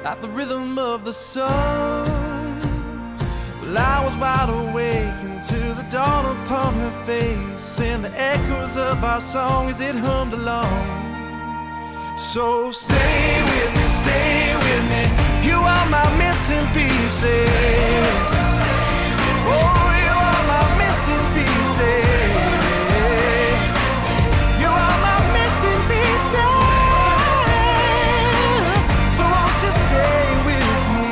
like the rhythm of the sun. Well, I was wide awake until the dawn upon her face, and the echoes of our song as it hummed along. So stay with me, you are my missing pieces. Oh, you are my missing pieces. You are my missing pieces. So won't you stay with me?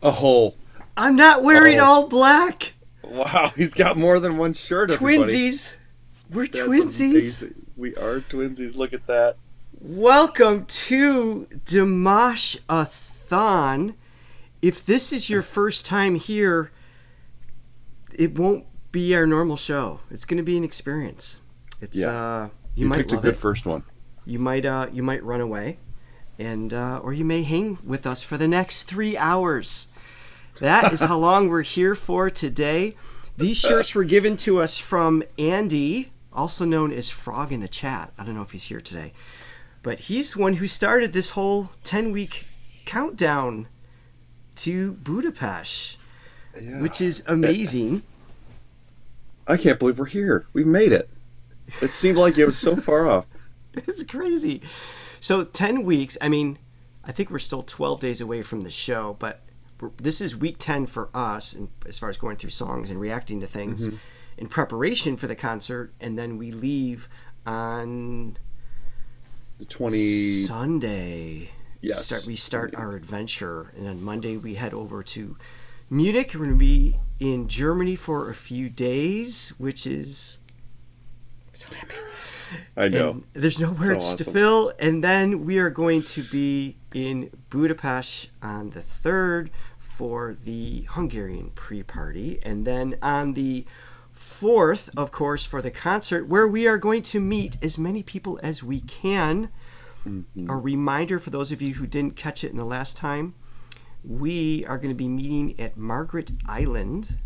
A hole. I'm not wearing all black. Wow, he's got more than one shirt, everybody. Twinsies. We're That's twinsies. amazing. We are twinsies. Look at that. Welcome to DIMASHATHON. If this is your first time here, it won't be our normal show. It's going to be an experience. It's you might picked love a good it. first one. You might run away, and or you may hang with us for the next 3 hours. That is how long we're here for today. These shirts were given to us from Andy, also known as Frog in the Chat. I don't know if he's here today, but he's the one who started this whole 10-week countdown to Budapest, which is amazing. I can't believe we're here. We made it. It seemed like it was so far off. It's crazy. So 10 weeks, I mean, I think we're still 12 days away from the show, but this is week 10 for us, and as far as going through songs and reacting to things in preparation for the concert, and then we leave on The 20... Sunday. Yes. We start our adventure, and on Monday we head over to Munich. We're going to be in Germany for a few days, which is so happy. I know. And there's no words So to awesome. fill. And then we are going to be in Budapest on the 3rd for the Hungarian pre-party. And then on the 4th, of course, for the concert, where we are going to meet as many people as we can. Mm-hmm. A reminder for those of you who didn't catch it in the last time, we are going to be meeting at Margaret Island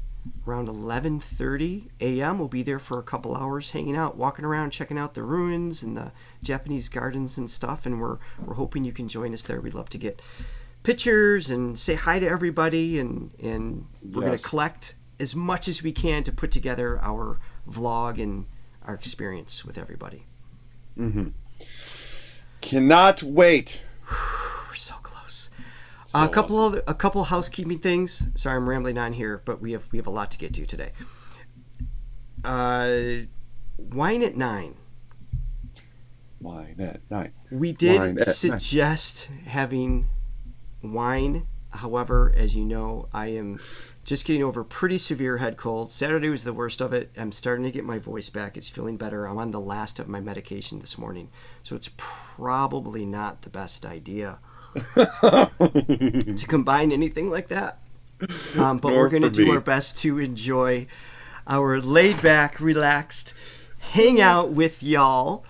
around 11:30 a.m. We'll be there for a couple hours hanging out, walking around, checking out the ruins and the Japanese gardens and stuff, and we're hoping you can join us there. We'd love to get pictures and say hi to everybody, and we're going to collect as much as we can to put together our vlog and our experience with everybody. Mm-hmm. Cannot wait. We're so close. A couple housekeeping things. Sorry, I'm rambling on here, but we have a lot to get to today. Wine at 9. Wine at 9. We did suggest having wine. However, as you know, I am just getting over a pretty severe head cold. Saturday was the worst of it. I'm starting to get my voice back. It's feeling better. I'm on the last of my medication this morning, so it's probably not the best idea to combine anything like that. But we're going to do our best to enjoy our laid-back, relaxed hangout with y'all.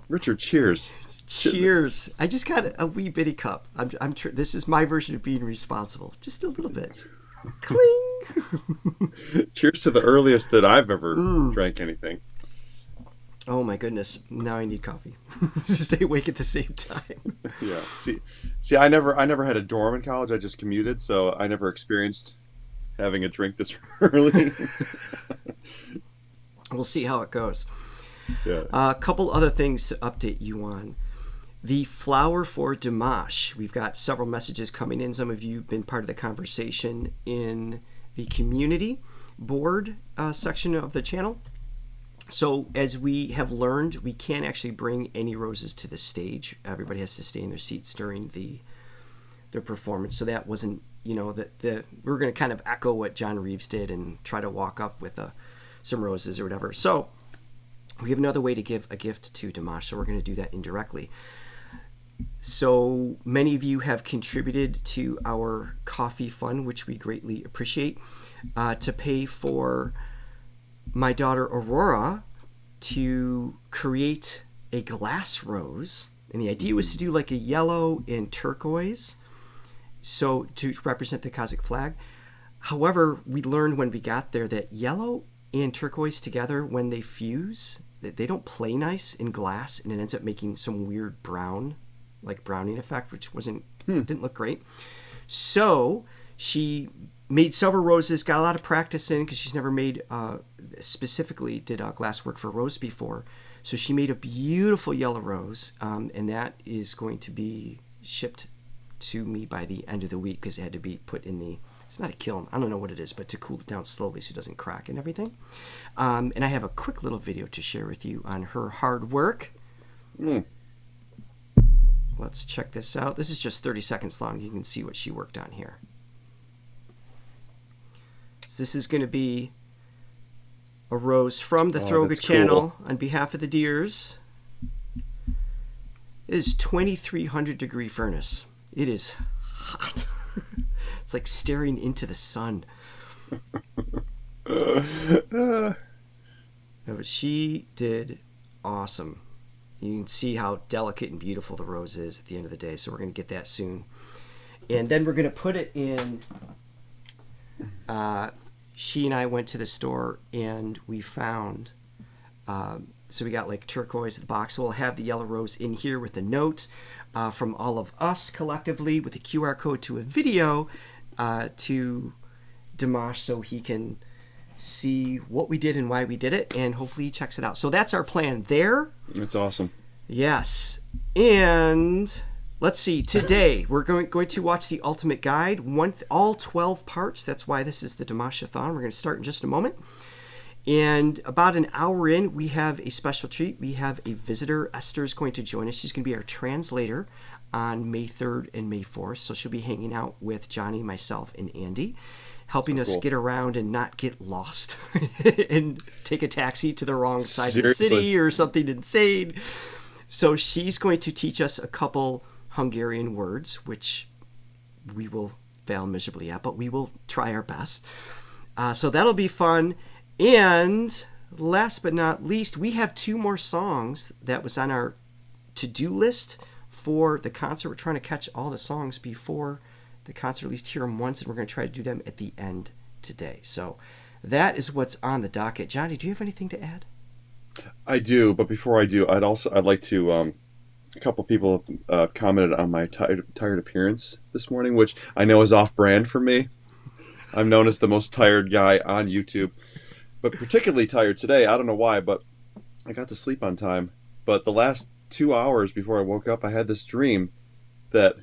Richard, cheers. Cheers. I just got a wee bitty cup. This is my version of being responsible. Just a little bit. Cling. Cheers to the earliest that I've ever drank anything. Oh my goodness. Now I need coffee. To stay awake at the same time. Yeah. See, I never had a dorm in college. I just commuted, so I never experienced having a drink this early. We'll see how it goes. Yeah. A couple other things to update you on. The flower for Dimash. We've got several messages coming in. Some of you have been part of the conversation in the community board section of the channel. So as we have learned, we can't actually bring any roses to the stage. Everybody has to stay in their seats during their performance. So that wasn't, we were going to kind of echo what John Reeves did and try to walk up with some roses or whatever. So we have another way to give a gift to Dimash, so we're going to do that indirectly. So many of you have contributed to our coffee fund, which we greatly appreciate, to pay for my daughter Aurora to create a glass rose. And the idea was to do like a yellow and turquoise, so to represent the Kazakh flag. However, we learned when we got there that yellow and turquoise together, when they fuse, they don't play nice in glass, and it ends up making some weird brown, like browning effect, which didn't look great. So she made several roses, got a lot of practice in, because she's never made specifically did glass work for rose before. So she made a beautiful yellow rose, and that is going to be shipped to me by the end of the week, because it had to be put in it's not a kiln, I don't know what it is, but to cool it down slowly so it doesn't crack and everything. And I have a quick little video to share with you on her hard work. Let's check this out. This is just 30 seconds long. You can see what she worked on here. So this is going to be a rose from the Throga channel on behalf of the deers. It is 2,300 degree furnace. It is hot. It's like staring into the sun. No, but she did awesome. You can see how delicate and beautiful the rose is at the end of the day. So we're going to get that soon. And then we're going to put it in... she and I went to the store and we found... so we got like turquoise in the box. We'll have the yellow rose in here with a note from all of us collectively with a QR code to a video to Dimash, so he can see what we did and why we did it, and hopefully he checks it out. So that's our plan there. It's awesome. Yes. And let's see. Today we're going to watch the Ultimate Guide, all 12 parts. That's why this is the DIMASHATHON. We're going to start in just a moment. And about an hour in, we have a special treat. We have a visitor. Esther's going to join us. She's going to be our translator on May 3rd and May 4th. So she'll be hanging out with Johnny, myself, and Andy, helping us get around and not get lost and take a taxi to the wrong side of the city or something insane. So she's going to teach us a couple Hungarian words, which we will fail miserably at, but we will try our best. So that'll be fun. And last but not least, we have 2 more songs that was on our to-do list for the concert. We're trying to catch all the songs before the concert, at least hear them once, and we're going to try to do them at the end today. So that is what's on the docket. Johnny, do you have anything to add? I do, but before I do, I'd like to, a couple people commented on my tired appearance this morning, which I know is off-brand for me. I'm known as the most tired guy on YouTube, but particularly tired today. I don't know why, but I got to sleep on time. But the last 2 hours before I woke up, I had this dream that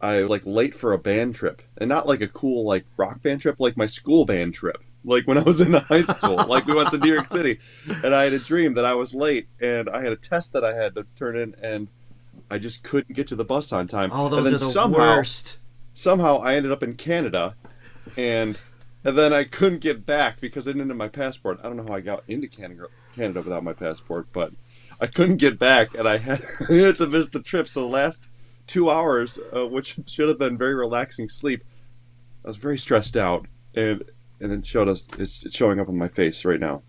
I was like late for a band trip, and not like a cool like rock band trip, like my school band trip, like when I was in high school. Like we went to New York City, and I had a dream that I was late, and I had a test that I had to turn in, and I just couldn't get to the bus on time. Oh, those are the worst. Somehow I ended up in Canada, and then I couldn't get back because I didn't have my passport. I don't know how I got into Canada without my passport, but I couldn't get back, and I had to miss the trip. So the last 2 hours, which should have been very relaxing sleep, I was very stressed out, and it's showing up on my face right now.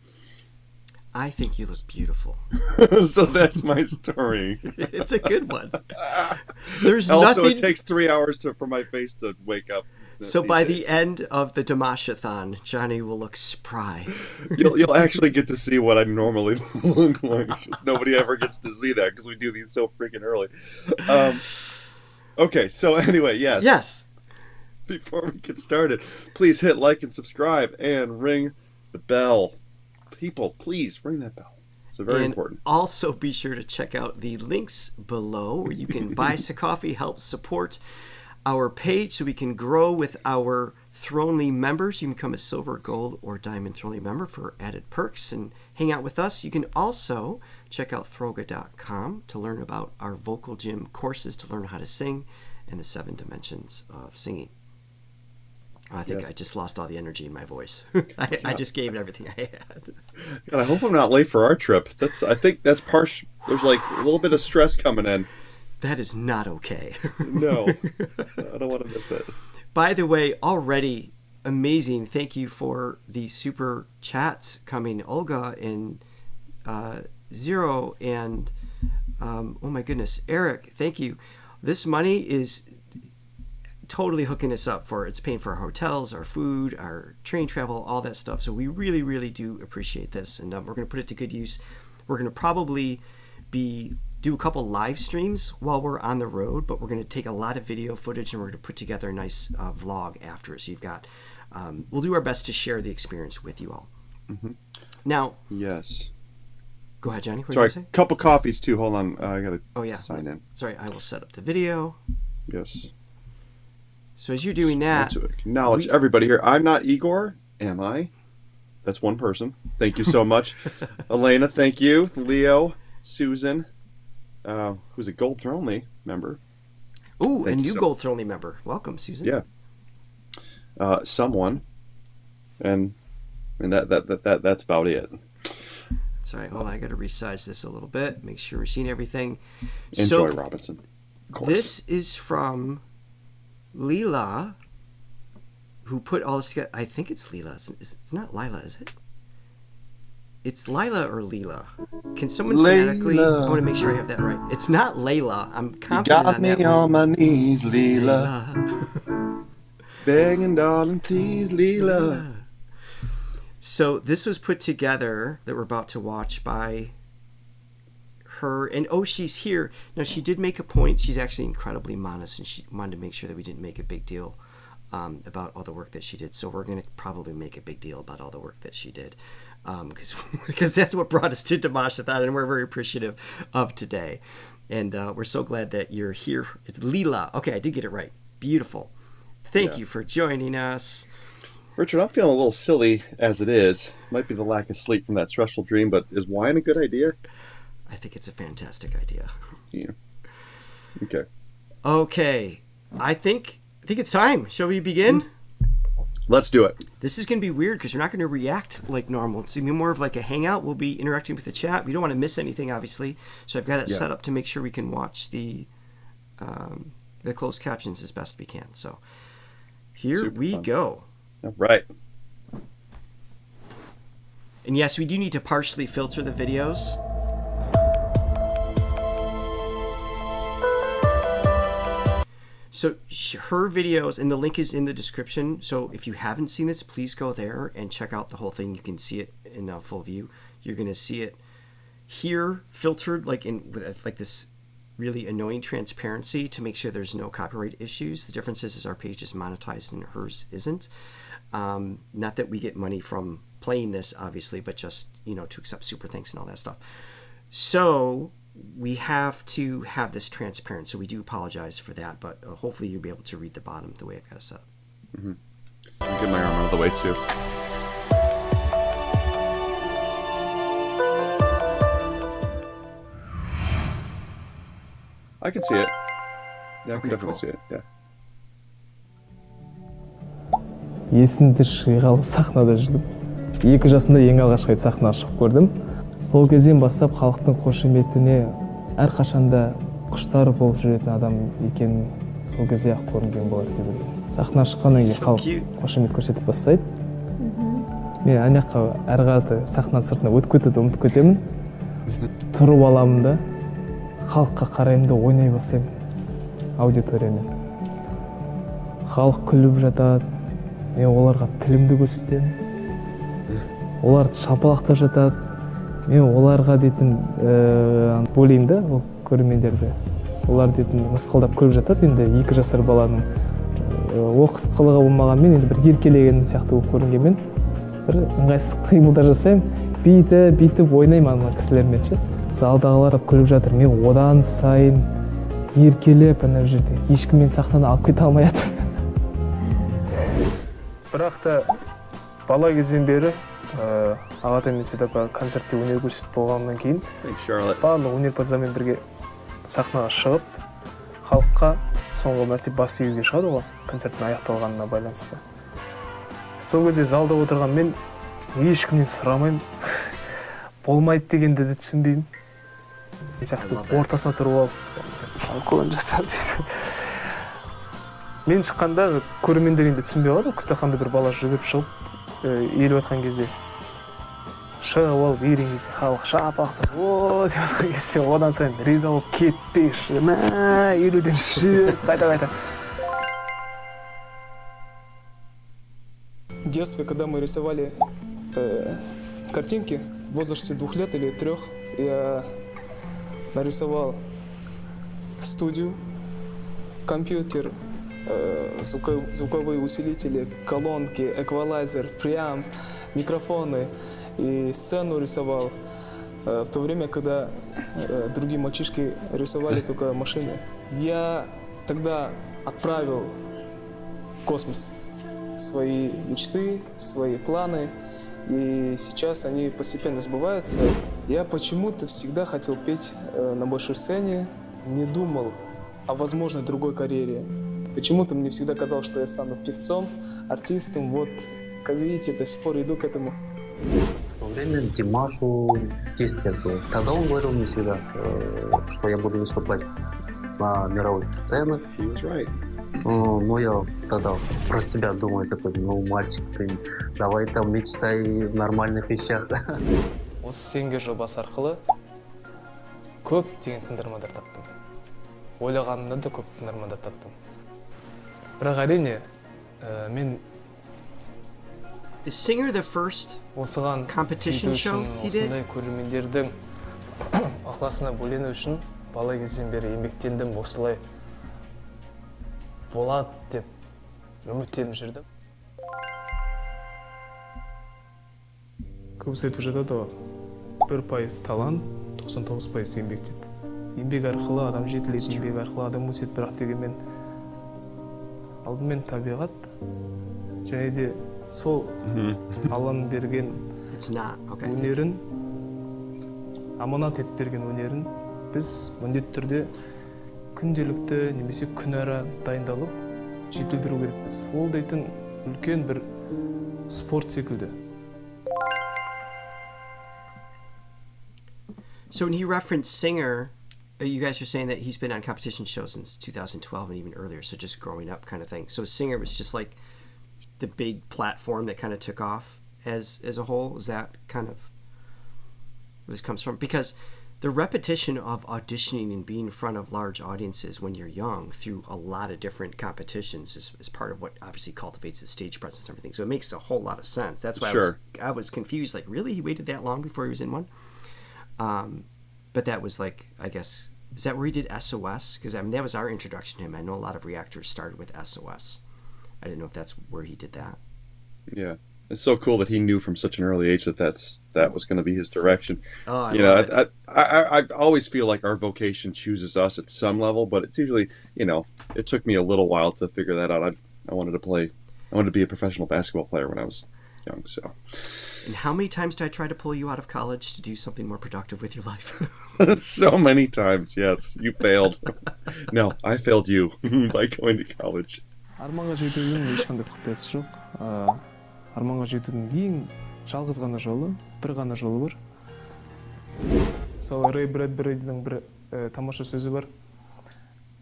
I think you look beautiful. So that's my story. It's a good one. There's also, nothing. It takes 3 hours for my face to wake up. So by the end of the DIMASHATHON, Johnny will look spry. You'll actually get to see what I normally look like. Nobody ever gets to see that because we do these so freaking early. Okay, so anyway, yes. Yes. Before we get started, please hit like and subscribe and ring the bell. People, please ring that bell. It's very important. Also be sure to check out the links below where you can buy us a coffee, help support our page so we can grow with our Thronely members. You can become a silver, gold, or diamond Thronely member for added perks and hang out with us. You can also check out Throga.com to learn about our vocal gym courses to learn how to sing and the 7 dimensions of singing. I think I just lost all the energy in my voice. I just gave it everything I had. God, I hope I'm not late for our trip. I think that's partial. There's like a little bit of stress coming in. That is not okay. No, I don't want to miss it. By the way, already amazing. Thank you for the super chats coming. Olga and Zero and, oh my goodness, Eric, thank you. This money is totally hooking us up it's paying for our hotels, our food, our train travel, all that stuff. So we really, really do appreciate this, and we're going to put it to good use. We're going to probably do a couple live streams while we're on the road, but we're going to take a lot of video footage and we're going to put together a nice vlog after it. So you've got, we'll do our best to share the experience with you all. Mm-hmm. Now, yes. Go ahead, Johnny. What Sorry, did you say? cup of coffees too. Hold on, I gotta sign in. Sorry, I will set up the video. Yes. So as you're doing that, to acknowledge everybody here. I'm not Igor, am I? That's one person. Thank you so much. Elena, thank you. Leo, Susan, who's a Gold Throne member. Ooh, a new Gold Throne member. Welcome, Susan. Yeah. Someone, and that's about it. That's all right. Well, I got to resize this a little bit. Make sure we're seeing everything. Enjoy, Robinson. Of course. This is from Leela, who put all this together. I think it's Leela. It's not Lila, is it? It's Lila or Leela. Can someone phonetically? I want to make sure I have that right. It's not Layla. I'm confident on that. You got me on my knees, Leela. Begging, darling, please, Leela. So this was put together that we're about to watch by her, and she's here. Now she did make a point. She's actually incredibly modest, and she wanted to make sure that we didn't make a big deal about all the work that she did. So we're going to probably make a big deal about all the work that she did, because that's what brought us to DIMASHATHON, and we're very appreciative of today. And we're so glad that you're here. It's Leela. Okay, I did get it right. Beautiful. Thank you for joining us. Richard, I'm feeling a little silly as it is. Might be the lack of sleep from that stressful dream, but is wine a good idea? I think it's a fantastic idea. Yeah. Okay. Okay. I think it's time. Shall we begin? Let's do it. This is going to be weird because you're not going to react like normal. It's going to be more of like a hangout. We'll be interacting with the chat. We don't want to miss anything, obviously. So I've got it set up to make sure we can watch the closed captions as best we can. So here we go. All right. And yes, we do need to partially filter the videos. So her videos, and the link is in the description. So if you haven't seen this, please go there and check out the whole thing. You can see it in full view. You're going to see it here filtered with this really annoying transparency to make sure there's no copyright issues. The difference is our page is monetized and hers isn't. Not that we get money from playing this, obviously, but just, to accept super thanks and all that stuff. So we have to have this transparent. So we do apologize for that, but hopefully you'll be able to read the bottom the way I've got it set up. Mm-hmm. I'll get my arm out of the way, too. I can see it. Yeah, I can definitely see it. Yeah. Есімді жиғалы сахнада жүрдім. 2 жасымда ең алғаш рет сахнаға шығып көрдім. Сол кезден бастап халықтың қошеметіне әрқашанда құштар болып жүретін адам екенін сол кезде ақ көрінген болады деп ойлаймын. Сахнаға шыққаннан кейін халық қошемет көрсетіп бастайды. Мен ана жаққа әрі қарата сахнаның сыртына өтіп кетуді ұмытып кетемін. Тұрып аламын да халыққа қараймын да ойнай бастаймын аудиториямен. Халық күліп жатады. Мен оларға тілімді көрсетемін. Олар шапалақтап жатады. Мен оларға дейтін бөлеймін да, ол көрермендерді. Олар дейтін мысқылдап күліп жатады. Енді 2 жасар баланың оқыс қылығы болмағанмен, енді бір еркелеген сияқты болып көрінгенмен, бір ыңғайсыз қимылдар жасаймын. Бүйтіп ойнаймын ана кісілермен ше. Залдағылар күліп жатыр. Мен одан сайын еркелеп ана жерде ешкім мен сахнадан алып кете алмай жатыр. Бірақ та бала кезден бері ағатаймен сөйтіп концертте өнер көрсетіп болғаннан кейін барлық өнерпаздармен бірге сахнаға шығып, халыққа соңғы мәрте бас июге шығады ғой, концерттің аяқталғанына байланысты. Сол кезде залда отырған мен ешкімнен сұрамаймын, болмайды дегенді де түсінбеймін. Ортасына тұрып алып, қолын жасады дейді. Мен шыққанда көрермендер енді түсінбей қалады, күтақанда бір бала жүгіріп шығып, еліп жатқан кезде шығып алып ерген кезде халық шапалақтап, о деп жатқан кезде одан сайын риза болып кетпеші, елуден шық, қайта. В детстве, когда мы рисовали картинки в возрасте 2 лет или 3, я нарисовал студию, компьютер, звуковые усилители, колонки, эквалайзер, преамп, микрофоны и сцену рисовал. В то время, когда другие мальчишки рисовали только машины. Я тогда отправил в космос свои мечты, свои планы, и сейчас они постепенно сбываются. Я почему-то всегда хотел петь на большой сцене, не думал о возможной другой карьере. Почему-то мне всегда казалось, что я стану певцом, артистом. Вот, как видите, до сих пор иду к этому. В то время Димашу 10 лет было. Тогда он говорил мне всегда, что я буду выступать на мировых сценах. He was right. Ну, я тогда про себя думаю, такой, ну, мальчик, ты давай там мечтай в нормальных вещах. Осы сеңгер жобасы арқылы көптеген тыңдармандар таптым. Ойлағанымнан да көп тыңдармандар таптым. Бірақ әрине, мен Is Singer the first осыған competition show he did? осындай көрермендердің ықыласына бөлену үшін бала кезден бері еңбектендім, осылай болады деп үміттеніп жүрдім. Көбісі айтып жатады ғой, 1% талант, 99% еңбек деп. Еңбек арқылы адам жетіледі, еңбек арқылы адам өседі, бірақ дегенмен алдымен табиғат және де сол Алланың берген It's not. Okay. өнерін, аманат етіп берген өнерін біз міндетті түрде күнделікті немесе күнара дайындалып жетілдіру керекпіз. Ол дейтін үлкен бір спорт секілді. So when he referenced Singer, you guys are saying that he's been on competition shows since 2012 and even earlier, so just growing up kind of thing. So Singer was just like the big platform that kind of took off as a whole. Is that kind of where this comes from? Because the repetition of auditioning and being in front of large audiences when you're young through a lot of different competitions is part of what obviously cultivates the stage presence and everything. So it makes a whole lot of sense. That's why I was confused. Like, really? He waited that long before he was in one? But that was like, I guess, is that where he did SOS? Because I mean, that was our introduction to him. I know a lot of reactors started with SOS. I didn't know if that's where he did that. Yeah. It's so cool that he knew from such an early age that was going to be his direction. Oh, I love it. I always feel like our vocation chooses us at some level, but it's usually, it took me a little while to figure that out. I wanted to be a professional basketball player when I was young, so. And how many times did I try to pull you out of college to do something more productive with your life? So many times, yes. You failed. No, I failed you by going to college. Арманға жетудің ешқандай құпиясы жоқ. Арманға жетудің ең жалғыз ғана жолы, бір ғана жолы бар. Мысалы, Рэй Брэдберидың бір тамаша сөзі бар.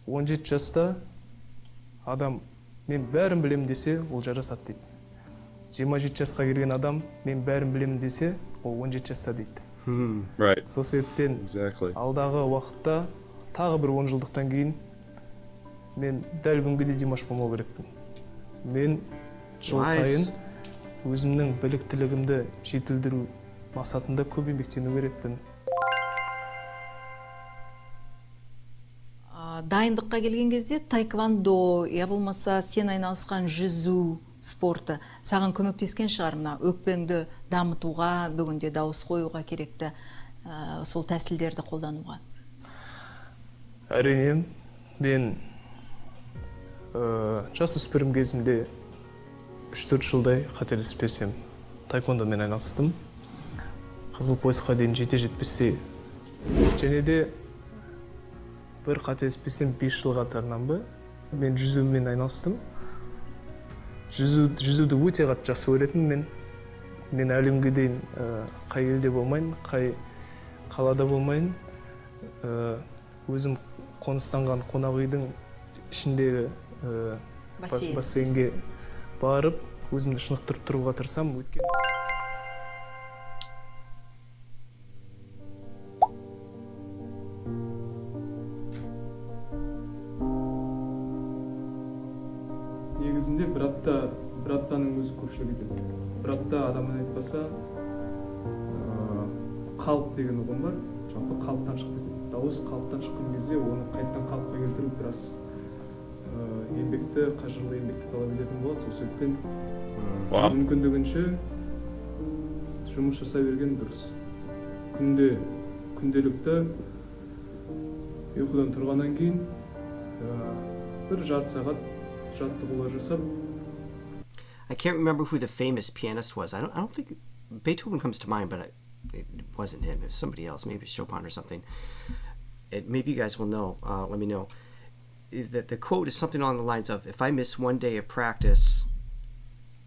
17 жаста адам мен бәрін білем десе, ол жарасады дейді. 27 жасқа келген адам мен бәрін білем десе, ол 17 жаста дейді. Right. Сол себептен алдағы уақытта тағы бір 10 жылдықтан кейін мен дәл бүгінге Димаш болмау керекпін. Мен жыл сайын өзімнің біліктілігімді жетілдіру мақсатында көп еңбектену керекпін. Дайындыққа келген кезде таэквондо, я болмаса сен айналысқан жүзу спорты саған көмектескен шығар, мына өкпеңді дамытуға, бүгінде дауыс қоюға керекті сол тәсілдерді қолдануға. Әрине, мен жасөспірім кезімде 3-4 жылдай қателеспесем таэквондомен айналыстым. Қызыл поясқа дейін жете-жетпесе, және де бір қателеспесем 5 жыл қатарынан ба мен жүзумен айналыстым. Жүзуді өте қатты жақсы көретінмін мен әлі күнге дейін қай елде болмайын, қай қалада болмайын, өзім қоныстанған қонақ үйдің ішіндегі бассейнге барып, өзімді шынықтырып тұруға тырысам. Негізінде бір аптаның өзі көп күшті кетеді. Бірақ та адаммен айтпаса қалып деген ұғым бар. Жалпы қалыптан шығып кетеді. Дауыс қалыптан шыққан кезде оны қайтадан қалыпқа келтіру біраз еңбекті, қажырлы еңбекті талап ететін болады. Сол себептен мүмкіндігінше жұмыс жасай берген дұрыс. Күнделікті ұйқыдан тұрғаннан кейін бір жарты сағат жаттығулар жасап. I can't remember who the famous pianist was. I don't think Beethoven comes to mind, but it wasn't him. It was somebody else, maybe Chopin or something. Maybe you guys will know. Let me know. The quote is something along the lines of, if I miss 1 day of practice,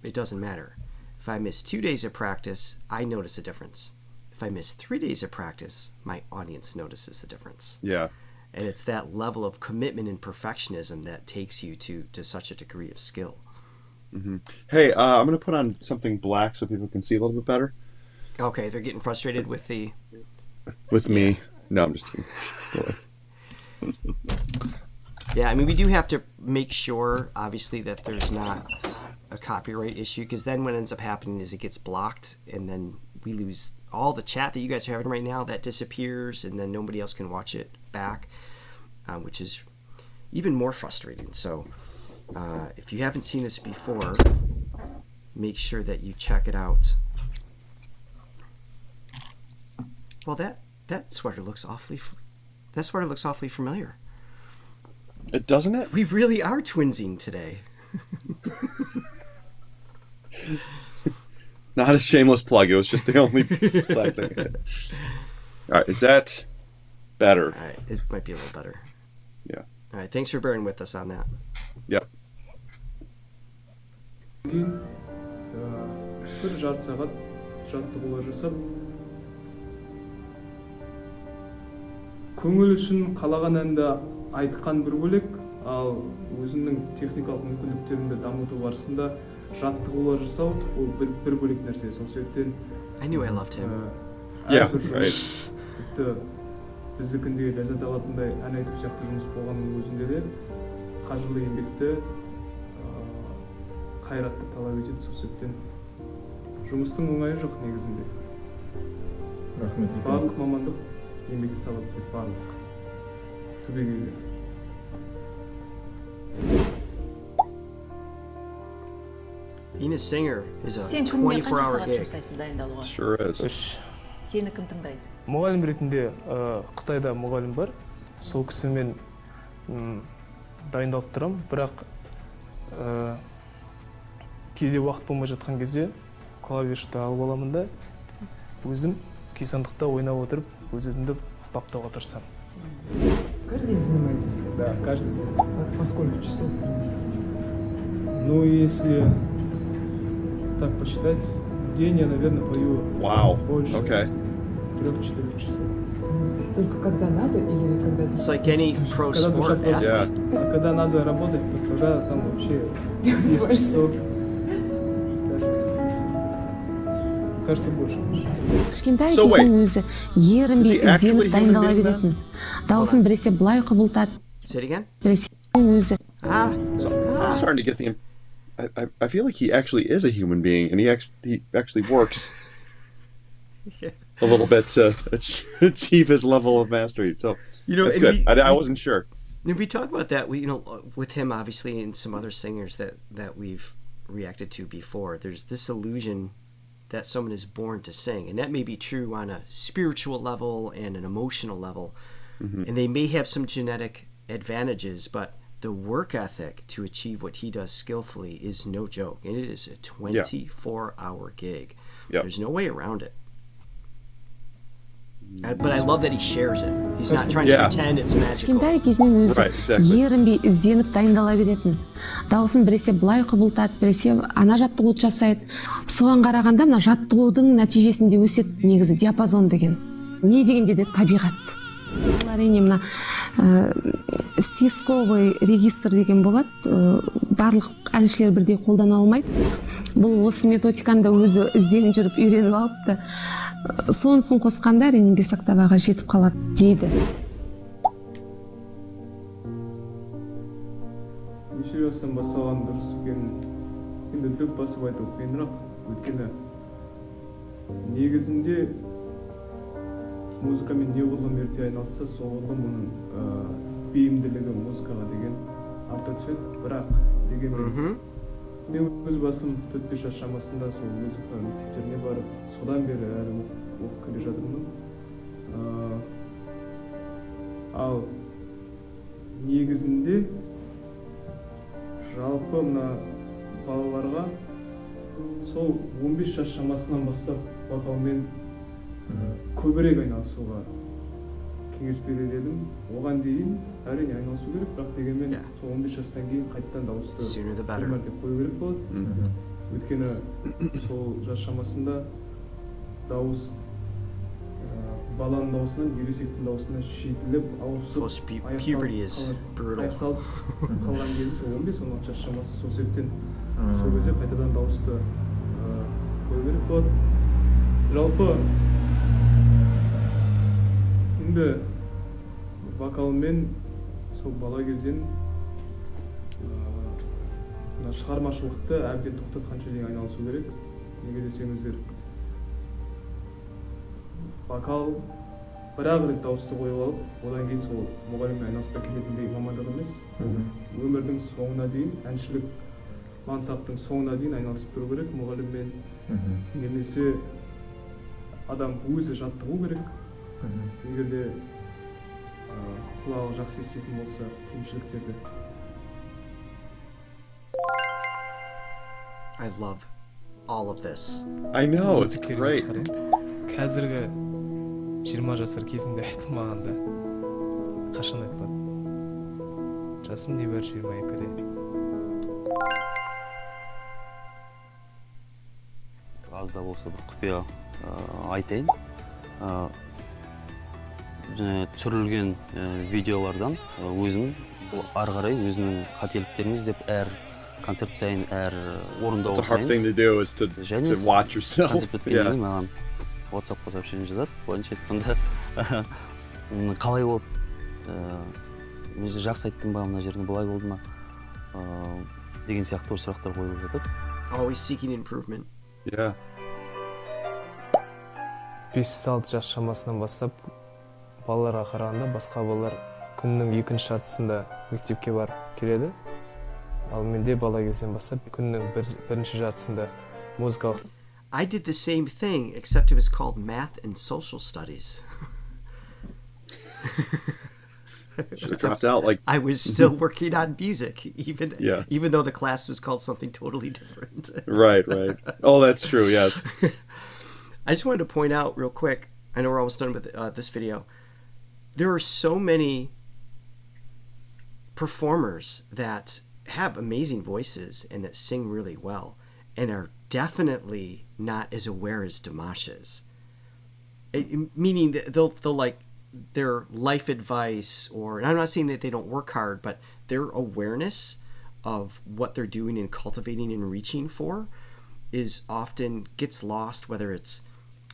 it doesn't matter. If I miss 2 days of practice, I notice a difference. If I miss 3 days of practice, my audience notices the difference. Yeah. And it's that level of commitment and perfectionism that takes you to such a degree of skill. Mm-hmm. Hey, I'm going to put on something black so people can see a little bit better. Okay, they're getting frustrated with the... With me. No, I'm just kidding. Yeah, I mean, we do have to make sure, obviously, that there's not a copyright issue, because then what ends up happening is it gets blocked, and then we lose all the chat that you guys are having right now. That disappears, and then nobody else can watch it back, which is even more frustrating. So if you haven't seen this before, make sure that you check it out. Well, that sweater looks awfully familiar. It doesn't it? We really are twinsing today. It's not a shameless plug. It was just the only plug thing. All right, is that better? All right, it might be a little better. Yeah. All right, thanks for bearing with us on that. Yep. Bir жарты сағат жаттығулар жасап, көңіл үшін қалаған әнді айтқан бір бөлек, ал өзінің техникалық мүмкіндіктерінде дамыту барысында жаттығулар жасау ол бір бөлек нәрсе. Сол себептен I knew I loved him. Yeah, right. Тіпті біздікіндей ләззат алатындай ән айту сияқты жұмыс болғанның өзінде де қажырлы еңбекті, қайратты талап етеді. Сол себептен жұмыстың оңайы жоқ негізінде. Рахмет. Барлық мамандық еңбекті талап етеді, барлық түбегейлі. Being a singer is a Сен күніне қанша 24-hour сағат gig. жұмсайсың дайындалуға? Sure is. Сені кім тыңдайды? Мұғалім ретінде Қытайда мұғалім бар. Сол кісімен дайындалып тұрам, бірақ кейде уақыт болмай жатқан кезде клавишті алып аламын да өзім күйсандықта ойнап отырып, өзімді баптауға тырысамын. Каждый день занимаетесь? Да, каждый день. По сколько часов? Ну, если так посчитать, в день я, наверное, пою больше 3-4 часов. Только когда надо или когда ты... It's like any pro Когда душа sport просит. athlete. А когда надо работать, то тогда там вообще 10 часов. Кажется, больше. Кішкентай кездің өзі ерінбей ізденіп дайындала беретін. Дауысын біресе былай құбылтады, Say it again? біресе өзі. I'm starting to get the... I feel like he actually is a human being, and he actually works a little bit to achieve his level of mastery. So that's good. I wasn't sure. And we talk about that. With him, obviously, and some other singers that we've reacted to before. There's this illusion that someone is born to sing, and that may be true on a spiritual level and an emotional level, and they may have some genetic advantages, but the work ethic to achieve what he does skillfully is no joke, and it is a 24-hour gig. Yep. There's no way around it. But I love that he shares it. He's not trying to pretend it's magical. Кішкентай кезінен өзі ерінбей ізденіп дайындала беретін. Дауысын біресе былай құбылтады, біресе ана жаттығуды жасайды. Соған қарағанда мына жаттығудың нәтижесінде өседі негізі диапазон деген. Не дегенде де табиғат. Әрине мына сисковый регистр деген болады. Барлық әншілер бірдей қолдана алмайды. Бұл осы методиканы да өзі ізденіп жүріп үйреніп алыпты. Сонысын қосқанда әрине 5 октаваға жетіп қалады дейді. Неше жастан басталған дұрыс екенін енді дөп басып айту қиынырақ, өйткені негізінде музыкамен неғұрлым ерте айналысса, соғұрлым оның бейімділігі музыкаға деген арта түседі. Бірақ дегенмен мен өз басым 4-5 жас шамасында сол музыка мектептеріне барып, содан бері әлі оқып келе жатырмын. Ал негізінде жалпы мына балаларға сол 15 жас шамасынан бастап вокалмен көбірек айналысуға кеңес берер едім. Оған дейін әрине айналысу керек, бірақ дегенмен сол 15 жастан кейін қайттан дауысты бір мәрте қою керек болады. Өйткені сол жас шамасында дауыс баланың дауысынан ересектің дауысына жетіліп, ауысып, аяқталып қалған кезі сол 15-16 жас шамасы. Сол себептен сол кезде қайтадан дауысты қою керек болады. Жалпы енді вокалмен сол бала кезден шығармашылықты әбден тоқтатқанша дейін айналысу керек. Неге десеңіздер, вокал бір-ақ рет дауысты қойып алып, одан кейін сол мұғаліммен айналыспай кететіндей мамандық емес. Өмірдің соңына дейін, әншілік мансаптың соңына дейін айналысып тұру керек мұғаліммен. Немесе адам өзі жаттығу керек. Егер де құлағы жақсы еститін болса, кемшіліктерді. I love all of this. I know, it's great. Қазіргі 20 жасар кезімде айтылмағанда қашан айтылады? Жасым небәрі 22-де. Аз да болса бір құпия айтайын. Түсірілген видеолардан өзінің ары қарай өзінің қателіктерін іздеп әр концерт сайын, әр орындау сайын. It's a hard thing to do is to watch yourself. Концерт біткенде маған WhatsApp-қа сообщение жазады. Бойынша айтқанда қалай болды? Мен жақсы айттым ба, мына жерде былай болды ма? Деген сияқты сұрақтар қойылып жатады. Always seeking improvement. Yeah. 5-6 жас шамасынан бастап балаларға қарағанда басқа балалар күннің екінші жартысында мектепке барып келеді. Ал менде бала кезден бастап күннің бірінші жартысында музыкалық. I did the same thing, except it was called math and social studies. Should have dropped out. Like I was still working on music, even though the class was called something totally different. Right. Oh, that's true. Yes. I just wanted to point out real quick. I know we're almost done with this video. There are so many performers that have amazing voices and that sing really well, and are definitely not as aware as Dimash is. Meaning that they'll like their life advice, or, and I'm not saying that they don't work hard, but their awareness of what they're doing and cultivating and reaching for is often gets lost, whether it's,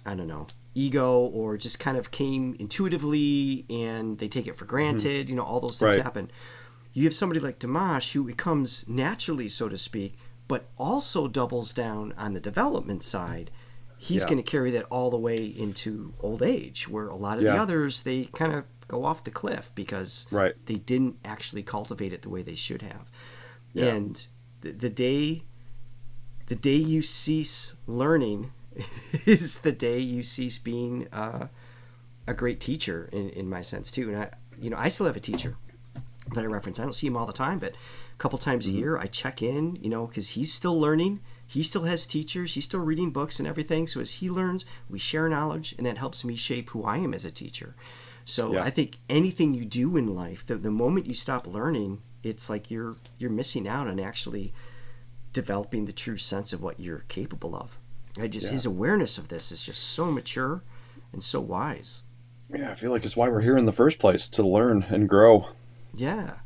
I don't know, ego, or just kind of came intuitively and they take it for granted. You know, all those things happen. You have somebody like Dimash who it comes naturally, so to speak, but also doubles down on the development side. He's going to carry that all the way into old age, where a lot of the others, they kind of go off the cliff because they didn't actually cultivate it the way they should have. And the day you cease learning is the day you cease being a great teacher, in my sense too. And I still have a teacher that I reference. I don't see him all the time, but a couple times a year I check in, because he's still learning. He still has teachers. He's still reading books and everything. So as he learns, we share knowledge, and that helps me shape who I am as a teacher. So I think anything you do in life, the moment you stop learning, it's like you're missing out on actually developing the true sense of what you're capable of. His awareness of this is just so mature and so wise. Yeah, I feel like it's why we're here in the first place, to learn and grow. Yeah.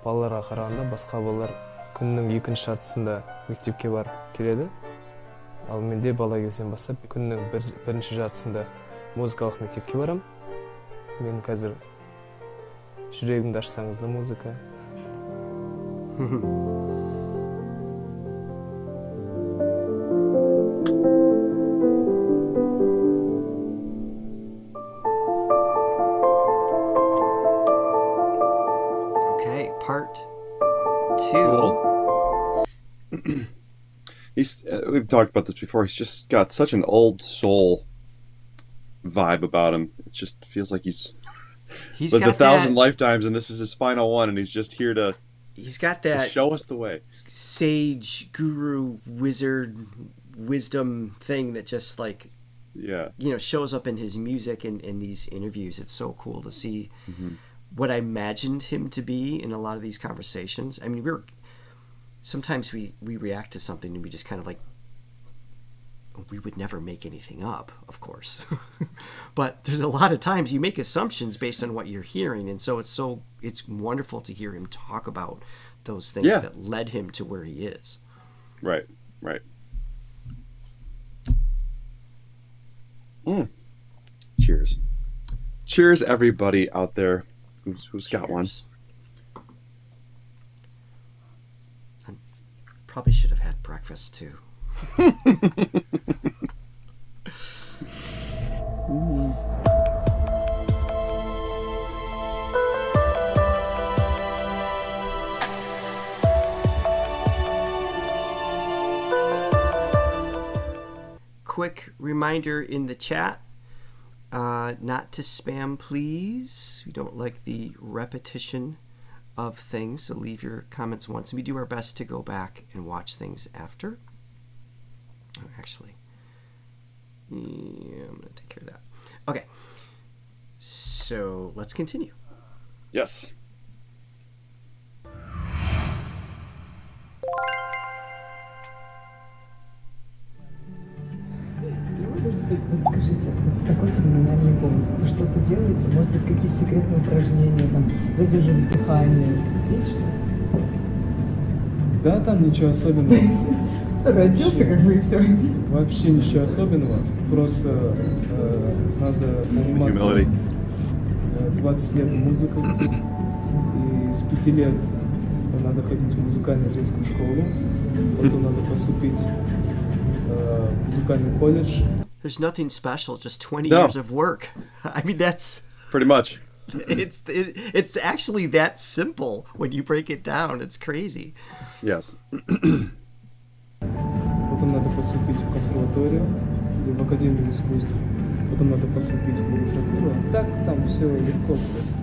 Балаларға қарағанда басқа балалар күннің екінші жартысында мектепке барып келеді. Ал менде бала кезден бастап күннің бірінші жартысында музыкалық мектепке барам. Мен қазір жүрегімді ашсаңыз да музыка. we've talked about this before. He's just got such an old soul vibe about him. It just feels like he's lived 1,000 lifetimes, and this is his final one, and he's just here to. He's got that show us the way. Sage, guru, wizard, wisdom thing that just like, shows up in his music and in these interviews. It's so cool to see what I imagined him to be in a lot of these conversations. I mean, sometimes we react to something and we just kind of like, we would never make anything up, of course. But there's a lot of times you make assumptions based on what you're hearing. And so it's wonderful to hear him talk about those things that led him to where he is. Right. Cheers. Cheers, everybody out there who's got one. I probably should have had breakfast too. Quick reminder in the chat, not to spam, please. We don't like the repetition of things, so leave your comments once. And we do our best to go back and watch things after. Actually, I'm going to take care of that. Okay, so let's continue. Yes. Может быть, вот скажите, вот такой феноменальный голос, вы что-то делаете? Может быть, какие-то секретные упражнения, там, задерживать дыхание? Есть что-то? Да, там ничего особенного. Родился, как бы, и все. Вообще ничего особенного. Просто надо заниматься 20 лет музыкой. И с 5 лет надо ходить в музыкальную детскую школу. Потом надо поступить в музыкальный колледж. There's nothing special, just 20 years of work. I mean, that's... Pretty much. It's actually that simple when you break it down. It's crazy. Yes. Потом надо поступить в консерваторию или в академию искусств. Потом надо поступить в магистратуру. Так там все легко просто.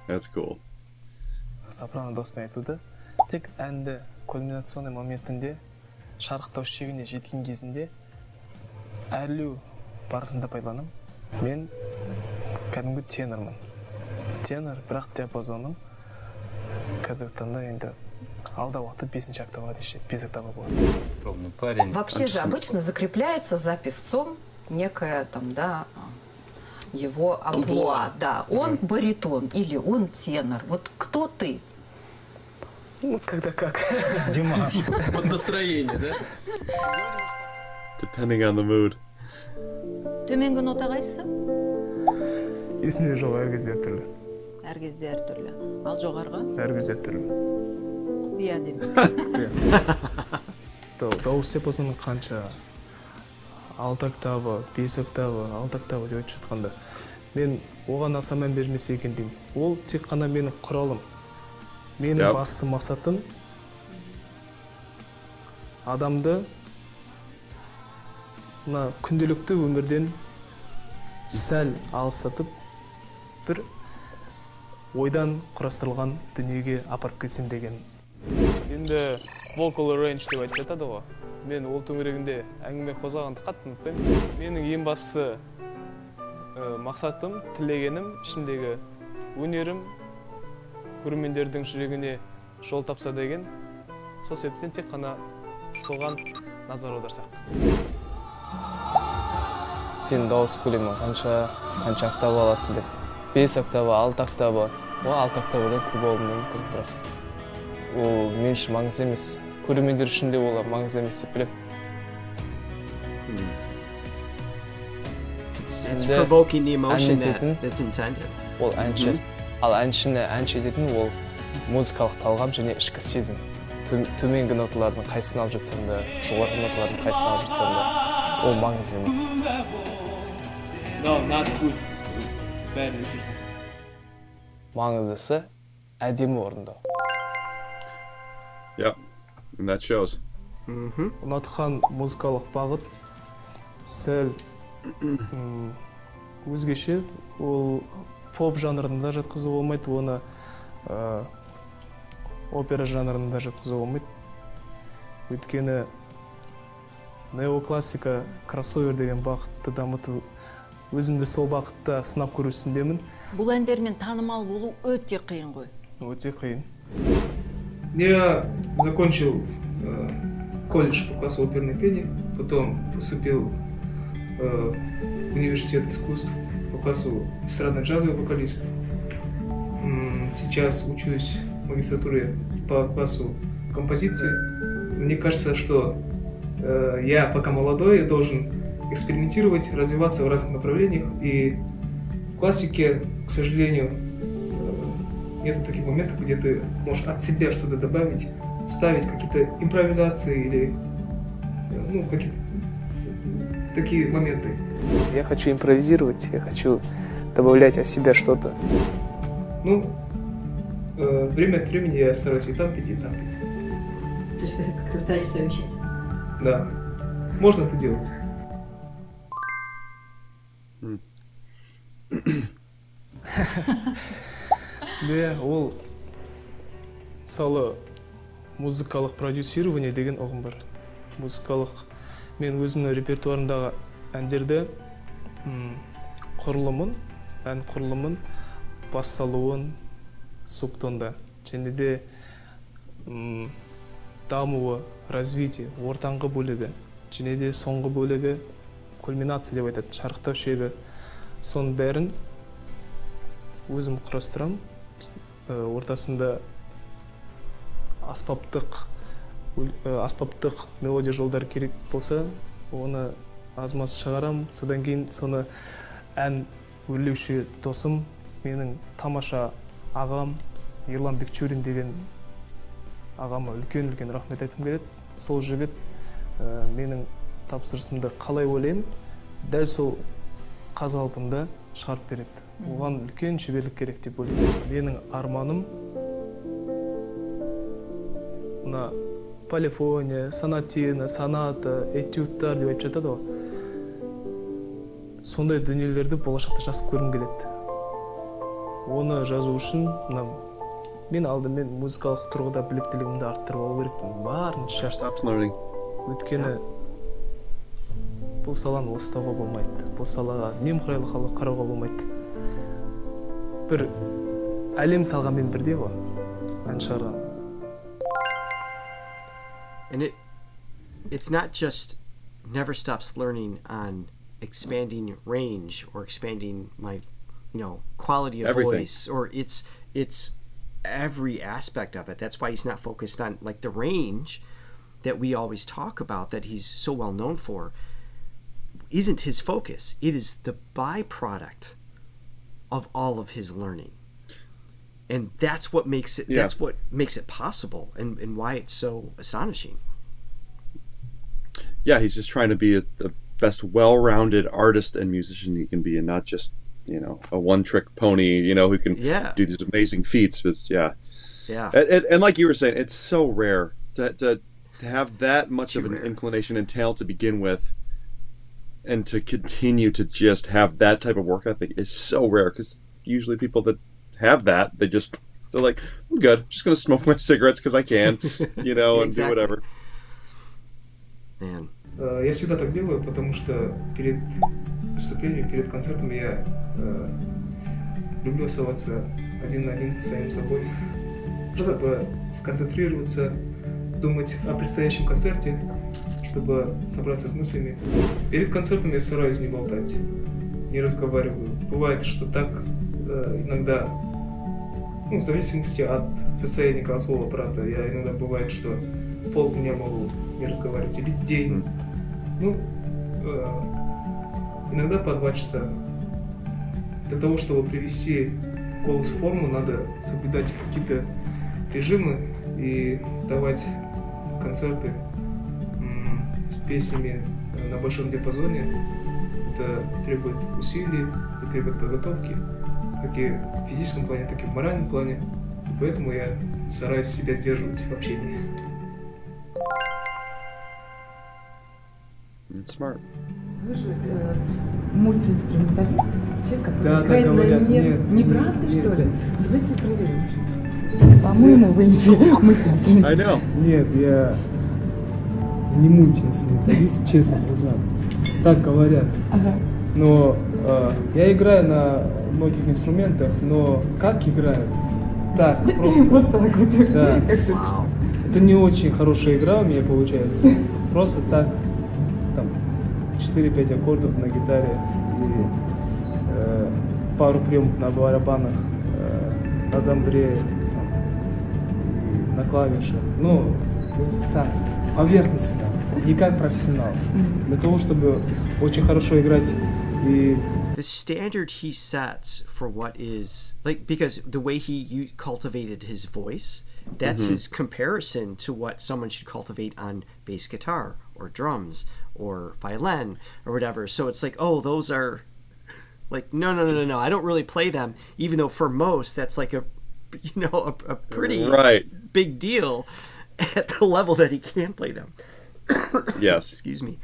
That's cool. Сопрано досым айтылды. Тек әнді кульминационный моментінде шарықтау шегіне жеткен кезінде әрлеу барысында пайдаланам. Мен кәдімгі тенормын. Тенор, бірақ диапазоным қазіргі таңда енді алда уақытта 5 октава дейші, 5 октава болады. Скромный парень. Вообще же обычно закрепляется за певцом некая там, да, его амплуа. Да, он баритон или он тенор. Вот кто ты? Ну, когда как. Димаш. Под настроение, да? Depending on the mood. Төменгі нота қайсысы? Есімде жоқ, әр кезде әртүрлі. Әр кезде әртүрлі. Ал жоғарғы? Әр кезде әртүрлі. Құпия деме. Дауыс диапазоны қанша? 6 октава, 5 октава, 6 октава деп айтып жатқанда. Мен оған аса мән бермесе екен деймін. Ол тек қана менің құралым. Менің басты мақсатым адамды мына күнделікті өмірден сәл алыстатып бір ойдан құрастырылған дүниеге апарып келсем деген. Енді vocal range деп айтып жатады ғой. Мен ол төңірегінде әңгіме қозғағанды қатты ұмытпаймын. Менің ең басты мақсатым, тілегенім, ішімдегі өнерім көрермендердің жүрегіне жол тапса деген. Сол себептен тек қана соған назар аударсақ. Сен дауыс көлемің қанша октава аласың деп. 5 октава, 6 октава. Ол 6 октавадан көп болуы мүмкін, бірақ ол мен үшін маңызды емес. Көрермендер үшін де ол маңызды емес деп білемін. It's provoking the emotion that's intended. Ол әнші. Ал әнші ететін ол музыкалық талғам және ішкі сезім. Төменгі ноталардың қайсысын алып жатсам да, жоғарғы ноталардың қайсысын алып жатсам да, ол маңызды емес. No, not good. Бәрін жүрсін. Маңыздысы әдемі орындау. Yeah. And that shows. Ұнатқан музыкалық бағыт сәл өзгеше. Ол поп жанрында жатқызу болмайды, оны опера жанрында жатқызу болмайды. Өйткені неоклассика, кроссовер деген бағытты дамыту, өзімді сол бағытта сынап көру үстіндемін. Бұл әндермен танымал болу өте қиын ғой. Өте қиын. Я закончил колледж по классу оперной пения, потом поступил в университет искусств по классу эстрадно-джазовый вокалист. Сейчас учусь в магистратуре по классу композиции. Мне кажется, что я пока молодой, я должен экспериментировать, развиваться в разных направлениях. И в классике, к сожалению, нет таких моментов, где ты можешь от себя что-то добавить, вставить какие-то импровизации или какие-то такие моменты. Я хочу импровизировать, я хочу добавлять от себя что-то. Время от времени я стараюсь и там петь, и там петь. То есть вы как-то стараетесь совмещать? Да, можно это делать. Ол мысалы музыкалық продюсирование деген ұғым бар. Музыкалық мен өзімнің репертуарымдағы әндерді ән құрылымын, бассалуын, субтонда, және де дамуы, развитие, ортаңғы бөлігі, және де соңғы бөлігі, кульминация деп айтады, шарықтау шегі. Соның бәрін өзім құрастырам. Ортасында аспаптық мелодия жолдар керек болса, оны аз-маз шығарам. Содан кейін соны ән өрлеуші досым, менің тамаша ағам Ерлан Бекчурин деген ағама үлкен рахмет айтқым келеді. Сол жігіт менің тапсырысымды қалай ойлаймын, дәл сол қаз-қалпында шығарып береді. Оған үлкен шеберлік керек деп ойлаймын. Менің арманым мына полифония, сонатина, соната, этюдтар деп айтып жатады ғой. Сондай дүниелерді болашақта жазып көргім келеді. Оны жазу үшін мен алдымен музыкалық тұрғыда біліктілігімді арттырып алу керекпін. Барынша. Өйткені бұл саланы ластауға болмайды. Бұл салаға немқұрайлы қарауға болмайды. Бір әлем салғанмен бірдей ғой, ән шығарған. And it's not just never stops learning on expanding range or expanding my quality of voice, or it's every aspect of it. That's why he's not focused on like the range that we always talk about that he's so well known for isn't his focus. It is the byproduct of all of his learning. And that's what makes it that's what makes it possible and why it's so astonishing. Yeah, he's just trying to be the best well-rounded artist and musician he can be, and not just, a one-trick pony, who can do these amazing feats. But and like you were saying, it's so rare to have that much of an inclination and talent to begin with, and to continue to just have that type of work ethic is so rare, because usually people that have that, they're like, I'm good, I'm just gonna smoke my cigarettes because I can, and do whatever. Man. Я всегда так делаю, потому что перед выступлением, перед концертом я люблю оставаться один на один с самим собой, чтобы сконцентрироваться, думать о предстоящем концерте, чтобы собраться с мыслями. Перед концертом я стараюсь не болтать, не разговариваю. Бывает, что так иногда, в зависимости от состояния голосового аппарата, я иногда бывает, что полдня могу не разговаривать, или день. Иногда по 2 часа. Для того, чтобы привести голос в форму, надо соблюдать какие-то режимы и давать концерты с песнями на большом диапазоне. Это требует усилий, это требует подготовки, как и в физическом плане, так и в моральном плане. И поэтому я стараюсь себя сдерживать в общении. It's smart. Вы же мультиинструменталист, человек, который Да, играет так на говорят. месте. Нет, Неправда, нет, что ли? нет. Давайте проверим. По-моему, вы не мультиинструменталист. I know. Нет, я не мультиинструменталист, честно признаться. Так говорят. Ага. Но я играю на многих инструментах, но как играю? Так, просто. Вот так вот. Да. Как только что. Это не очень хорошая игра у меня получается. Просто так, там, 4-5 аккордов на гитаре и пару приемов на барабанах, на дамбре, там, и на клавишах. Ну, это так, поверхностно, не как профессионал. Для того, чтобы очень хорошо играть и The standard he sets for what is like, because the way he cultivated his voice, that's his comparison to what someone should cultivate on bass guitar or drums or violin or whatever. So it's like, oh, those are like, no, I don't really play them, even though for most that's like a pretty big deal at the level that he can play them. Yes. Excuse me.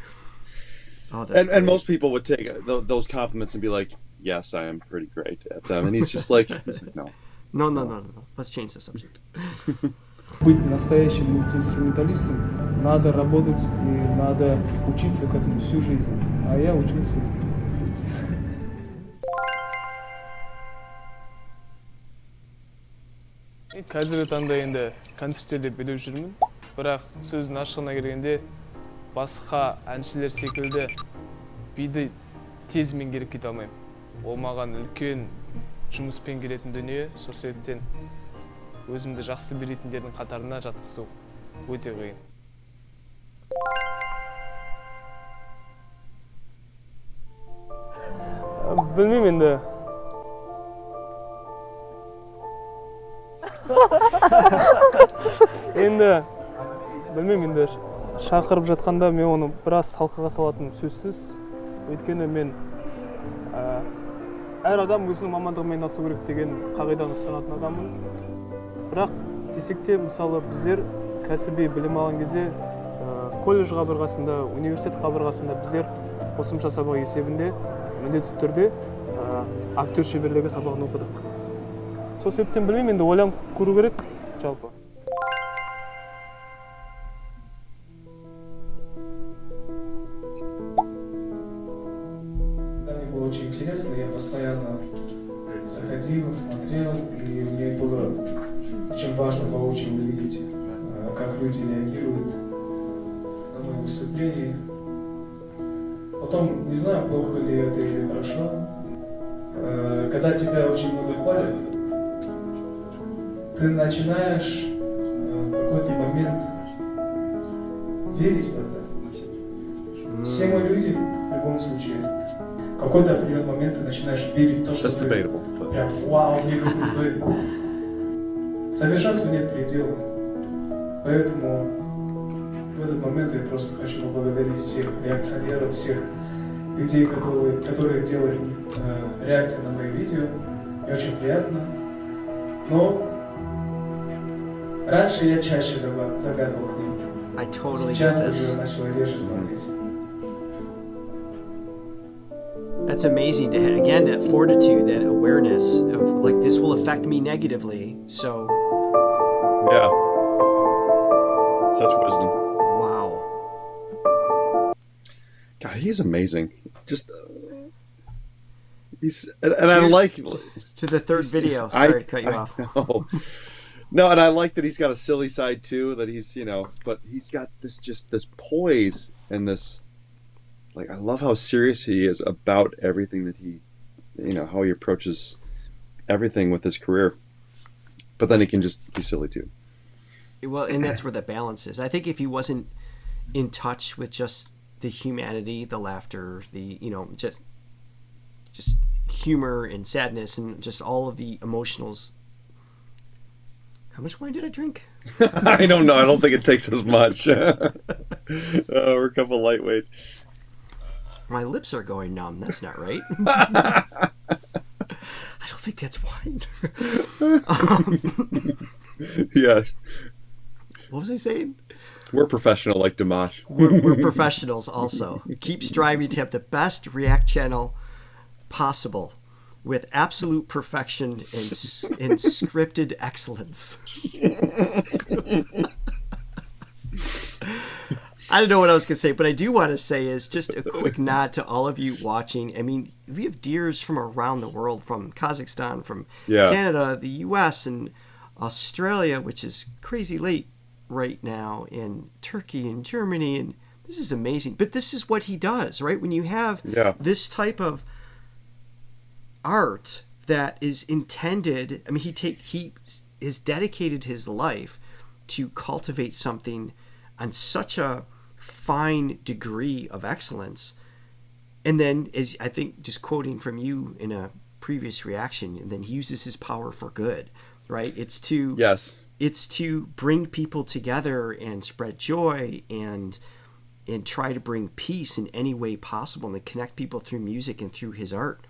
Oh, that's and most people would take those compliments and be like, yes, I am pretty great at them. And he's like, no. No. Let's change the subject. быть настоящим мультиинструменталистом надо работать и надо учиться к этому всю жизнь. А я учился. Қазіргі таңда енді концерттерде біліп жүрмін. Бірақ сөздің ашығына келгенде басқа әншілер секілді биді тез меңгеріп кете алмаймын. Ол маған үлкен жұмыспен келетін дүние, сол себептен өзімді жақсы беретіндердің қатарына жатқызу өте қиын. Білмеймін енді. Білмеймін енді. Шақырып жатқанда мен оны біраз талқыға салатыным сөзсіз. Өйткені мен әр адам өзінің мамандығымен айналысу керек деген қағиданы ұстанатын адаммын. Бірақ десек те, мысалы, біздер кәсіби білім алған кезде колледж қабырғасында, университет қабырғасында біздер қосымша сабақ есебінде міндетті түрде актер шеберлігі сабағын оқыдық. Сол себептен білмеймін, енді ойланып көру керек жалпы. Мне было очень интересно, я постоянно заходил, смотрел, и мне было очень важно воочию увидеть, как люди реагируют на мои выступления. Потом, не знаю, плохо ли это или хорошо, когда тебя очень много хвалят, ты начинаешь в какой-то момент верить в это. Все мы люди в любом случае. В какой-то определенный момент ты начинаешь верить в то, что ты прям вау, мега крутой. Совершенству нет предела. Поэтому в этот момент я просто хочу поблагодарить всех реакционеров, всех людей, которые делают реакции на мои видео. Мне очень приятно. Но раньше я чаще заглядывал к ним. Сейчас я уже начал реже смотреть. That's amazing to have, again, that fortitude, that awareness of like, this will affect me negatively, so. Yeah. Such wisdom. Wow. God, he's amazing. Just, he's, and I like. To the third video. Sorry to cut you off. Know. No, and I like that he's got a silly side too, that he's, but he's got this poise and this, like, I love how serious he is about everything that he, how he approaches everything with his career. But then he can just be silly too. Well, and that's where the balance is. I think if he wasn't in touch with just the humanity, the laughter, the, just humor and sadness and just all of the emotionals. How much wine did I drink? I don't know. I don't think it takes as much. We're a couple lightweights. My lips are going numb. That's not right. I don't think that's wine. Yeah. What was I saying? We're professional like Dimash. We're professionals also. Keep striving to have the best React channel possible with absolute perfection and scripted excellence. I don't know what I was going to say, but I do want to say is just a quick nod to all of you watching. I mean, we have deers from around the world, from Kazakhstan, from Canada, the U.S., and Australia, which is crazy late right now, in Turkey and Germany, and this is amazing. But this is what he does, right? When you have this type of art that is intended, I mean, he has dedicated his life to cultivate something on such a fine degree of excellence. And then, as I think, just quoting from you in a previous reaction, and then he uses his power for good, right? It's to bring people together and spread joy and try to bring peace in any way possible, and to connect people through music and through his art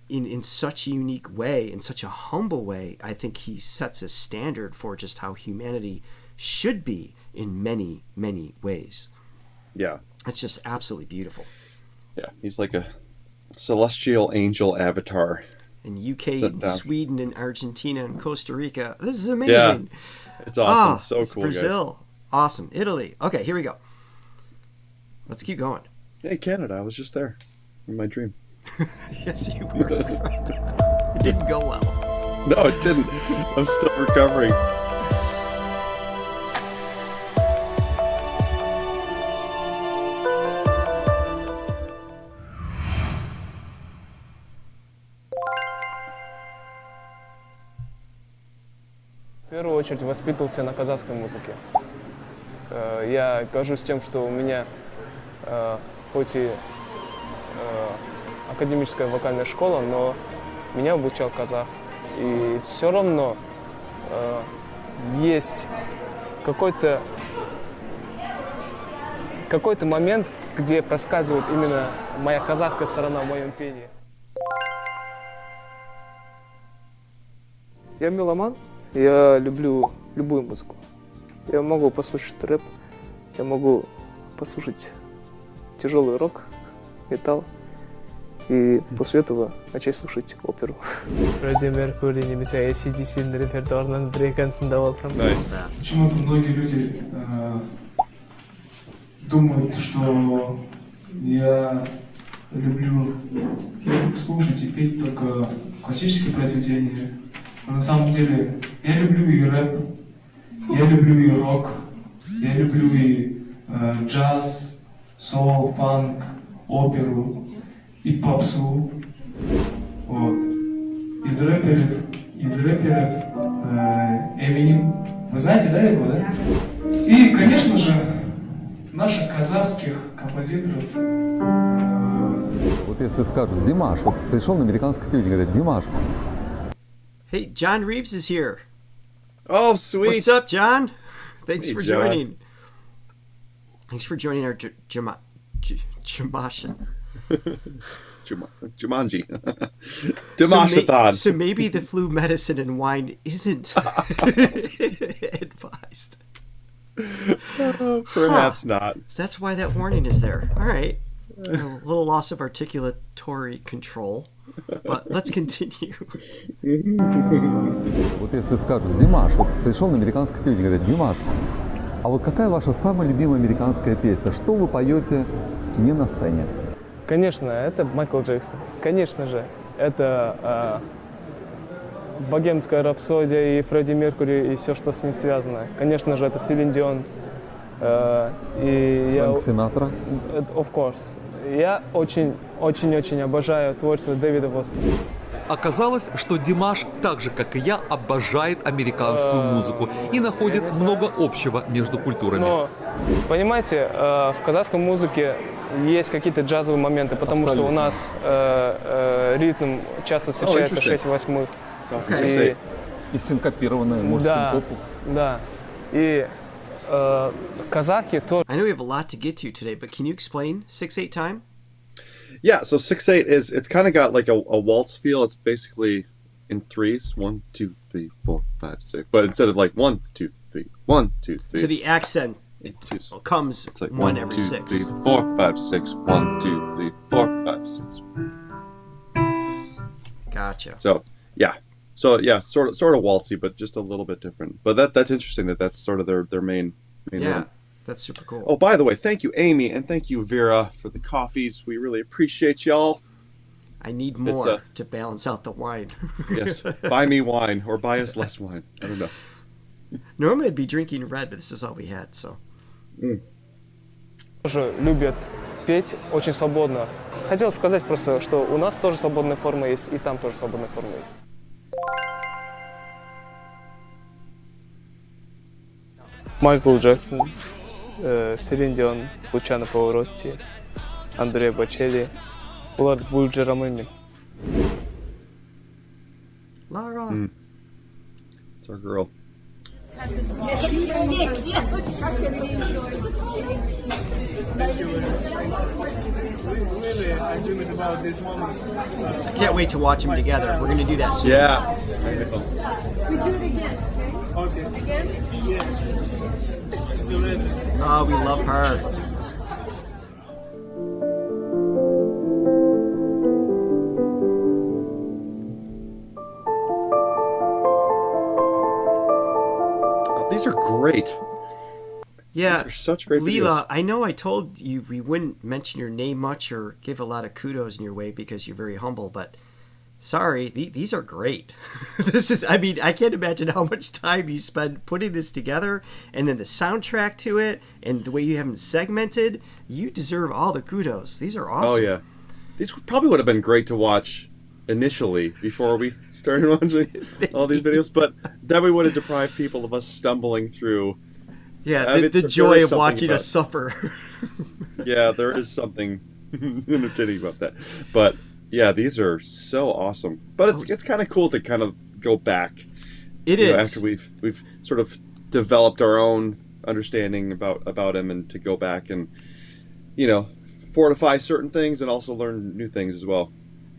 in such a unique way, in such a humble way. I think he sets a standard for just how humanity should be in many, many ways. Yeah. It's just absolutely beautiful. Yeah, he's like a celestial angel avatar. In UK and Sweden and Argentina and Costa Rica. This is amazing. Yeah, it's awesome. So cool, Brazil. guys. Awesome. Italy. Okay, here we go. Let's keep going. Hey, Canada. I was just there in my dream. Yes, you were. It didn't go well. No, it didn't. I'm still recovering. В первую очередь воспитывался на казахской музыке. Я горжусь тем, что у меня хоть и академическая вокальная школа, но меня обучал казах. И все равно есть какой-то момент, где проскальзывает именно моя казахская сторона в моем пении. Я меломан, я люблю любую музыку. Я могу послушать рэп, я могу послушать тяжелый рок, металл, и после этого начать слушать оперу. Фредди Меркьюри немесе AC/DC'nin репертуарынан бір-екін тыңдап алсам. Почему-то многие люди думают, что я люблю слушать и петь только классические произведения. Но на самом деле я люблю и рэп, я люблю и рок, я люблю и джаз, соул, фанк, оперу и попсу. Вот. Из рэперов Eminem. Вы знаете, да, его, да? И, конечно же, наших казахских композиторов. Вот если скажут, Димаш, вот пришел на американский телевидение, говорят, Димаш. Hey, John Reeves is here. Oh, sweet. What's up, John? Thanks for John. joining. Thanks for joining our Dimashathon. Jumanji. DIMASHATHON. So maybe the flu medicine and wine isn't advised. Perhaps not. That's why that warning is there. All right. A little loss of articulatory control. But let's continue. Вот если скажут, Димаш, вот пришел на американский телевидение, говорят, Димаш, а вот какая ваша самая любимая американская песня? Что вы поете не на сцене? Конечно, это Майкл Джексон. Конечно же, это богемская рапсодия и Фредди Меркьюри и все, что с ним связано. Конечно же, это Селин Дион. Фрэнк Синатра? Of course. Я очень обожаю творчество Дэвида Востона. Оказалось, что Димаш, так же как и я, обожает американскую музыку и находит много общего между культурами. Но, понимаете, в казахской музыке есть какие-то джазовые моменты, потому что у нас ритм часто встречается 6/8. И синкопированная, может, синкопу. Да. И казахи тоже. I know we have a lot to get to today, but can you explain 6/8 time? Yeah, so 6/8 it's kind of got like a waltz feel. It's basically in threes, 1, 2, 3, 4, 5, 6. But instead of like 1, 2, 3. 1, 2, 3. So the accent comes it's like 1 1, every 2, 6. 3, 4, 5, 6. 1, 2, 3, 4, 5, 6. Gotcha. So yeah, sort of waltzy, but just a little bit different. But that's interesting that's sort of their main Yeah, one. that's super cool. Oh, by the way, thank you, Amy, and thank you, Vera, for the coffees. We really appreciate y'all. I need more to balance out the wine. Yes, buy me wine or buy us less wine. I don't know. Normally I'd be drinking red, but this is all we had, so. Тоже любят петь очень свободно. Хотел сказать просто, что у нас тоже свободная форма есть, и там тоже свободная форма есть. Майкл Джексон, Селин Дион, Лучано Паваротти, Андреа Бочелли. Олар бөліп жара алмаймын мен. Lara. It's our girl. I can't wait to watch them together. We're going to do that soon. Yeah. We do it again, okay? Okay. Again? Yeah. Oh, we love her. These are great. Yeah, These are such great Leela, videos. I know I told you we wouldn't mention your name much or give a lot of kudos in your way because you're very humble, but sorry, these are great. I can't imagine how much time you spend putting this together and then the soundtrack to it and the way you have them segmented. You deserve all the kudos. These are awesome. Oh, yeah. These probably would have been great to watch initially before we started watching all these videos, but then we would have deprived people of us stumbling through. Yeah, the joy of watching us suffer. Yeah, there is something entertaining about that. But yeah, these are so awesome. But it's kind of cool to kind of go back. It is after we've sort of developed our own understanding about him, and to go back and fortify certain things and also learn new things as well.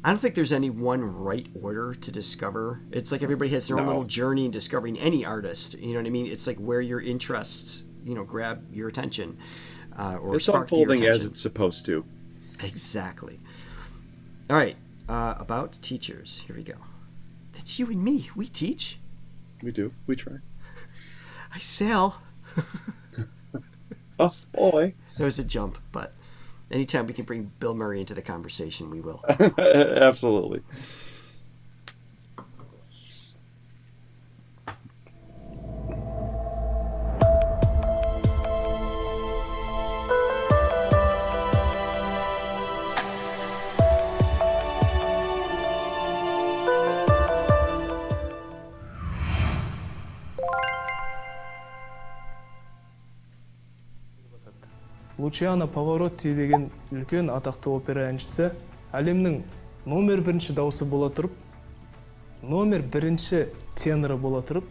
I don't think there's any one right order to discover. It's like everybody has their own little journey in discovering any artist. You know what I mean? It's like where your interests, grab your attention, or It's spark your unfolding attention. as it's supposed to. Exactly. All right. About teachers. Here we go. That's you and me. We teach. We do. We try. I sail. Oh, boy. That was a jump, but anytime we can bring Bill Murray into the conversation, we will. Absolutely. Лучано Паваротти деген үлкен атақты опера әншісі әлемнің номер 1 дауысы бола тұрып, номер 1 теноры бола тұрып,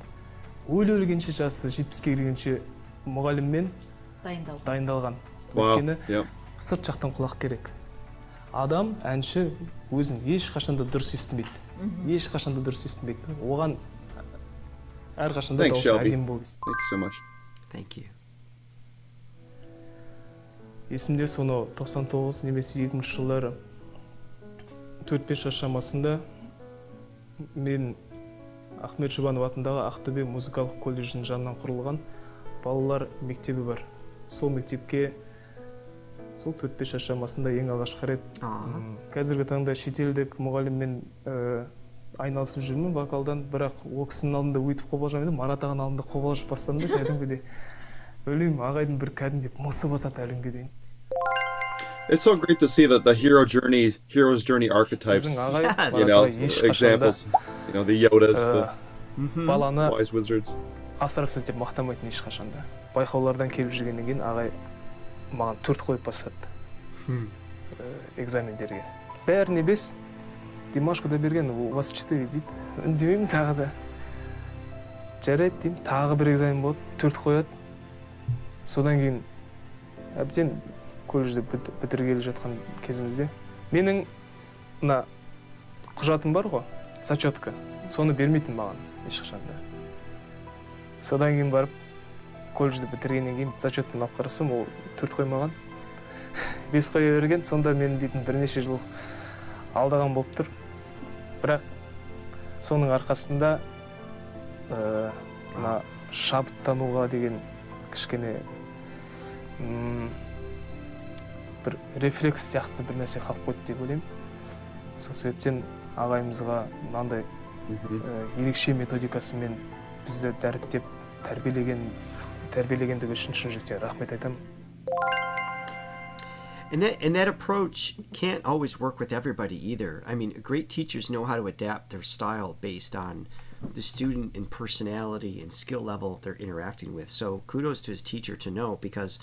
өлгенше жасы 70-ке келгенше мұғаліммен дайындалған. Өйткені сырт жақтан құлақ керек. Адам, әнші өзін ешқашанда дұрыс естімейді. Ешқашанда дұрыс естімейді. Оған әрқашанда дауысы әдемі болу керек. Thank you so much. Thank you. Есімде соны 99 немесе 2000 жылдары 4-5 жас шамасында мен Ахмет Жұбанов атындағы Ақтөбе музыкалық колледжінің жанынан құрылған балалар мектебі бар. Сол мектепке сол 4-5 жас шамасында ең алғашқы рет қазіргі таңда шетелдік мұғаліммен айналысып жүрмін вокалдан, бірақ ол кісінің алдында өйтіп қобалжамын, Марат ағаның алдында қобалжып бастадым да кәдімгідей. Өлеймін, ағайдың бір кәдімгідей мысы басады әлемге дейін. It's so great to see that the hero's journey archetypes, examples, the Yodas, the wise wizards. Асыра сілтеп мақтамайтын ешқашанда. Байқаулардан келіп жүргеннен кейін ағай маған 4 қойып бастады. Экзамендерге. Бәріне 5, Димашқа да берген, у вас 4 дейді. Үндемеймін тағы да. Жарайды деймін, тағы бір экзамен болады, 4 қояды. Содан кейін әбден колледжді бітіргелі жатқан кезімізде менің құжатым бар ғой, зачетка, соны бермейтін маған ешқашанда. Содан кейін барып колледжді бітіргеннен кейін зачетын алып қарасам ол 4 қоймаған 5 қоя берген. Сонда мен дейтін бірнеше жыл алдаған болып тұр. Бірақ соның арқасында шабыттануға деген кішкене бір рефлекс сияқты бір нәрсе қалып қойды деп ойлаймын. Сол себептен ағайымызға мынандай ерекше методикасымен бізді дәріптеп тәрбиелегендігі үшін шын жүректен рахмет айтамын. And that approach can't always work with everybody either. I mean, great teachers know how to adapt their style based on the student and personality and skill level they're interacting with. So kudos to his teacher to know, because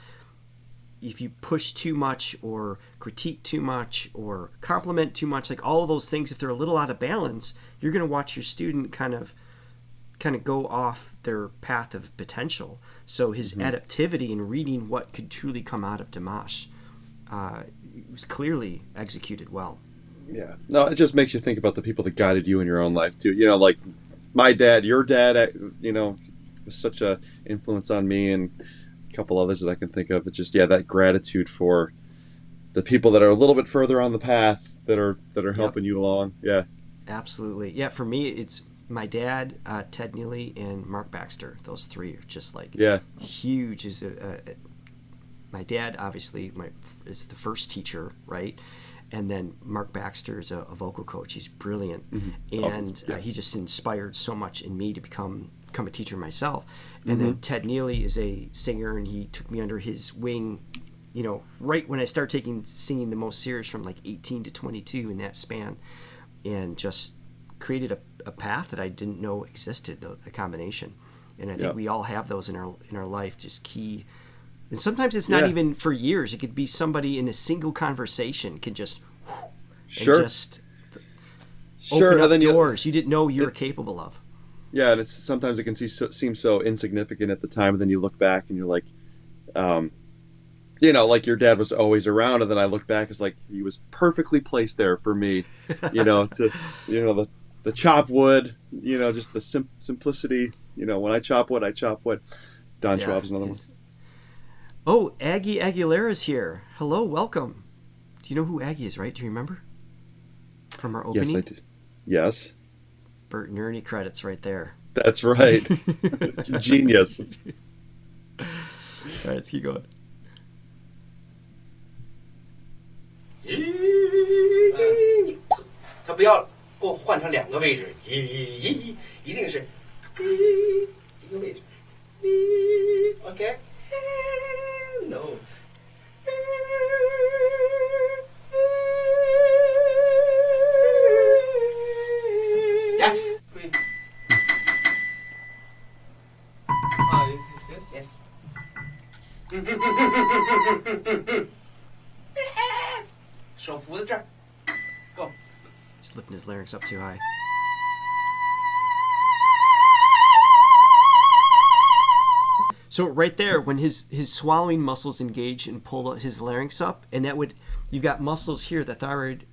if you push too much or critique too much or compliment too much, like all of those things, if they're a little out of balance, you're going to watch your student kind of go off their path of potential. So his adaptivity in reading what could truly come out of Dimash was clearly executed well. Yeah. No, it just makes you think about the people that guided you in your own life too. You know, like my dad, your dad, you know, was such a influence on me, and a couple others that I can think of. It's just, yeah, that gratitude for the people that are a little bit further on the path that are helping you along. Yeah. Absolutely. Yeah, for me, it's my dad, Ted Neely, and Mark Baxter. Those three are just like huge. My dad, obviously, is the first teacher, right? And then Mark Baxter is a vocal coach. He's brilliant. And he just inspired so much in me to become a teacher myself. And then Ted Neely is a singer, and he took me under his wing, you know, right when I started singing the most serious, from like 18 to 22 in that span, and just created a path that I didn't know existed, the combination. And I think we all have those in our life, just key. And sometimes it's not even for years. It could be somebody in a single conversation can just open up doors you didn't know you were capable of. Yeah, and sometimes it can seem so insignificant at the time, and then you look back and you're like, you know, like your dad was always around, and then I look back, it's like he was perfectly placed there for me, you know, to, you know, the chop wood, you know, just the simplicity, you know, when I chop wood, I chop wood. Don Schwab's another one. Oh, Aggie Aguilera's here. Hello, welcome. Do you know who Aggie is, right? Do you remember? From our opening? Yes, I do. Yes. Bert and Ernie credits right there. That's right. Genius. All right, let's keep going. 他不要给我换成2个位置，一定是一个位置。OK。No. Yes. Yes. 手扶在这儿 ，Go. He's lifting his larynx up too high. So right there, when his swallowing muscles engage and pull his larynx up, and you've got muscles here, the thyroid,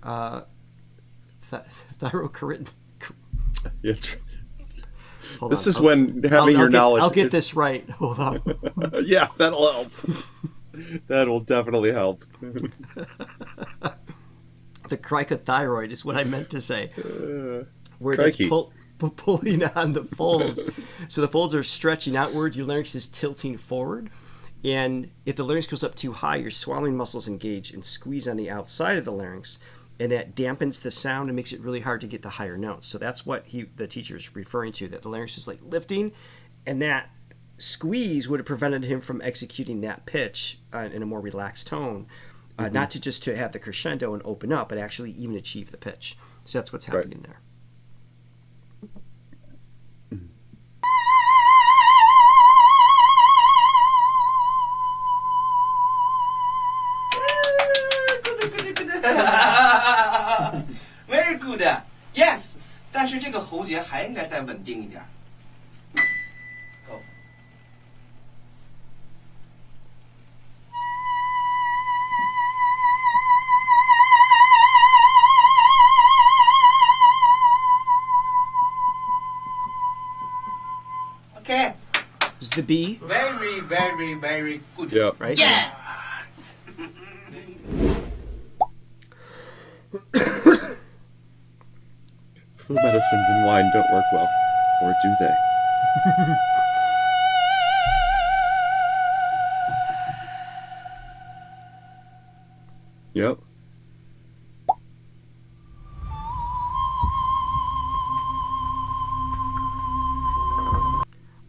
thyrocarotid. Yeah. This is when having your knowledge. I'll get this right. Hold on. Yeah, that'll help. That will definitely help. The cricothyroid is what I meant to say. Where crikey. it's pulling on the folds. So the folds are stretching outward, your larynx is tilting forward. And if the larynx goes up too high, your swallowing muscles engage and squeeze on the outside of the larynx. And that dampens the sound and makes it really hard to get the higher notes. So that's what the teacher is referring to, that the larynx is like lifting, and that squeeze would have prevented him from executing that pitch in a more relaxed tone, not to have the crescendo and open up, but actually even achieve the pitch. So that's what's happening there. Very good. Yes. 但是这个喉结还应该再稳定一点。Go. Okay. This is the to be. Very, very, very good. Yep. Right? Yes. Flu medicines and wine don't work well, or do they? Yep.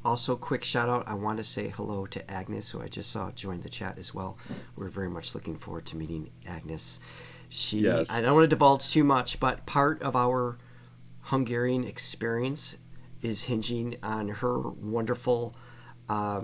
Also, quick shout out, I want to say hello to Agnes, who I just saw join the chat as well. We're very much looking forward to meeting Agnes. Yes. I don't want to divulge too much, but part of our Hungarian experience is hinging on her wonderful, I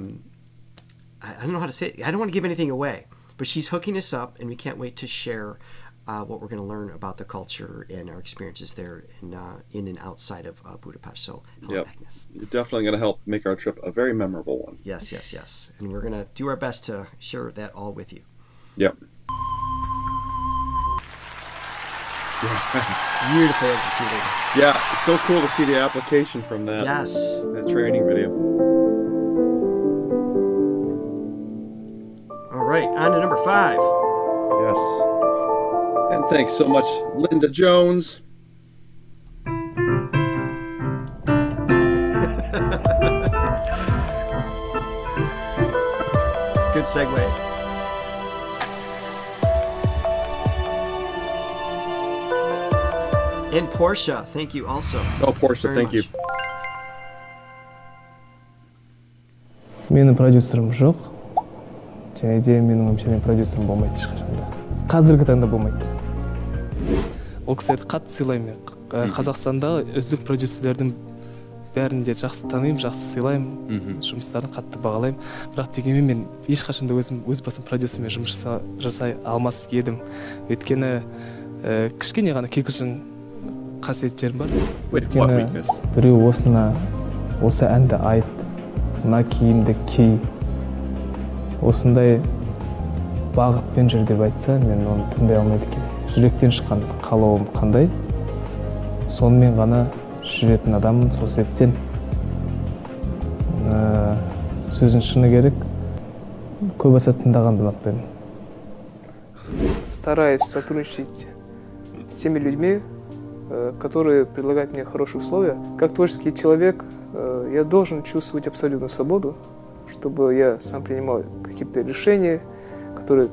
don't know how to say it. I don't want to give anything away, but she's hooking us up, and we can't wait to share what we're going to learn about the culture and our experiences there in and outside of Budapest. So, hello, Agnes. You're definitely going to help make our trip a very memorable one. Yes, yes, yes. And we're going to do our best to share that all with you. Yep. Beautifully executed. Yeah, it's so cool to see the application from that. Yes. That training video. All right, on to number 5. Yes. And thanks so much, Linda Jones. Good segue. And Portia, thank you also. Oh, Portia, very thank you. much. Менің продюсерім жоқ. Және де менің өмшемен продюсерім болмайды ешқашанда. Қазіргі таңда болмайды. Ол кісілерді қатты сыйлаймын. Қазақстандағы үздік продюсерлердің бәрін де жақсы танимын, жақсы сыйлаймын. Жұмыстарын қатты бағалаймын. Бірақ дегенмен мен ешқашанда өз басым продюсермен жұмыс жасай алмас едім. Өйткені кішкене ғана кикілжің қасиеттерім бар. Өйткені біреу осы әнді айт, мына киімді ки, осындай бағытпен жүр деп айтса, мен оны тыңдай алмайды екенмін. Жүректен шыққан қалауым қандай, сонымен ғана жүретін адаммын. Сол себептен сөздің шыны керек, көбісі тыңдағанды ұнатпаймын. Стараюсь сотрудничать с теми людьми, которые предлагают мне хорошие условия. Как творческий человек, я должен чувствовать абсолютную свободу, чтобы я сам принимал какие-то решения, которые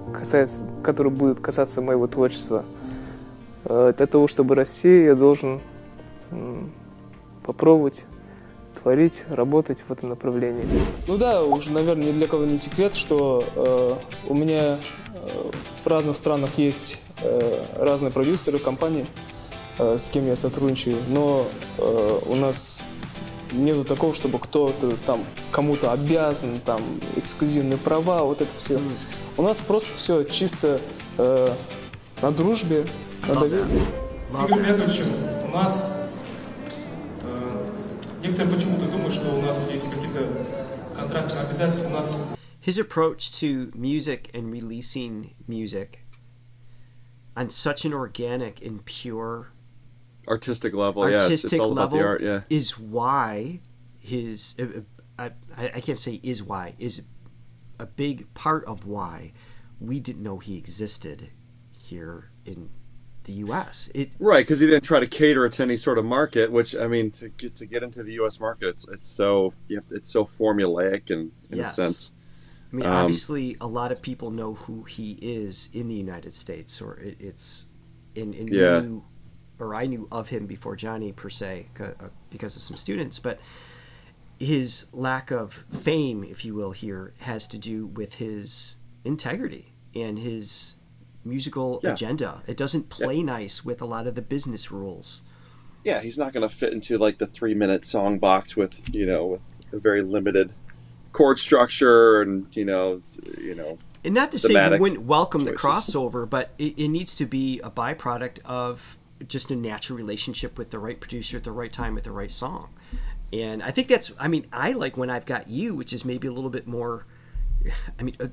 будут касаться моего творчества. Для того, чтобы расти, я должен попробовать творить, работать в этом направлении. Ну да, уже, наверное, ни для кого не секрет, что у меня в разных странах есть разные продюсеры, компании, с кем я сотрудничаю, но у нас нету такого, чтобы кто-то там кому-то обязан, там эксклюзивные права, вот это все. У нас просто все чисто на дружбе, на доверии. С Игорем Яковлевичем у нас некоторые почему-то думают, что у нас есть какие-то контрактные обязательства. У нас His approach to music and releasing music on such an organic and pure artistic level, it's all about the art, yeah. Is why his I can't say is why, is a big part of why we didn't know he existed here in the U.S. Right, because he didn't try to cater it to any sort of market. Which, I mean, to get into the U.S. market, it's so formulaic in a sense. I mean, obviously, a lot of people know who he is in the United States, or I knew of him before Johnny per se, because of some students, but his lack of fame, if you will, here has to do with his integrity and his musical agenda. It doesn't play nice with a lot of the business rules. Yeah, he's not going to fit into like the 3-minute song box with a very limited chord structure and And not to say we wouldn't welcome the crossover, but it needs to be a byproduct of just a natural relationship with the right producer at the right time with the right song. And I think I like When I've Got You, which is maybe a little bit more,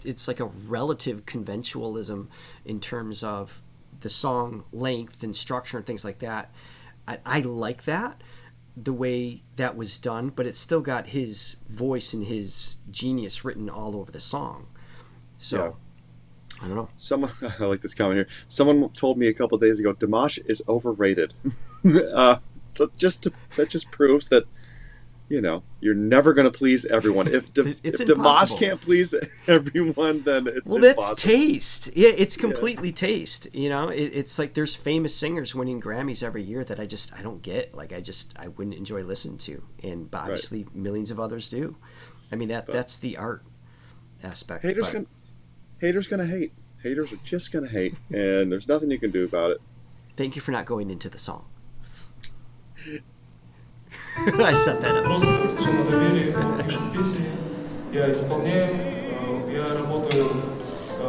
it's like a relative conventionalism in terms of the song length and structure and things like that. I like that. the way that was done, but it's still got his voice and his genius written all over the song. So, I don't know. Someone, I like this comment here. Someone told me a couple of days ago, Dimash is overrated. So that just proves that, you know, you're never going to please everyone. If Dimash can't please everyone, then it's well, impossible. That's taste. Yeah, it's completely taste. You know, it's like there's famous singers winning Grammys every year that I don't get. Like I wouldn't enjoy listening to, and obviously millions of others do. I mean that's the art aspect. Haters gonna hate. Haters are just gonna hate, and there's nothing you can do about it. Thank you for not going into the song. I set that up. Просто все на доверие, он пишет песни, я исполняю, я работаю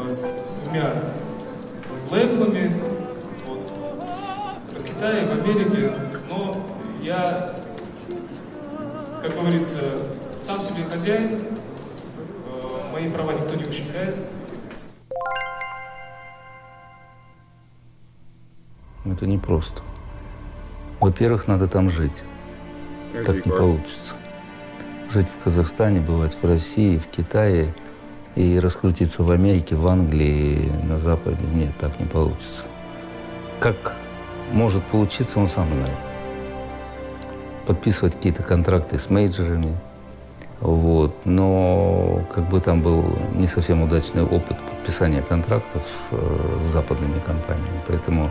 с двумя лейблами, вот, в Китае, в Америке, но я, как говорится, сам себе хозяин, мои права никто не ущемляет. Это непросто. Во-первых, надо там жить. Так не получится. Жить в Казахстане, бывать в России, в Китае и раскрутиться в Америке, в Англии, на Западе. Нет, так не получится. Как может получиться, он сам знает. Подписывать какие-то контракты с мейджорами. Вот. Но как бы там был не совсем удачный опыт подписания контрактов с западными компаниями. Поэтому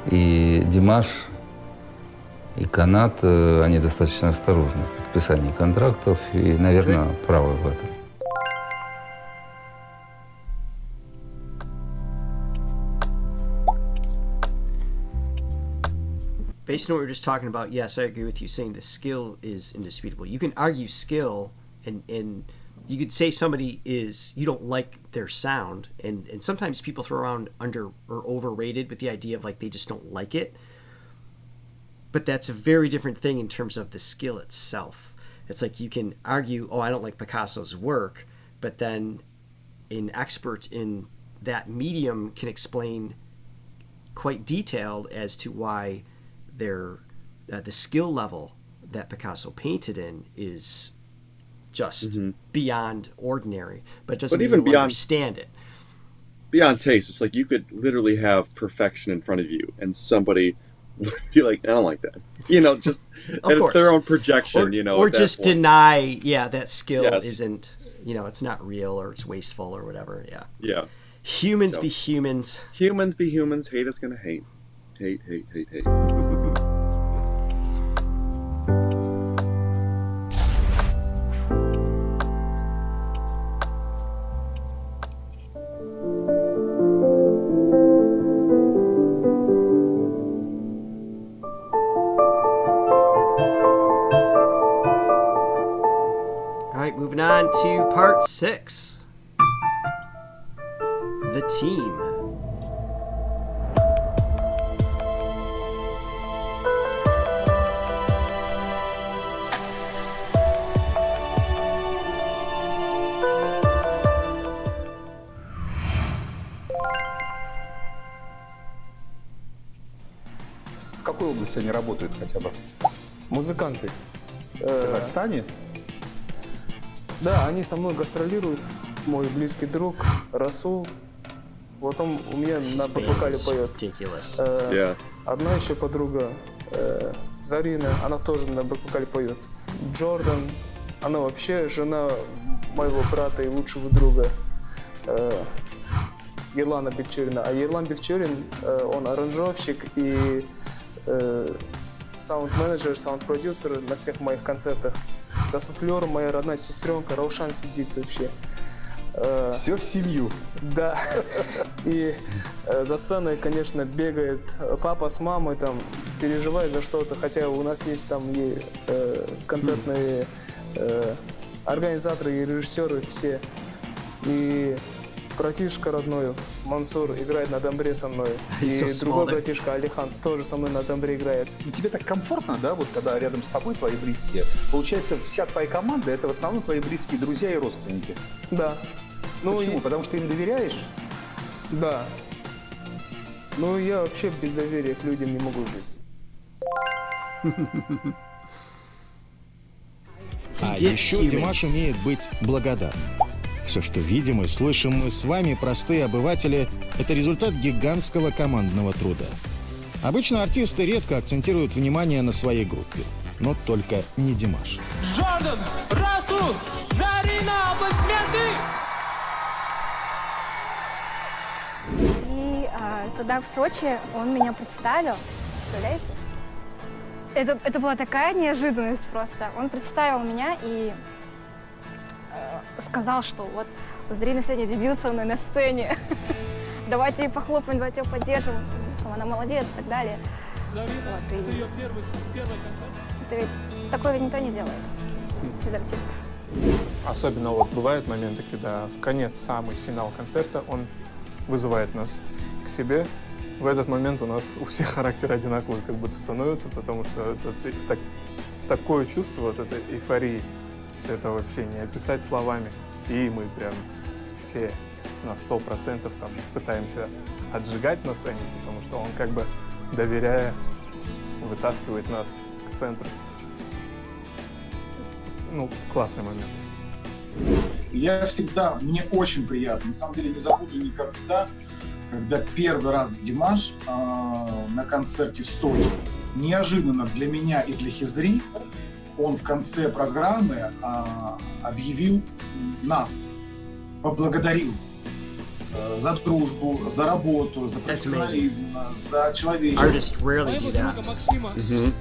и Димаш, и Канат, они достаточно осторожны в подписании контрактов и, наверное, правы в этом. Based on what we were just talking about, yes, I agree with you saying the skill is indisputable. You can argue skill, and you could say somebody you don't like their sound, and sometimes people throw around under or overrated with the idea of like they just don't like it. But that's a very different thing in terms of the skill itself. It's like you can argue, oh, I don't like Picasso's work, but then an expert in that medium can explain quite detailed as to why the skill level that Picasso painted in is just beyond ordinary. But it doesn't mean you understand it. Beyond taste, it's like you could literally have perfection in front of you, and somebody would be like, I don't like that. You know, just and it's their own projection, you know. Or just deny, that skill isn't, you know, it's not real or it's wasteful or whatever. Yeah. Yeah. Humans be humans. Humans be humans. Hate is gonna hate. Hate. Moving on to part 6. The Team. В какой области они работают хотя бы? Музыканты. В Казахстане? Да, они со мной гастролируют. Мой близкий друг Расул. Вот он у меня на бэк-вокале поет. Одна еще подруга Зарина, она тоже на бэк-вокале поет. Джордан, она вообще жена моего брата и лучшего друга Ерлана Бекчурина. А Ерлан Бекчурин, он аранжировщик и саунд-менеджер, саунд-продюсер на всех моих концертах. За суфлером моя родная сестренка Раушан сидит вообще. Все в семью. Да. И за сценой, конечно, бегает папа с мамой, там, переживает за что-то, хотя у нас есть там и концертные организаторы и режиссеры все. И братишка родной Мансур играет на дамбре со мной. И другой братишка Алихан тоже со мной на дамбре играет. И тебе так комфортно, да, вот когда рядом с тобой твои близкие? Получается, вся твоя команда — это в основном твои близкие друзья и родственники? Да. Почему? Потому что ты им доверяешь? Да. Ну, я вообще без доверия к людям не могу жить. А еще Димаш умеет быть благодарным. Все, что видим и слышим мы с вами, простые обыватели, это результат гигантского командного труда. Обычно артисты редко акцентируют внимание на своей группе, но только не Димаш. Джордан, Расул, Зарина, аплодисменты! И тогда в Сочи он меня представил, представляете? Это была такая неожиданность просто. Он представил меня и сказал, что вот у Зарины сегодня дебют со мной на сцене. Давайте ей похлопаем, давайте ее поддержим. Она молодец и так далее. Зарина, вот, это ее первый концерт. Это ведь такое ведь никто не делает из артистов. Особенно вот бывают моменты, когда в конец, самый финал концерта, он вызывает нас к себе. В этот момент у нас у всех характер одинаковый как будто становится, потому что это такое чувство, вот этой эйфории, это вообще не описать словами. И мы прям все на 100% там пытаемся отжигать на сцене, потому что он как бы, доверяя, вытаскивает нас к центру. Ну, классный момент. Мне очень приятно, на самом деле не забуду никогда, когда первый раз Димаш на концерте в Сочи, неожиданно для меня и для Хизри, он в конце программы объявил нас, поблагодарил за дружбу, за работу, за профессионализм, за человечество. Artists rarely do that.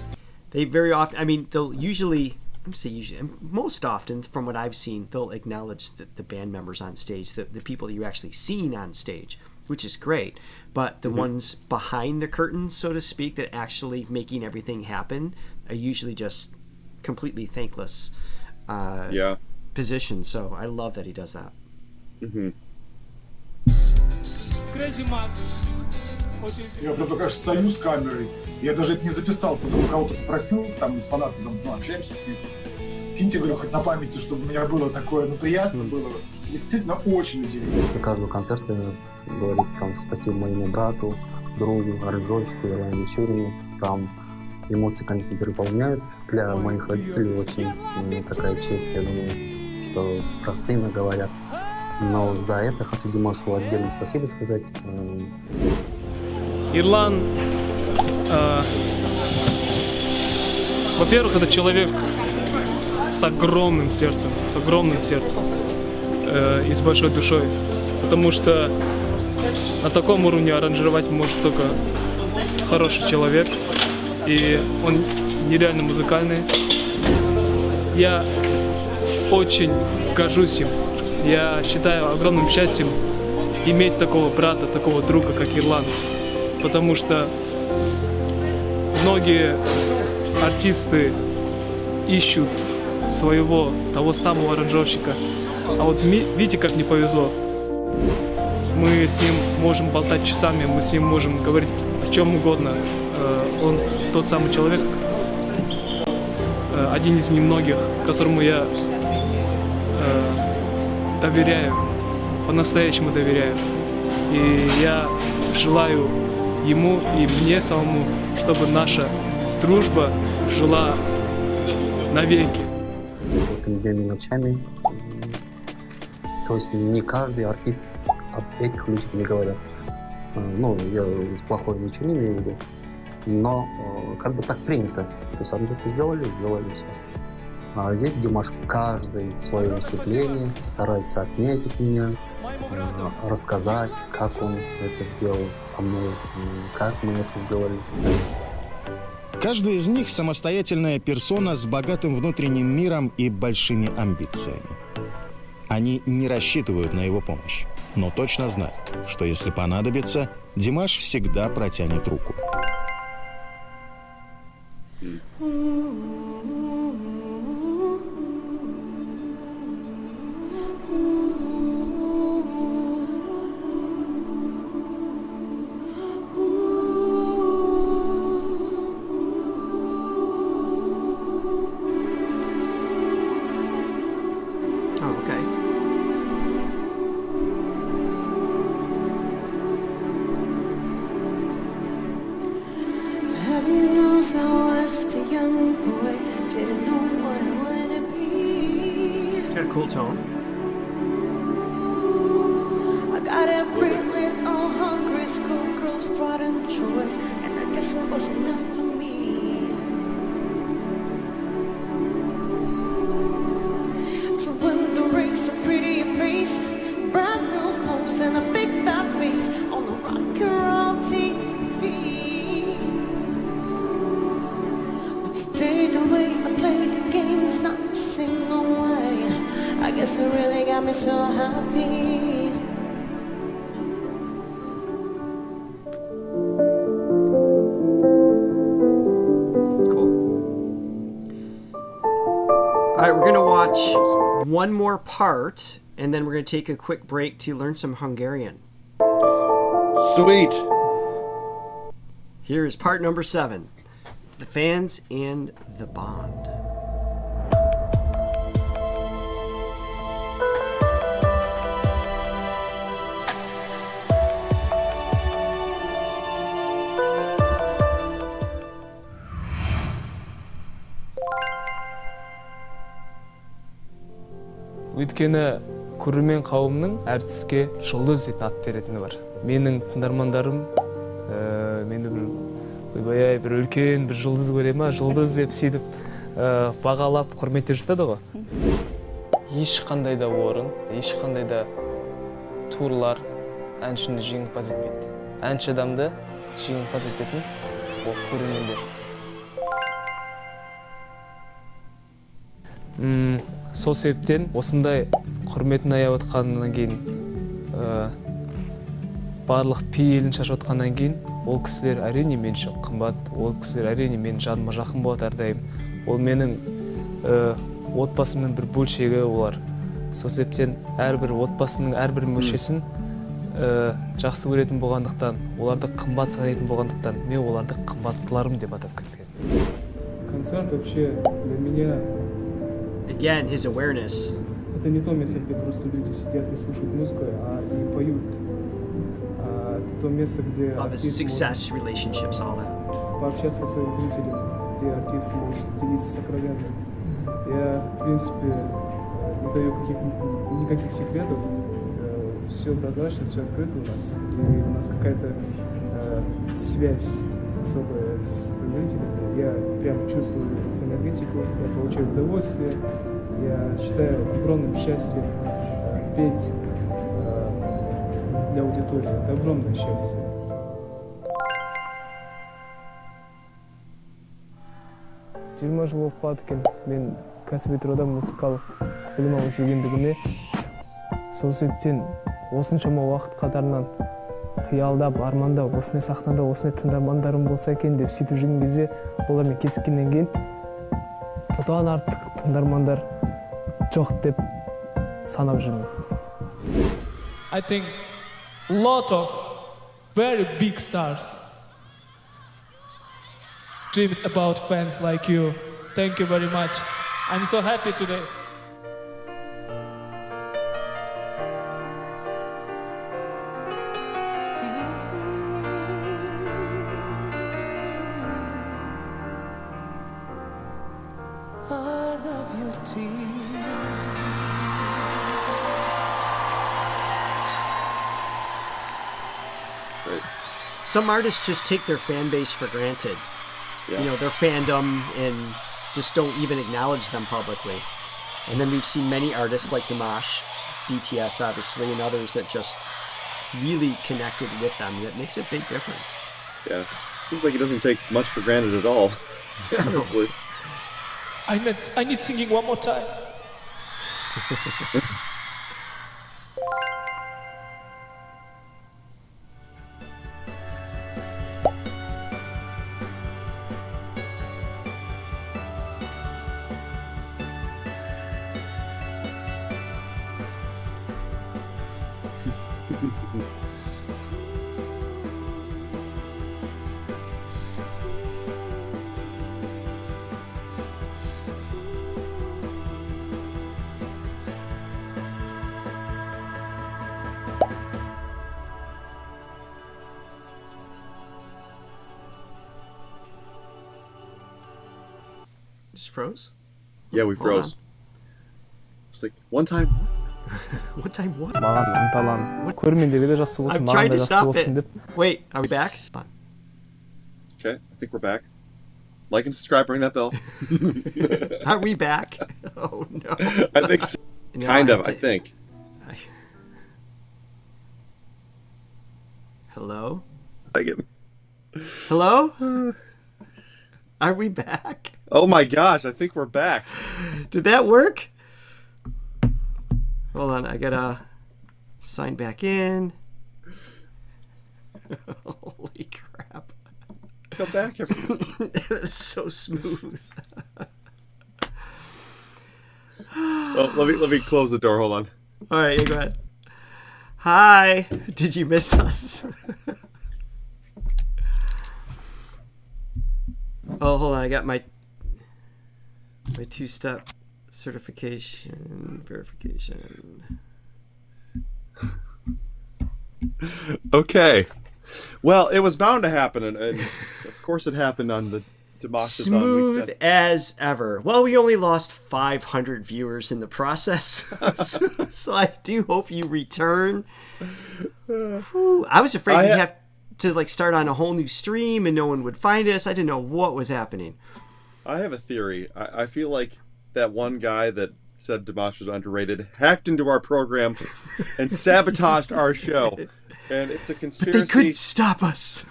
They very often, I mean, they'll usually, most often, from what I've seen, they'll acknowledge the band members on stage, the people that you're actually seeing on stage, which is great. But the ones behind the curtains, so to speak, that actually making everything happen are usually just completely thankless positions. So I love that he does that. Crazy Max. Я прям только стою с камерой, я даже это не записал, потом кого-то попросил, там из фанатов, общаемся с ним, скиньте, говорю, хоть на памяти, чтобы у меня было такое, приятно было, действительно очень удивительно. После каждого концерта говорит там спасибо моему брату, другу, аранжировщику, Ирландии Чурину, там эмоции, конечно, переполняют. Для моих родителей очень такая честь, я думаю, что про сына говорят. Но за это хочу Димашу отдельно спасибо сказать. Ирлан, во-первых, это человек с огромным сердцем, и с большой душой, потому что на таком уровне аранжировать может только хороший человек, и он нереально музыкальный. Я очень горжусь им. Я считаю огромным счастьем иметь такого брата, такого друга, как Ирлан. Потому что многие артисты ищут своего, того самого аранжировщика. А вот видите, как мне повезло. Мы с ним можем болтать часами, мы с ним можем говорить о чем угодно. Он тот самый человек, один из немногих, которому я доверяю, по-настоящему доверяю. И я желаю ему и мне самому, чтобы наша дружба жила навеки. Этими днями и ночами. То есть не каждый артист об этих людях не говорят. Ну, я здесь плохое ничего не имею в виду. Но как бы так принято. То есть аранжировку сделали все. А здесь Димаш каждое свое выступление старается отметить меня, рассказать, как он это сделал со мной, как мы это сделали. Каждый из них самостоятельная персона с богатым внутренним миром и большими амбициями. Они не рассчитывают на его помощь, но точно знают, что если понадобится, Димаш всегда протянет руку. Heaven knows I was just a young boy, didn't know what I wanted to be. got a cool tone. I got every little hungry schoolgirl's pride and joy, and I guess it was enough for me. So when the race, a pretty face, brand new clothes, and a big fat face on the rock and roll TV. But today the way I play the game is not the same, no way. I guess it really got me so happy. All right, we're going to watch one more part, and then we're going to take a quick break to learn some Hungarian. Sweet. Here is part number 7, The Fans and the Bond. Өйткені көрермен қауымның әртіске жұлдыз дейтін ат беретіні бар. Менің тыңдармандарым мені бір үлкен бір жұлдыз көре ма, жұлдыз деп сөйтіп бағалап құрметтеп жатады ғой. Ешқандай да орын, ешқандай да турлар әншіні жеңімпаз етпейді. Әнші адамды жеңімпаз ететін ол көрермендер. Сол себептен осындай құрметін аяп отқаннан кейін, барлық пейілін шашып отқаннан кейін, ол кісілер әрине мен үшін қымбат, ол кісілер әрине менің жаныма жақын болады әрдайым. Ол менің отбасымның бір бөлшегі олар. Сол себептен әрбір отбасының әрбір мүшесін жақсы көретін болғандықтан, оларды қымбат санайтын болғандықтан, мен оларды қымбаттыларым деп атап кеткен. Концерт вообще для меня Again, his awareness. Это не то место, где просто люди сидят и слушают музыку, а и поют. Это то место, где артист может пообщаться со своим зрителем, где артист может делиться сокровенным. Я, в принципе, не даю никаких секретов. Все прозрачно, все открыто у нас. И у нас какая-то связь особая с зрителями. Я прям чувствую энергетику, я получаю удовольствие. Я считаю огромным счастьем петь для аудитории. Это огромное счастье. Жиырма жыл болып қалды екен мен кәсіби тұрғыда музыкалық білім алып жүргендігіме. Сол себептен осыншама уақыт қатарынан қиялдап, армандап, осындай сахнада, осындай тыңдармандарым болса екен деп сөйтіп жүрген кезде олармен кездескеннен кейін бұдан артық тыңдармандар жоқ деп санап жүрмін. I think a lot of very big stars dreamed about fans like you. Thank you very much. I'm so happy today. Some artists just take their fan base for granted. Yeah. You know, their fandom, and just don't even acknowledge them publicly. And then we've seen many artists like Dimash, BTS obviously, and others that just really connected with them. That makes a big difference. Yeah. Seems like he doesn't take much for granted at all, honestly. I need singing one more time. Just froze? Yeah, we froze. fantastic. One time. One time what? маған ынталанып көрермендерге де жақсы болсын, I'm маған trying да to жақсы stop болсын it. деп. Wait, are we back? Okay, I think we're back. Like and subscribe, ring that bell. Are we back? Oh no. I think so. No, Kind of, I think. Hello? Again. Hello? Are we back? Oh my gosh, I think we're back. Did that work? Hold on, I gotta sign back in. Holy crap. Come back, everyone. It was so smooth. Well, let me close the door. Hold on. All right, you go ahead. Hi. Did you miss us? Oh, hold on. I got my two-step certification verification. Okay. Well, it was bound to happen, and of course it happened on the DIMASHATHON Smooth week 10. as ever. Well, we only lost 500 viewers in the process, so I do hope you return. Whew. I was afraid we'd have to like start on a whole new stream and no one would find us. I didn't know what was happening. I have a theory. I feel like that one guy that said Dimash was underrated hacked into our program and sabotaged our show. And it's a conspiracy. But they couldn't stop us.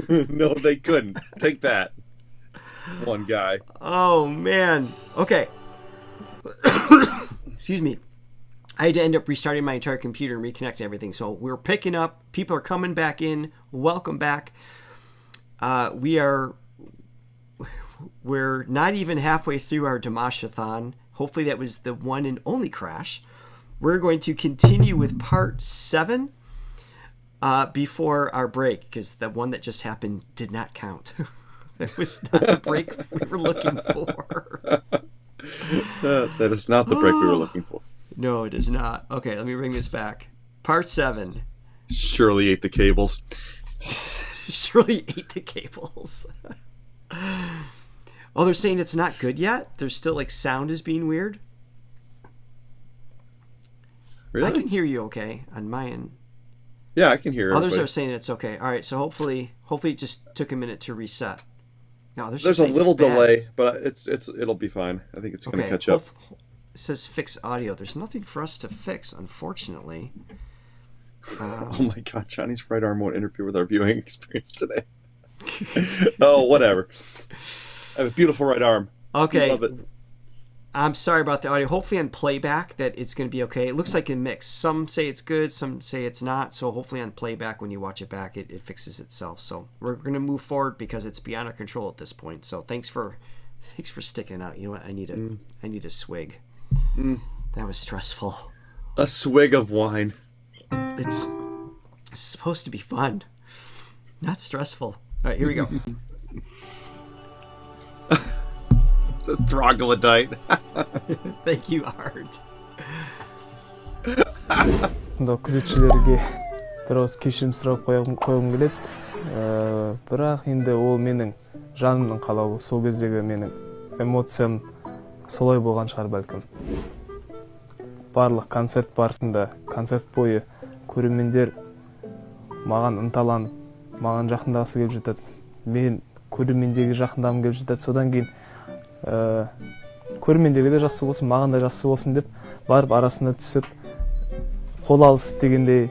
No, they couldn't. Take that. One guy. Oh, man. Okay. Excuse me. I had to end up restarting my entire computer and reconnecting everything. So we're picking up. People are coming back in. Welcome back. We're not even halfway through our DIMASHATHON. Hopefully that was the one and only crash. We're going to continue with part 7 before our break, because the one that just happened did not count. That was not the break we were looking for. That is not the break we were looking for. No, it is not. Okay, let me bring this back. Part 7. Shirley ate the cables. Shirley ate the cables. Oh, they're saying it's not good yet? There's still like sound is being weird? Really? I can hear you okay on my end. Yeah, I can hear Others everybody. are saying it's okay. All right, so hopefully it just took a minute to reset. No, There's a little delay, but it'll be fine. I think it's going to catch up. It says fix audio. There's nothing for us to fix, unfortunately. Oh my God, Johnny's right arm won't interfere with our viewing experience today. Oh, whatever. I have a beautiful right arm. Okay. Love it. I'm sorry about the audio. Hopefully on playback that it's going to be okay. It looks like a mix. Some say it's good, some say it's not. So hopefully on playback, when you watch it back, it fixes itself. So we're going to move forward because it's beyond our control at this point. So thanks for sticking out. You know what? I need a swig. That was stressful. A swig of wine. It's supposed to be fun, not stressful. All right, here we go. The Throga. Thank you, Art. Күзетшілерге біраз кешірім сұрап қойғым келеді. Бірақ енді ол менің жанымның қалауы, сол кездегі менің эмоциям солай болған шығар бәлкім. Барлық концерт барысында, концерт бойы көрермендер маған ынталанып, маған жақындағысы келіп жатады. Мен көрермендерге жақындағым келіп жатады. Содан кейін көрермендерге де жақсы болсын, маған да жақсы болсын деп барып арасына түсіп, қол алысып дегендей,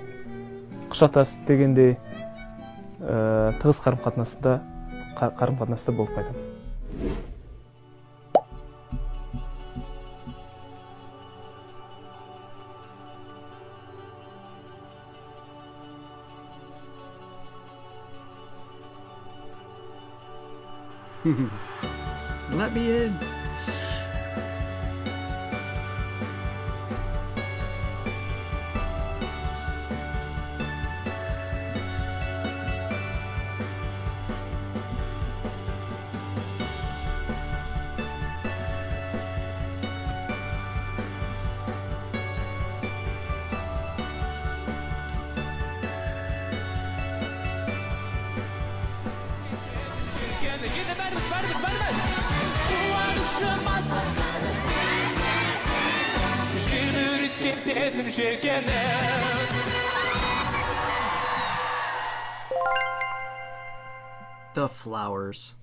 құшақтасып дегендей тығыз қарым-қатынаста болып қайтамын. Let me in. сезім желкені. The Flowers.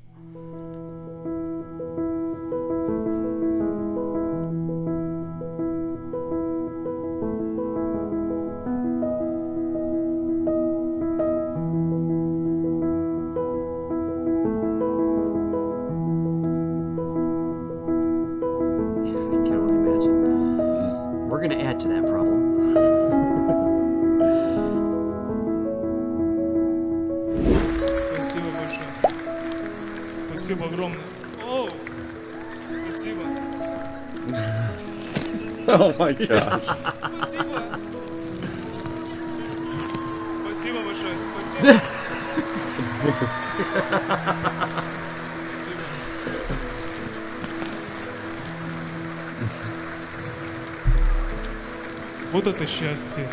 We're going to add to that problem. Спасибо большое. Спасибо огромное. О, спасибо. Oh my gosh. Спасибо. Спасибо большое. Спасибо. Вот это счастье.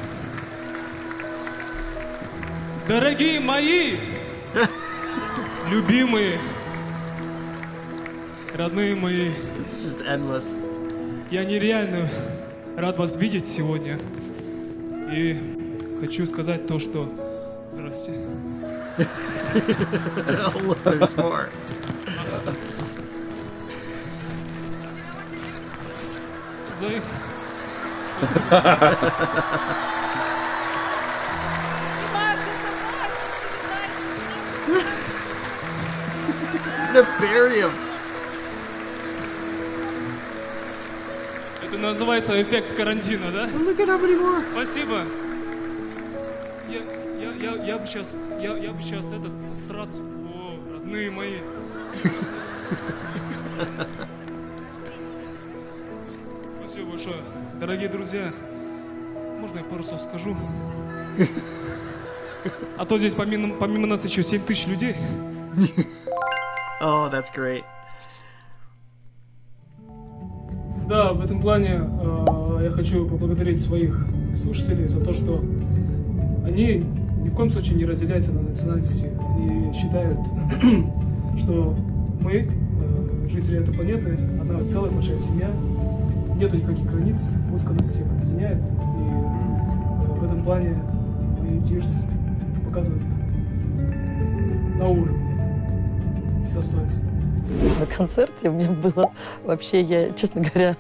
Дорогие мои, любимые, родные мои, This is endless. я нереально рад вас видеть сегодня. И хочу сказать то, что... Здрасте. Oh, look, there's more. Спасибо. To bury him. Это называется эффект карантина, да? Look at how many more. Спасибо. Я бы сейчас этот сраться. О, родные мои. Спасибо большое. Дорогие друзья, можно я пару слов скажу? А то здесь помимо нас еще 7 тысяч людей. Oh, that's great. Да, в этом плане я хочу поблагодарить своих слушателей за то, что они ни в коем случае не разделяются на национальности и считают, что мы, жители этой планеты, одна целая большая семья, нету никаких границ, музыка нас всех объединяет, и в этом плане мои Tears показывают на уровне, с достоинством. На концерте у меня было вообще, я, честно говоря,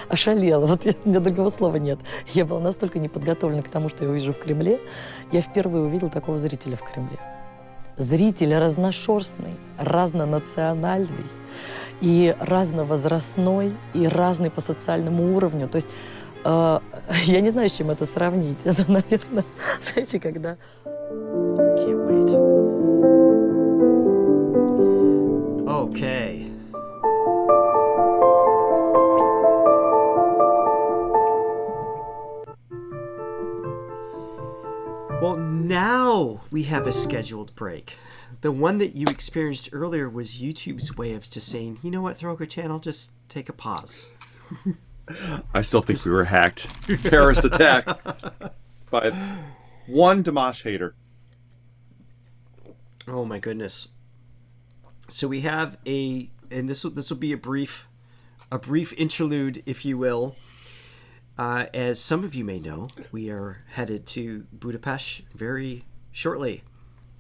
ошалела. Вот у меня другого слова нет. Я была настолько не подготовлена к тому, что я увижу в Кремле. Я впервые увидела такого зрителя в Кремле. Зритель разношерстный, разнонациональный, и разновозрастной, и разный по социальному уровню. То есть я не знаю, с чем это сравнить. Это, наверное, знаете, когда... Can't wait. Okay. Well, now we have a scheduled break. The one that you experienced earlier was YouTube's way of just saying, you know what, Throga channel, just take a pause. I still think we were hacked. Terrorist attack by one Dimash hater. Oh my goodness. So we have and this will be a brief interlude, if you will. As some of you may know, we are headed to Budapest very shortly.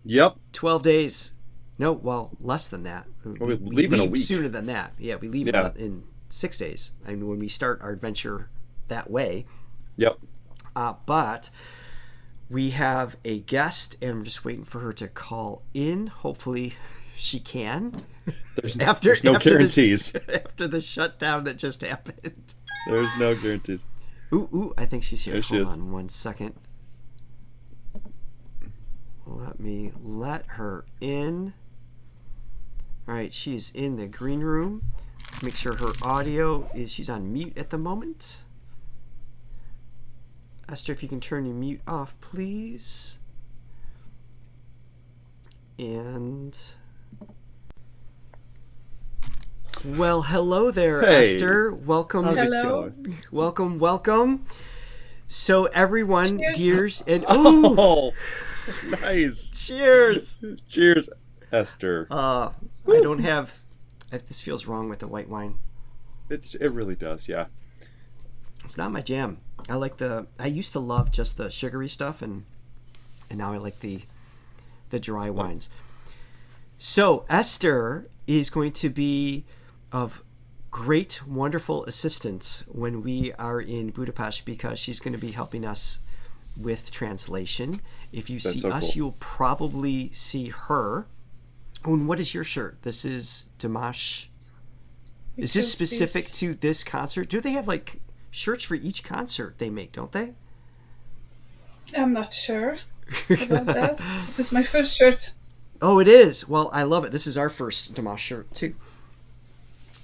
Yep. 12 days. No, well, less than that. We leave in a week. Sooner than that. Yeah, we leave in 6 days. I mean, when we start our adventure that way. Yep. But we have a guest, and I'm just waiting for her to call in. Hopefully she can. There's no guarantees. After the shutdown that just happened. There's no guarantees. Ooh, I think she's here. There she Hold is. on 1 second. Let me let her in. All right, she's in the green room. Make sure her audio she's on mute at the moment. Esther, if you can turn your mute off, please. And... well, hello there, Hey. Esther. Welcome. How's it Hello. going? Welcome. So everyone, Cheers. dears, and ooh, Oh, nice. cheers. Cheers, Esther. I don't have. This feels wrong with the white wine. It really does, yeah. It's not my jam. I used to love just the sugary stuff, and now I like the dry wines. So Esther is going to be of great, wonderful assistance when we are in Budapest, because she's going to be helping us with translation. If you see us, cool. You'll probably see her. Oh, and what is your shirt? This is Dimash. Is this specific to this concert? Do they have like shirts for each concert they make, don't they? I'm not sure about that. This is my first shirt. Oh, it is. Well, I love it. This is our first Dimash shirt too.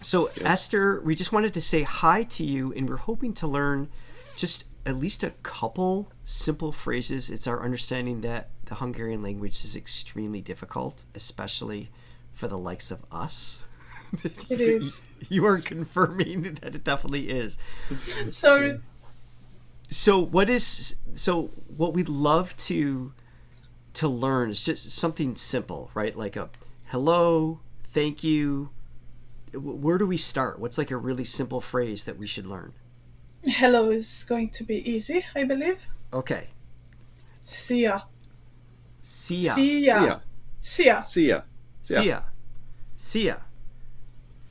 So Esther, we just wanted to say hi to you, and we're hoping to learn just at least a couple simple phrases. It's our understanding that the Hungarian language is extremely difficult, especially for the likes of us. It is. You are confirming that it definitely is. Sorry. So what we'd love to learn is just something simple, right? Like a hello, thank you. Where do we start? What's like a really simple phrase that we should learn? Hello is going to be easy, I believe. Okay. Sia. Sia. Sia. Sia. Sia. Sia. Sia.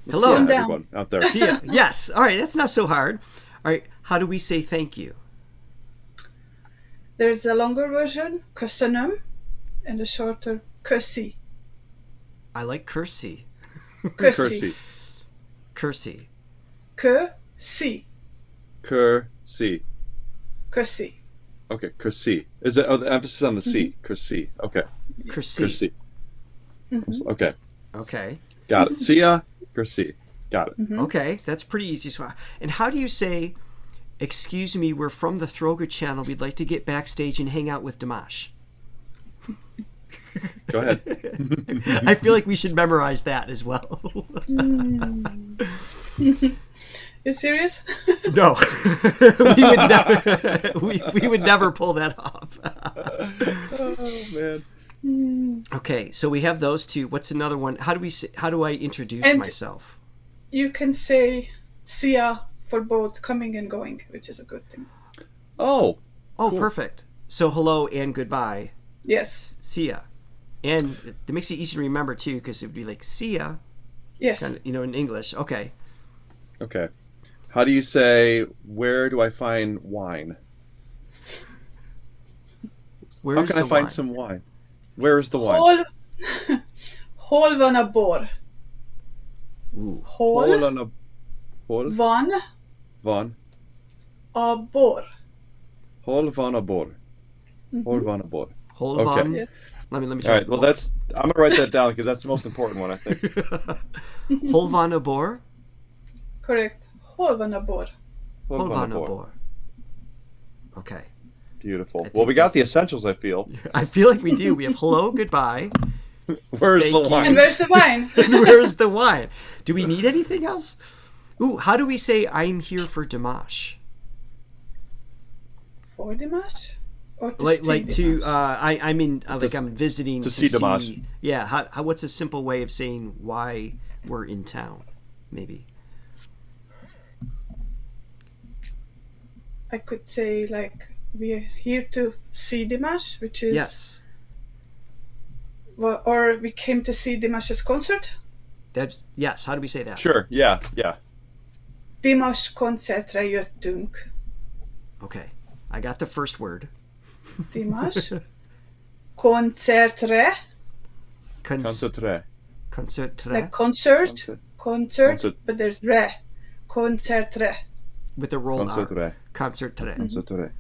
Hello, everyone out there. Sia. Yes. All right. That's not so hard. All right. How do we say thank you? There's a longer version, köszönöm, and a shorter, köszi. I like cursi. Köszi. Cursi. Köszi. Cursi. Köszi. Okay, cursi. Is that the emphasis on the C? Cursi. Okay. Cursi. Okay. Okay. Got it. Sia, cursi. Got it. Okay, that's pretty easy. And how do you say, excuse me, we're from the Throga channel. We'd like to get backstage and hang out with Dimash. Go ahead. I feel like we should memorize that as well. You serious? No. we would never pull that off. Oh man. Okay, so we have those two. What's another one? How do I introduce myself? You can say Sia for both coming and going, which is a good thing. Oh, cool. Perfect. So hello and goodbye. Yes. Sia. And it makes it easy to remember too, because it would be like Sia. Yes. Kind of, in English. Okay. Okay. How do you say, where do I find wine? Where How is can the I find wine? some wine? Where is the wine? Hol van a bor? Hol van a bor? Van a bor. Hol van a bor. Hol van a bor. Hol Okay. van. Yes. Let me All try. right. Well, I'm gonna write that down because that's the most important one, I think. Hol van a bor. Correct. Hol van a bor. Hol van a bor. Okay. Beautiful. Well, we got the essentials, I feel. I feel like we do. We have hello, goodbye. Where's the wine? And where's the wine? And where's the wine? Do we need anything else? Ooh, how do we say I'm here for Dimash? For Dimash? Or to Like see to I'm in like I'm visiting to see Dimash. Yeah, how what's a simple way of saying why we're in town? Maybe. I could say like we're here to see Dimash, which is Yes. Well, or we came to see Dimash's concert. Yes. How do we say that? Sure. Yeah. Dimash koncertre jöttünk. Okay. I got the first word. Dimash koncertre. Concertre. Concertre. Like concert, but there's re. Koncertre. With a roll Concertre. R. Concertre. Concertre.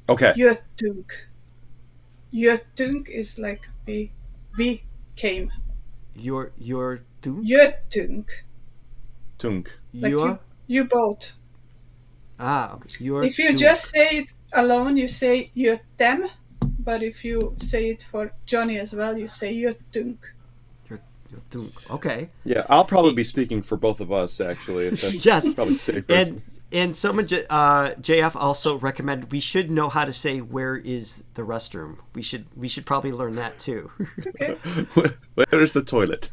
Okay. Jöttünk. Jöttünk is like we came. Your tunk? Jöttünk. Tunk. Like you both. Okay. If you just say it alone, you say jöttem, but if you say it for Johnny as well, you say jöttünk. Tunk. Okay. Yeah, I'll probably be speaking for both of us, actually. If that's Yes. Probably safer. And someone, JF also recommended we should know how to say where is the restroom. We should probably learn that too. Okay. Where's the toilet?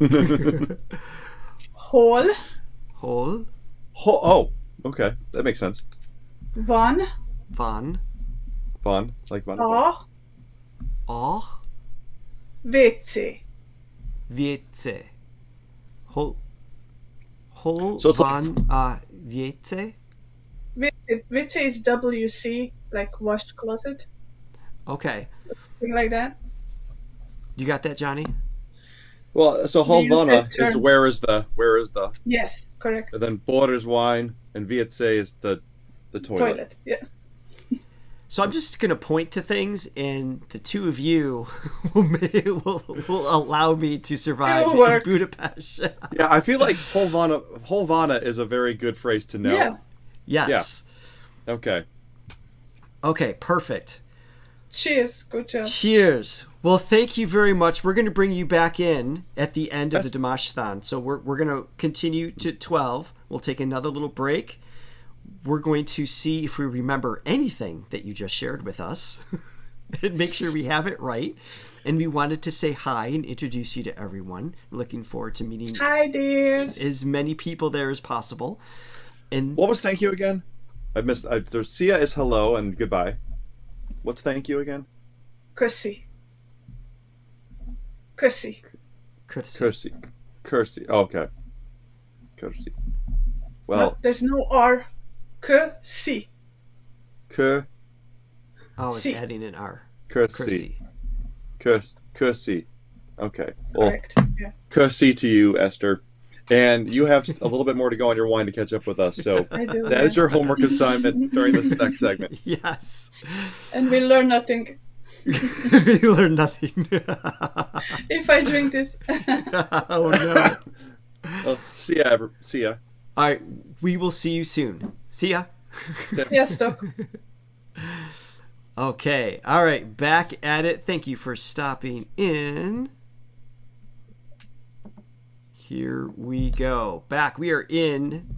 Hol. Hol. Oh, okay. That makes sense. Van. Van. Van, like Van. A. WC. WC. Hol So it's van WC. WC is WC, like washed closet. Okay. Something like that. You got that, Johnny? Well, so We use Holvana that is term. where is the. Yes, correct. And then Bor is wine, and Vietze is the toilet. Yeah. So I'm just going to point to things, and the two of you will allow me to survive It'll in work. Budapest. Yeah, I feel like Holvana is a very good phrase to know. Yeah. Yes. Yeah. Okay. Okay, perfect. Cheers. Good job. Cheers. Well, thank you very much. We're going to bring you back in at the end of the DIMASHATHON. So we're going to continue to 12. We'll take another little break. We're going to see if we remember anything that you just shared with us and make sure we have it right. And we wanted to say hi and introduce you to everyone. We're looking forward to meeting Hi, dears. as many people there as possible. And what was thank you again? I missed. There's Sia is hello and goodbye. What's thank you again? Köszi. Köszi. Cursey. Oh, okay. Cursey. Well, No, there's no R. Köszi. Cur. Oh, it's Si. adding an R. Cursey. Cursey. Okay. Well, Correct. Yeah. Cursey to you, Esther. And you have a little bit more to go on your wine to catch up with us. So I do, that is yeah. your homework assignment during this next segment. Yes. And we learn nothing You learn nothing. if I drink this. Oh, no. Well, see ya. All right. We will see you soon. See ya. Yes, Doc. Okay. All right. Back at it. Thank you for stopping in. Here we go. Back. We are in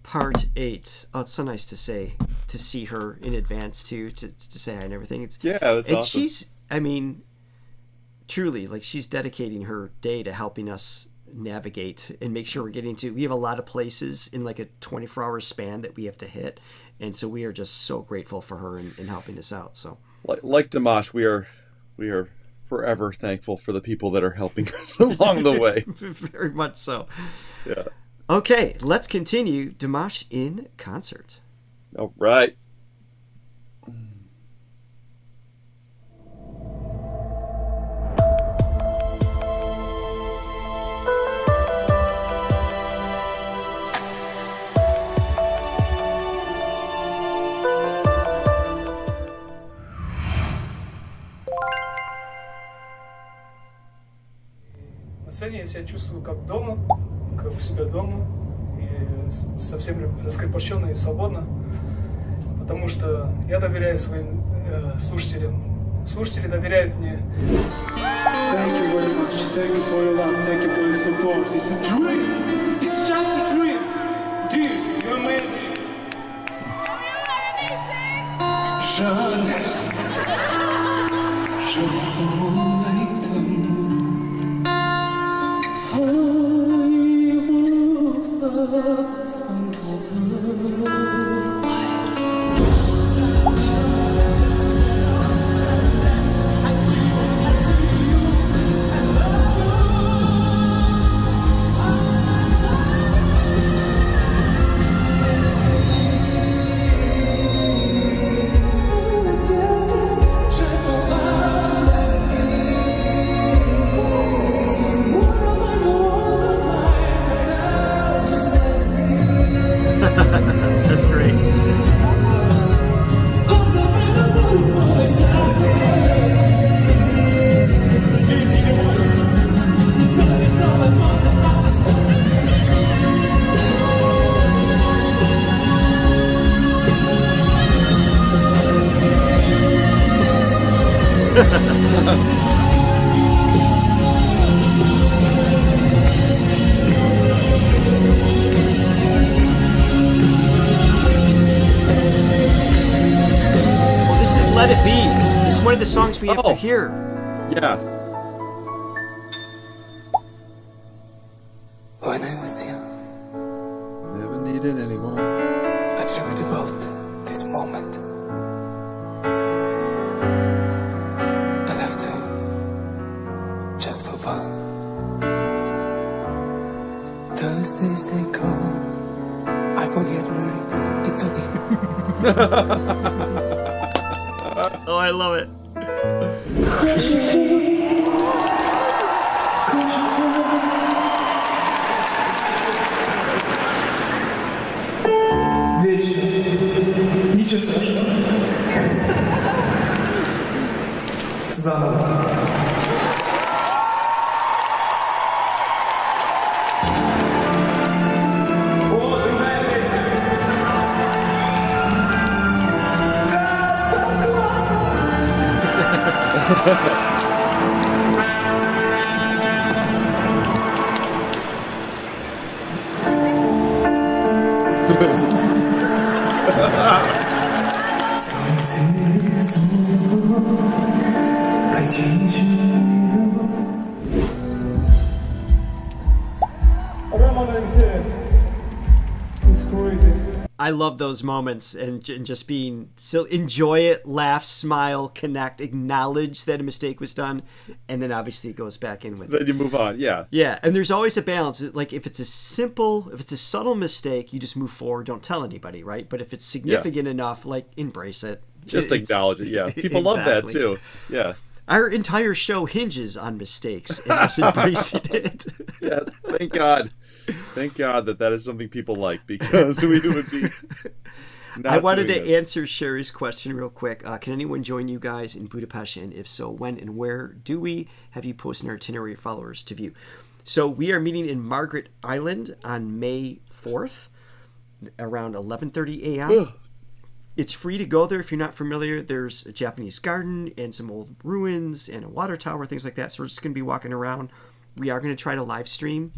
part 8. Oh, it's so nice to see her in advance too, to say hi and everything. That's and awesome. she's, I mean, truly, like, she's dedicating her day to helping us navigate and make sure we're getting to. We have a lot of places in like a 24-hour span that we have to hit, and so we are just so grateful for her in helping us out. So, like Dimash, we are forever thankful for the people that are helping us along the way. Very much so. Yeah. Okay, let's continue. Dimash in concert. All right. На сцене я себя чувствую как дома, как у себя дома, и совсем раскрепощенно и свободно, потому что я доверяю своим слушателям. Слушатели доверяют мне. Thank you very much. Thank you for your love. Thank you for your support. It's a dream. It's just a dream. Dears, you're amazing. That's great. Well, this is Let It Be. This is one of the songs we have to hear. Yeah. When I was young, Never needed anyone. I truly devote this moment. I love sing just for fun. Thursdays they come, I forget lyrics. It's okay. Oh, I love it. Вечно. Ничего страшного. Заново. It's crazy. I love those moments and just being so enjoy it, laugh, smile, connect, acknowledge that a mistake was done, and then obviously it goes back in with it. Then you move on, yeah. Yeah, and there's always a balance. Like if it's a subtle mistake, you just move forward, don't tell anybody, right? But if it's significant enough, like embrace it. Just acknowledge it, yeah. People love that too, yeah. Our entire show hinges on mistakes and us embracing it. Yes, thank God. Thank God that is something people like, because we would be not I wanted to doing this. answer Sherry's question real quick. Can anyone join you guys in Budapest? And if so, when and where do we have you post an itinerary for followers to view? So we are meeting in Margaret Island on May 4th around 11:30 a.m. It's free to go there if you're not familiar. There's a Japanese garden and some old ruins and a water tower, things like that. So we're just going to be walking around. We are going to try to live stream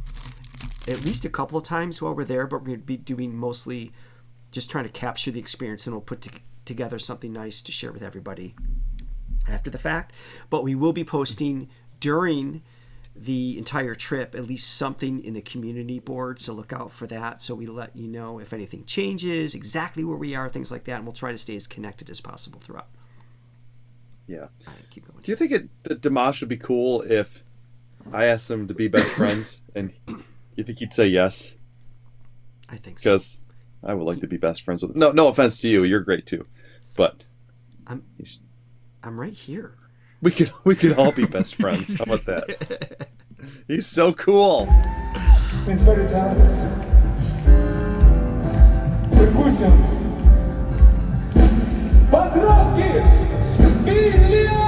at least a couple of times while we're there, but we're going to be doing mostly just trying to capture the experience, and we'll put together something nice to share with everybody after the fact. But we will be posting during the entire trip at least something in the community board, so look out for that. So we let you know if anything changes, exactly where we are, things like that, and we'll try to stay as connected as possible throughout. Yeah. All right, keep going. Do you think that Dimash would be cool if I asked him to be best friends, and you think he'd say yes? I think so. Because I would like to be best friends with him. No offense to you, you're great too, but I'm right here. We could all be best friends. How about that? He's so cool. He's very talented. Percussion. Petrovsky! Ilya!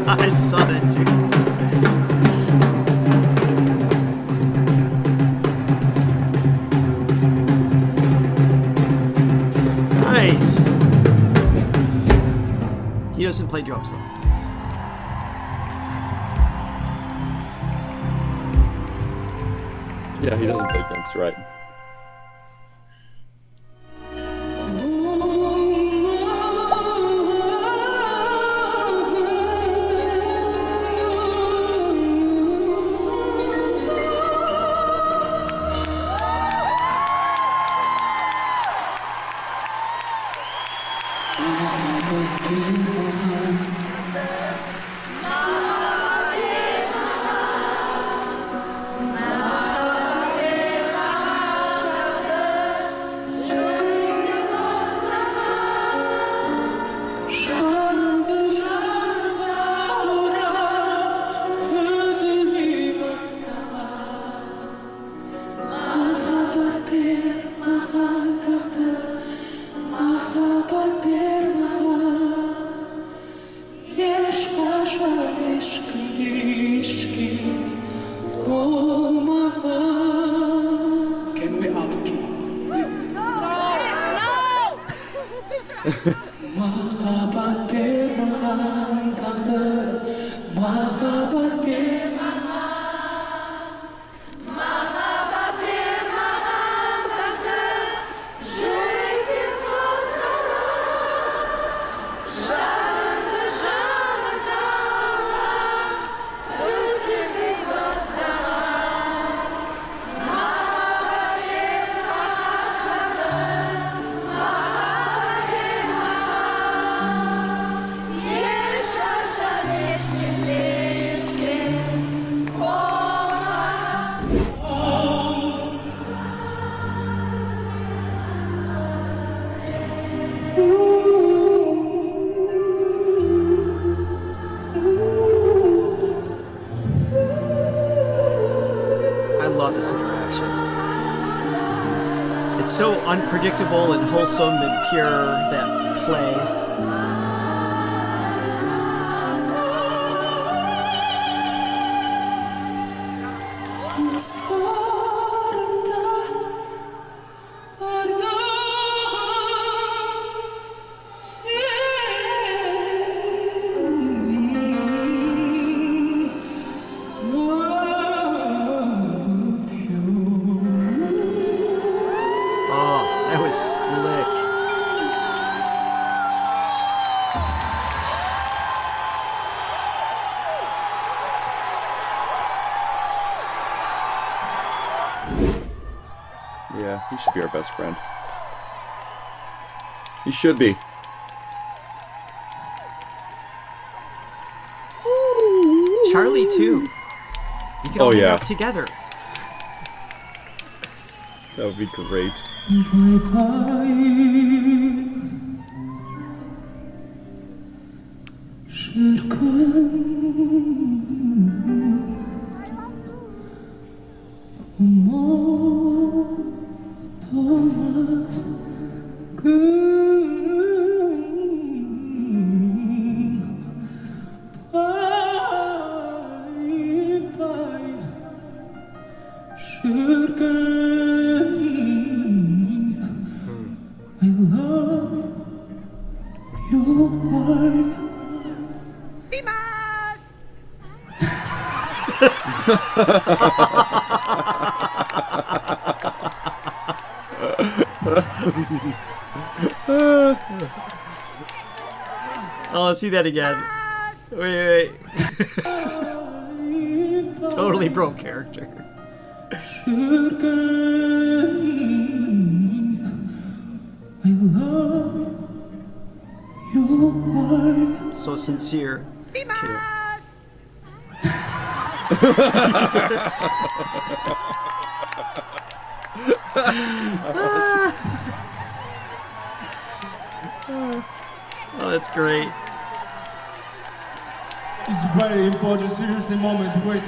I saw that too. Nice. He doesn't play drums though. Yeah, he doesn't play drums, right? I love this interaction. It's so unpredictable and wholesome and pure, that play. Oh, that was slick. Yeah, he should be our best friend. He should be. Charlie too. You can all hang out together. That would be great. Oh, let's see that again. Wait. Totally broke character. So sincere. Oh, that's great. It's a very important, seriously moment. Wait.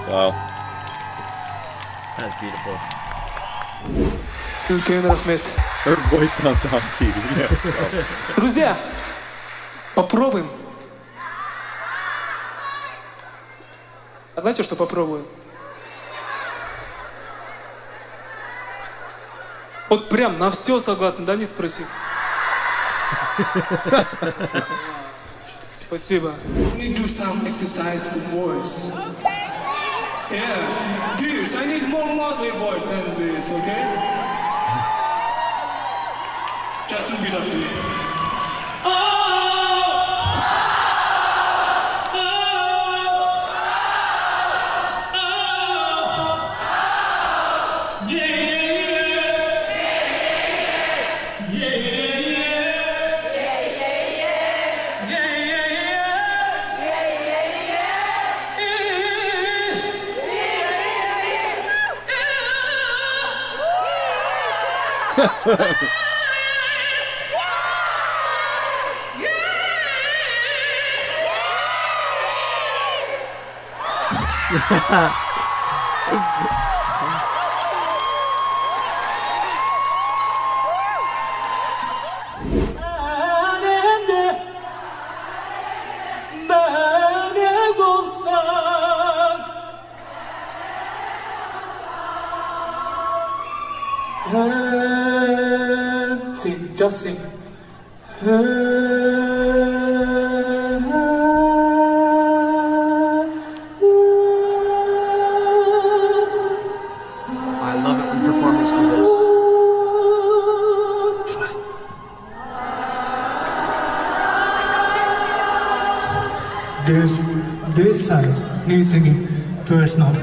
Wow. That's beautiful. Her voice sounds on TV. Yes. Друзья, попробуем. А знаете, что попробуем? Вот прям на все согласны, да, не спросив? Спасибо. Let me do some exercise for voice. Yeah, please, I need more lovely voice than this, okay? Just repeat after me. Sing, just sing. I love it when performers do this. This side needs singing first note.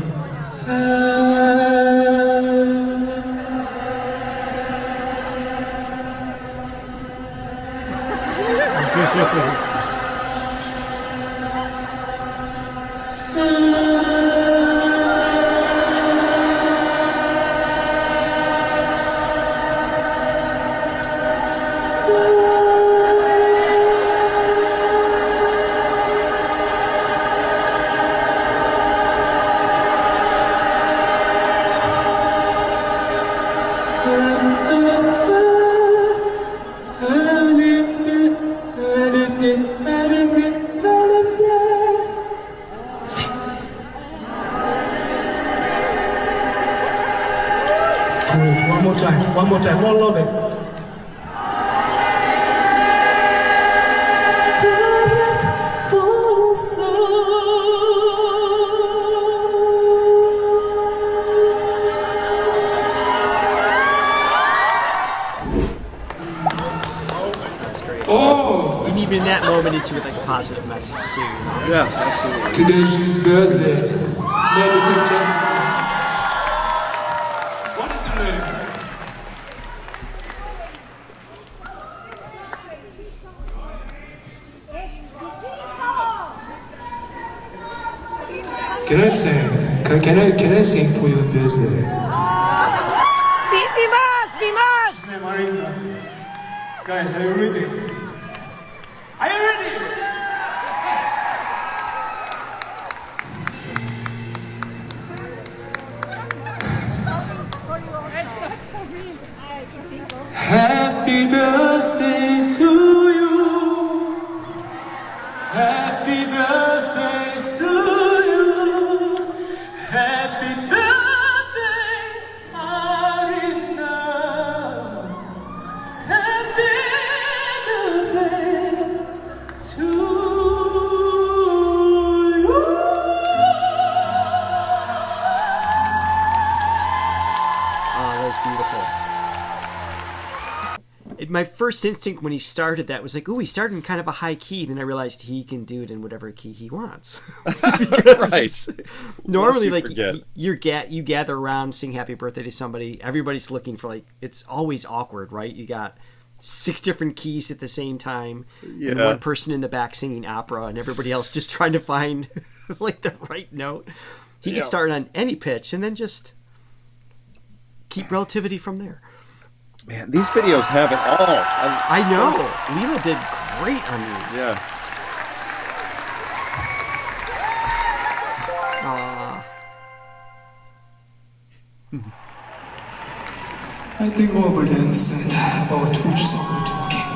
One more time, all of it. Oh! And even in that moment, it's with like a positive message too. Yeah, absolutely. Today's his birthday. Ladies and gentlemen. What is your name? Can I sing? Can I sing for your birthday? Dimash! Guys, are you ready? Are you ready? Happy birthday to you. Happy birthday to you. Happy birthday, Marina. Happy birthday to you. Oh, that was beautiful. My first instinct when he started that was like, ooh, he started in kind of a high key. Then I realized he can do it in whatever key he wants. Right. Normally, like you gather around, sing happy birthday to somebody. Everybody's looking for like, it's always awkward, right? You got 6 different keys at the same time. Yeah. And one person in the back singing opera and everybody else just trying to find like the right note. He can start on any pitch and then just keep relativity from there. Man, these videos have it all. I know. Leela did great on these. Yeah. I think over the instant about which song we're talking.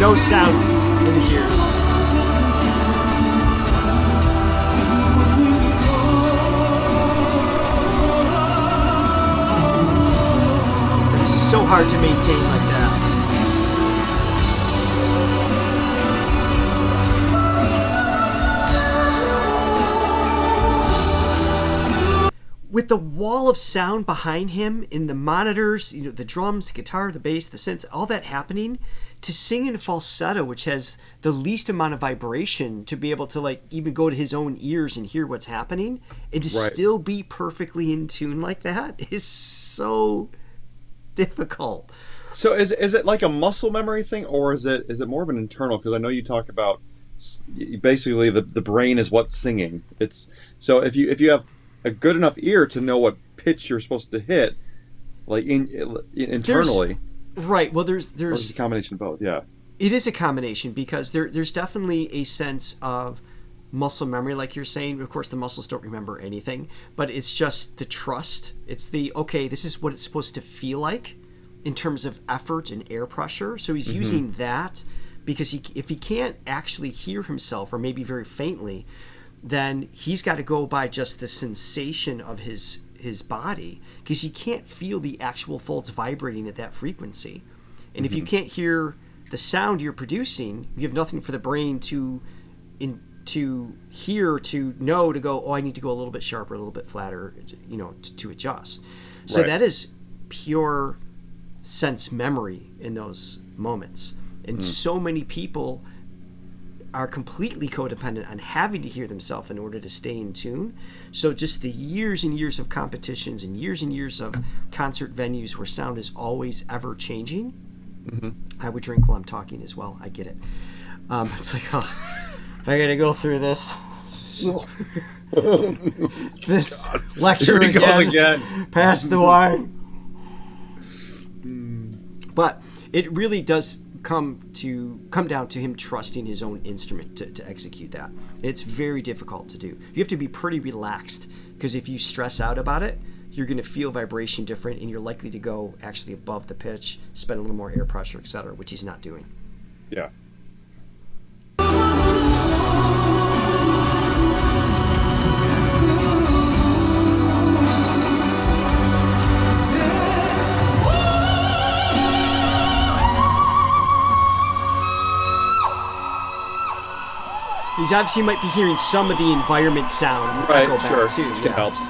no sound in his ears. It's so hard to maintain like that. With the wall of sound behind him in the monitors, the drums, the guitar, the bass, the synths, all that happening, to sing in falsetto, which has the least amount of vibration, to be able to even go to his own ears and hear what's happening, and to still be perfectly in tune like that is so difficult. So is it like a muscle memory thing, or is it more of an internal? Because I know you talk about basically the brain is what's singing. It's so if you have a good enough ear to know what pitch you're supposed to hit, internally. Right. Well, there's a combination of both. Yeah. It is a combination, because there's definitely a sense of muscle memory, like you're saying. Of course, the muscles don't remember anything, but it's just the trust. It's okay, this is what it's supposed to feel like in terms of effort and air pressure. So he's using that, because if he can't actually hear himself, or maybe very faintly, then he's got to go by just the sensation of his body, because you can't feel the actual folds vibrating at that frequency. And if you can't hear the sound you're producing, you have nothing for the brain to hear, to know, to go, I need to go a little bit sharper, a little bit flatter, to adjust. So that is pure sense memory in those moments. And so many people are completely codependent on having to hear themselves in order to stay in tune. So just the years and years of competitions and years of concert venues where sound is always ever changing. I would drink while I'm talking as well. I get it. It's like, I gotta go through this. This lecture again. Pass the wine. But it really does come down to him trusting his own instrument to execute that. It's very difficult to do. You have to be pretty relaxed, because if you stress out about it, you're going to feel vibration different, and you're likely to go actually above the pitch, spend a little more air pressure, etc., which he's not doing. Yeah. He's obviously might be hearing some of the environment sound. Right, echo back sure. too, Which yeah. helps.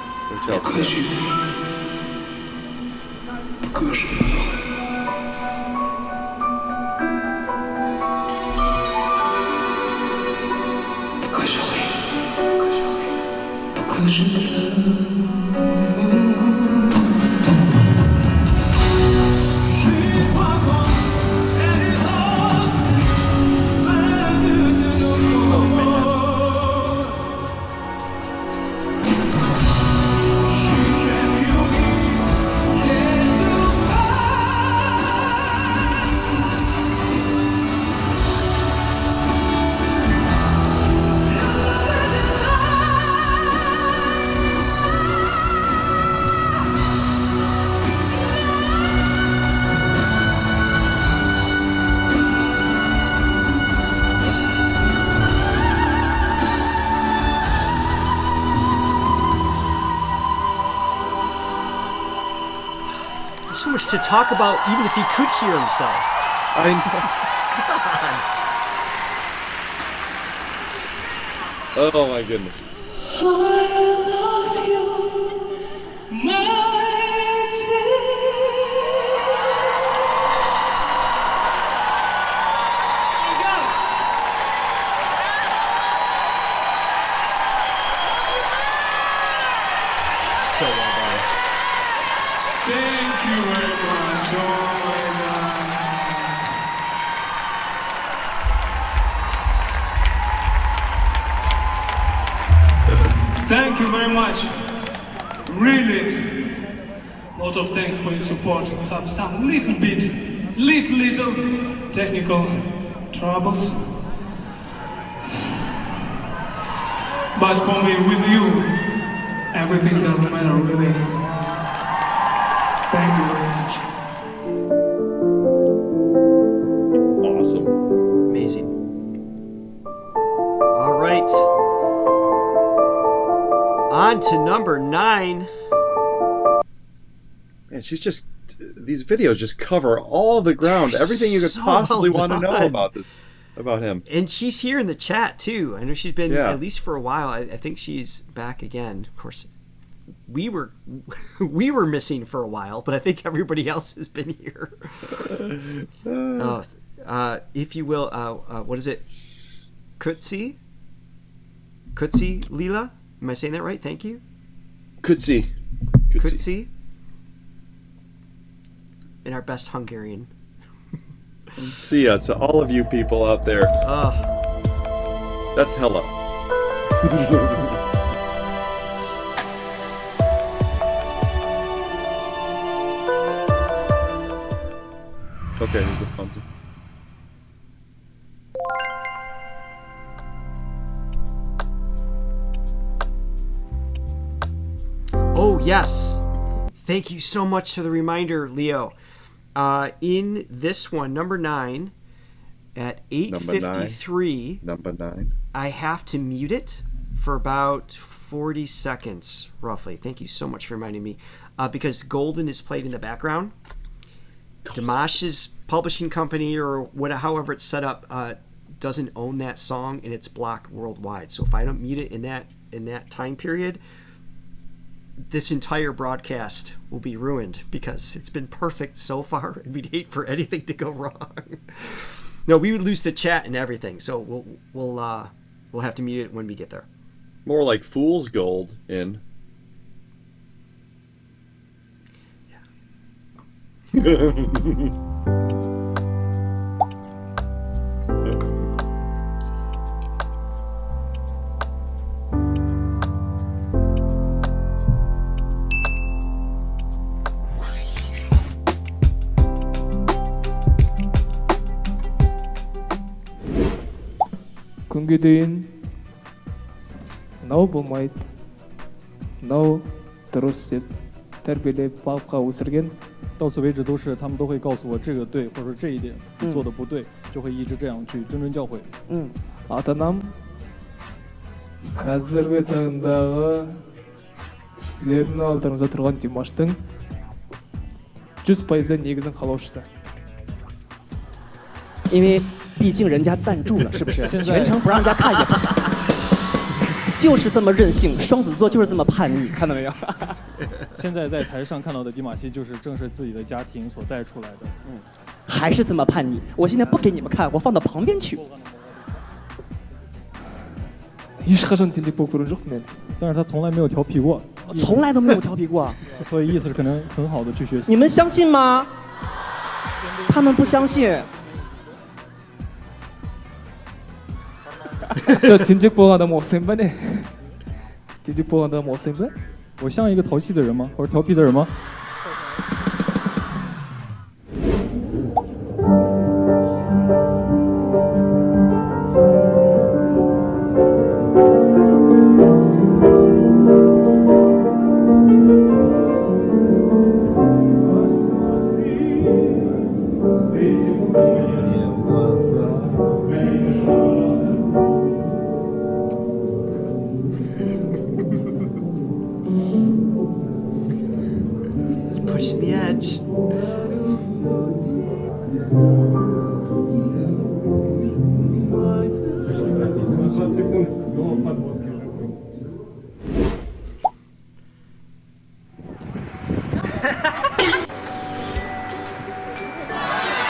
So much to talk about, even if he could hear himself. Oh my goodness. So well done. Thank you very much. Oh my God. Thank you very much. Really, lot of thanks for your support. We have some little technical troubles. But for me, with you, everything doesn't matter really. Thank you very much. Awesome. On to number 9. Man, these videos just cover all the ground, everything you could So possibly well want to know done. about him. And she's here in the chat too. I know she's been Yeah. at least for a while. I think she's back again. Of course, we were missing for a while, but I think everybody else has been here. If you will, what is it? Kutsi Lila? Am I saying that right? Thank you. Kutsi. In our best Hungarian. See ya to all of you people out there. That's hello. Okay, here's the fountain. Oh, yes. Thank you so much for the reminder, Leo. In this one, number 9, at 8:53, Number 9. I have to mute it for about 40 seconds, roughly. Thank you so much for reminding me. Because Golden is played in the background. Dimash's publishing company, or however it's set up, doesn't own that song, and it's blocked worldwide. So if I don't mute it in that time period, this entire broadcast will be ruined, because it's been perfect so far, and we'd hate for anything to go wrong. No, we would lose the chat and everything, so we'll have to mute it when we get there. More like fool's gold in. күнге дейін мынау болмайды, мынау дұрыс деп тәрбиелеп балыққа өсірген. 到此为止都是他们都会告诉我这个对，或者说这一点你做的不对，就会一直这样去谆谆教诲。Ата-анам қазіргі таңдағы сіздердің алдарыңызда тұрған Димаштың 100% негізін қалаушысы. 因为毕竟人家赞助了，是不是？全程不让人家看也不看，就是这么任性。双子座就是这么叛逆，看到没有？现在在台上看到的迪玛希，就是正是自己的家庭所带出来的。还是这么叛逆。我现在不给你们看，我放到旁边去。 ешқашан тентек болып көрген жоқпын мен. 但是他从来没有调皮过，从来都没有调皮过。所以意思是可能很好的去学习。你们相信吗？他们不相信。 저 딘직 보아다 못생 바네. 딘직 보아다 못생 바? 我像一个淘气的人吗？或者调皮的人吗？ Pushing the edge.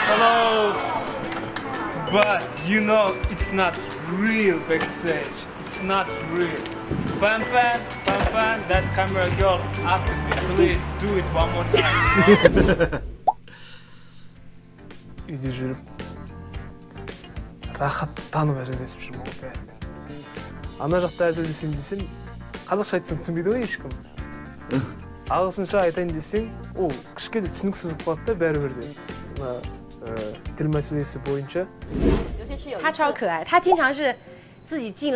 Hello. But you know it's not real backstage. It's not real. Pan, that camera girl asked me, please do it one more time. үйде жүріп рахаттанып әзілдесіп жүрмін ғой бәрі. Ана жақта әзілдесем десең, қазақша айтсаң түсінбейді ғой ешкім. Ағылшынша айтайын десең, ол кішкене түсініксіз болып қалады да бәрібір де. Мына тіл мәселесі бойынша. 他超可爱，他经常是自己进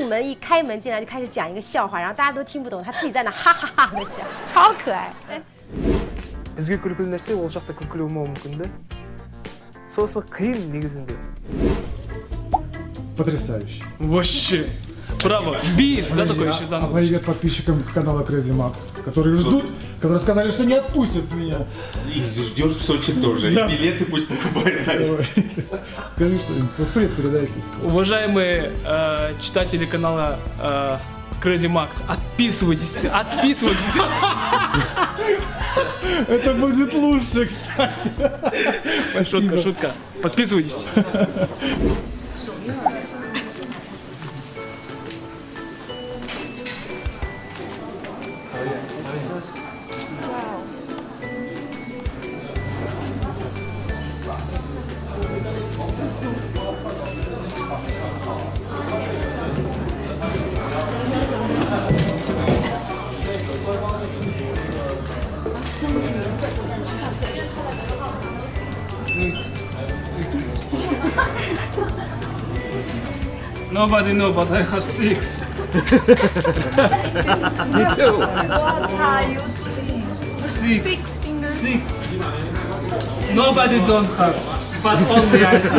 门一开门进来就开始讲一个笑话，然后大家都听不懂，他自己在那哈哈哈的笑，超可爱。 бізге күлкілі нәрсе ол жақта күлкілі болмауы мүмкін да. Сосын қиын негізінде. Потрясающе. Вообще. Браво. Бис, да, такой еще А заново. привет подписчикам канала Crazy Max, которые ждут, которые сказали, что не отпустят меня. И ждешь в Сочи тоже. Да. И билеты пусть покупают. Скажи что-нибудь, привет передайте. Уважаемые читатели канала Crazy Max, отписывайтесь. Это будет лучше, кстати. Шутка. Подписывайтесь. Nobody know, but I have 6. Me too. What are you doing? 6. Nobody don't have, but only I have.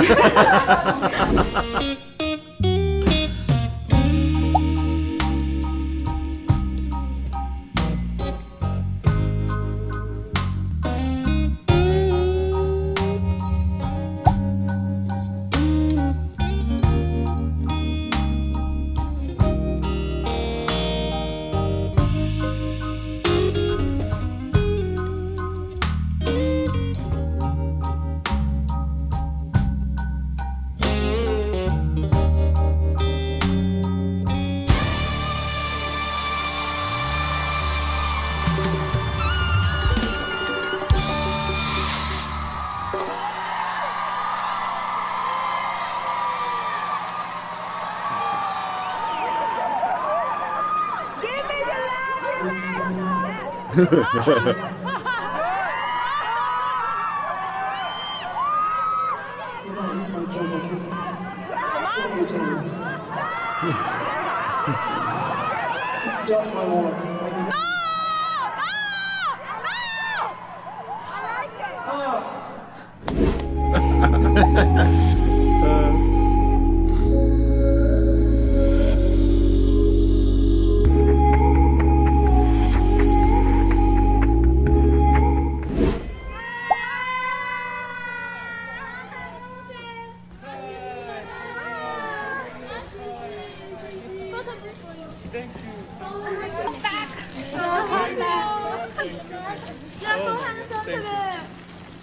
It's just my work.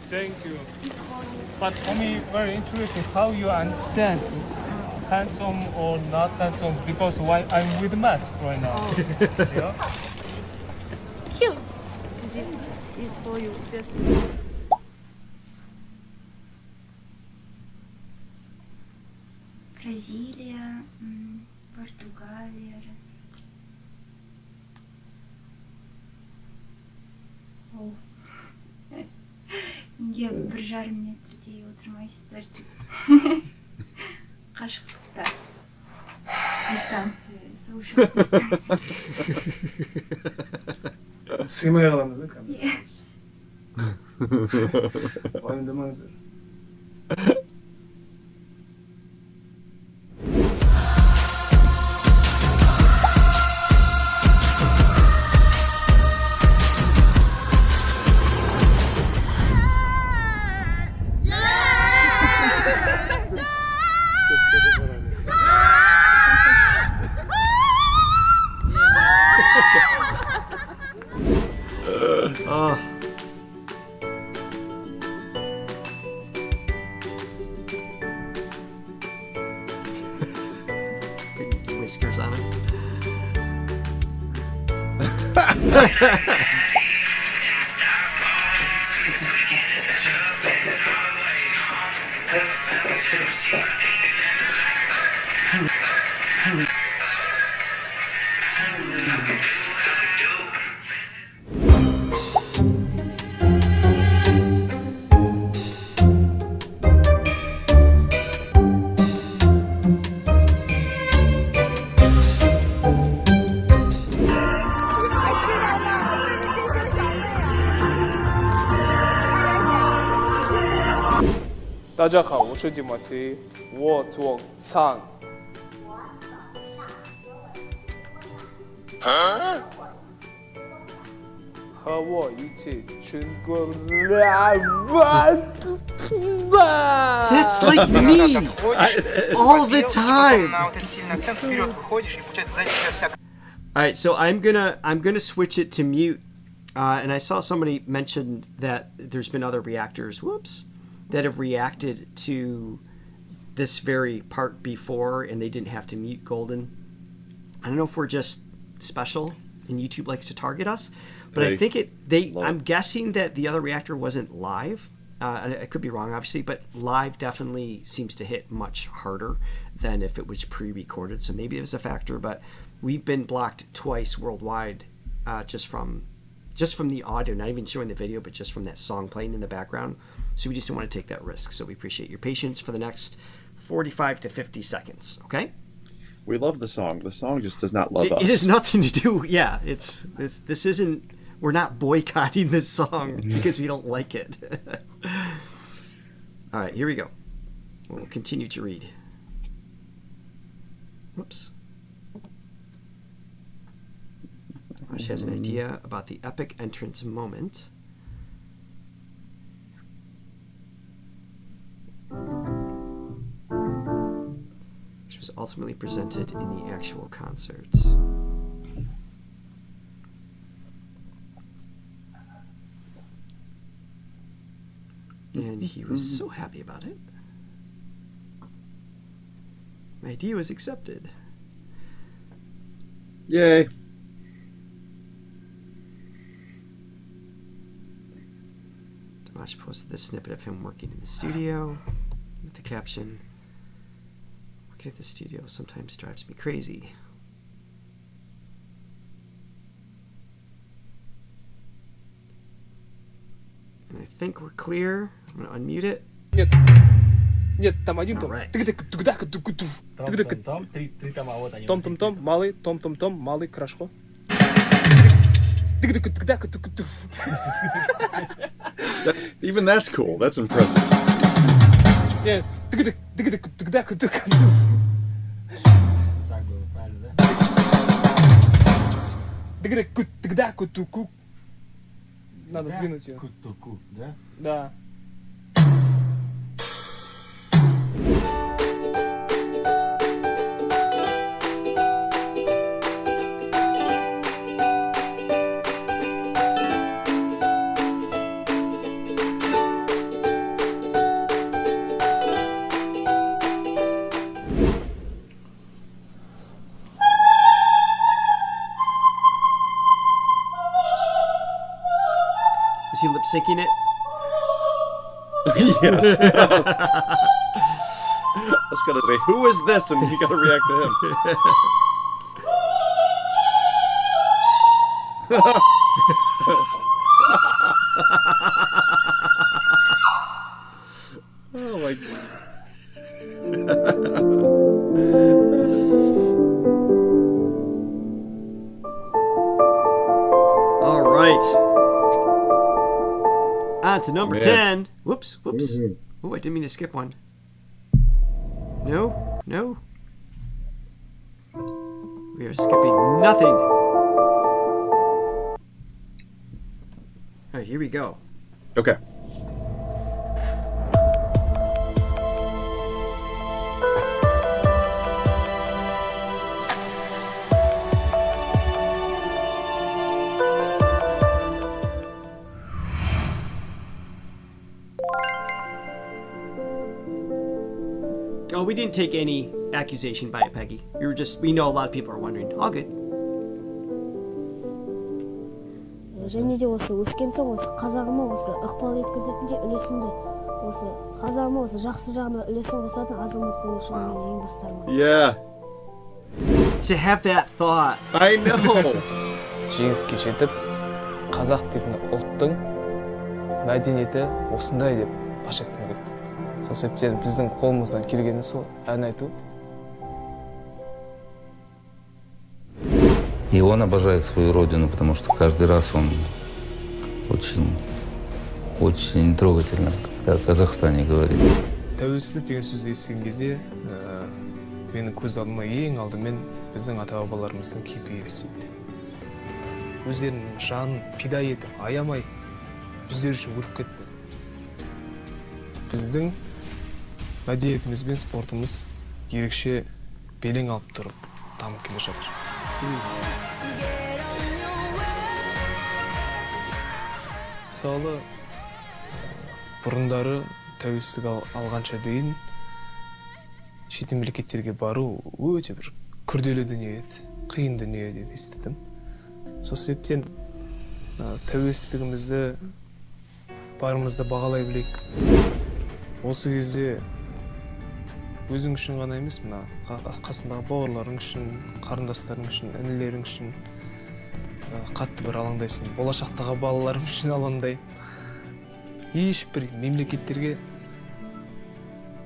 Thank you. But for me, very interesting how you understand handsome or not handsome because why I'm with mask right now. Yeah? Cute. It's for you. Just. Бразилия, Португалия. О. Неге бір жарым метрдей отырмайсыздар деп. Қашықтықта. Дистанция, social distancing. Сыймай қаламыз, да, Иә. Уайымдамаңыздар. Whiskers on him.大家好，我是Dimash，我做唱。Хава ичи That's like me all the time. All right, so I'm gonna switch it to mute, and I saw somebody mention that there's been other reactors, that have reacted to this very part before, and they didn't have to mute Golden. I don't know if we're just special and YouTube likes to target us, but I think I'm guessing that the other reactor wasn't live. I could be wrong, obviously, but live definitely seems to hit much harder than if it was pre-recorded. So maybe it was a factor, but we've been blocked twice worldwide just from the audio, not even showing the video, but just from that song playing in the background. So we just don't want to take that risk. So we appreciate your patience for the next 45 to 50 seconds. Okay. We love the song. The song just does not love us. It has nothing to do. Yeah, this isn't. We're not boycotting this song because we don't like it. All right, here we go. We'll continue to read. Whoops. Dimash has an idea about the epic entrance moment. Which was ultimately presented in the actual concert. And he was so happy about it. My idea was accepted. Yay. Dimash posted this snippet of him working in the studio with the caption, "Working at the studio sometimes drives me crazy." And I think we're clear. I'm going to unmute it. Нет, там один том. Том, малый, хорошо. Even that's cool. That's impressive. Надо двинуть ее. Да. Is he lip syncing it? Yes. I was gonna say, who is this? And you gotta react to him. Oh my God. All right. On to number 10. Whoops. Oh, I didn't mean to skip one. No. We are skipping nothing. All right, here we go. Okay. Oh, we didn't take any accusation by it, Peggy. We know a lot of people are wondering. All good. және де осы өскен соң осы қазағыма осы ықпал еткізетін де үлесімді осы қазағыма осы жақсы жағына үлесін қосатын азамат болу үшін менің ең басты арманым. Yeah. To have that thought. I know. Жеңіске жетіп, қазақ дейтін ұлттың мәдениеті осындай деп паш еткім келді. Сол себептен біздің қолымыздан келгені сол ән айту. И он обожает свою родину, потому что каждый раз он очень трогательно о Казахстане говорит. Тәуелсіздік деген сөзді естіген кезде, менің көз алдыма ең алдымен біздің ата-бабаларымыздың кейпі елестейді. өздерінің жанын пида етіп, аямай біздер үшін өліп кетті. Біздің мәдениетіміз бен спортымыз ерекше белең алып тұрып, дамып келе жатыр. Мысалы, бұрындары тәуелсіздік алғанша дейін шет мемлекеттерге бару өте бір күрделі дүние еді, қиын дүние деп естідім. Сол себептен тәуелсіздігімізді барымызды бағалай білейік. Осы кезде өзің үшін ғана емес, мына қасындағы бауырларың үшін, қарындастарың үшін, інілерің үшін қатты бір алаңдайсың. Болашақтағы балаларым үшін алаңдай. Ешбір мемлекеттерге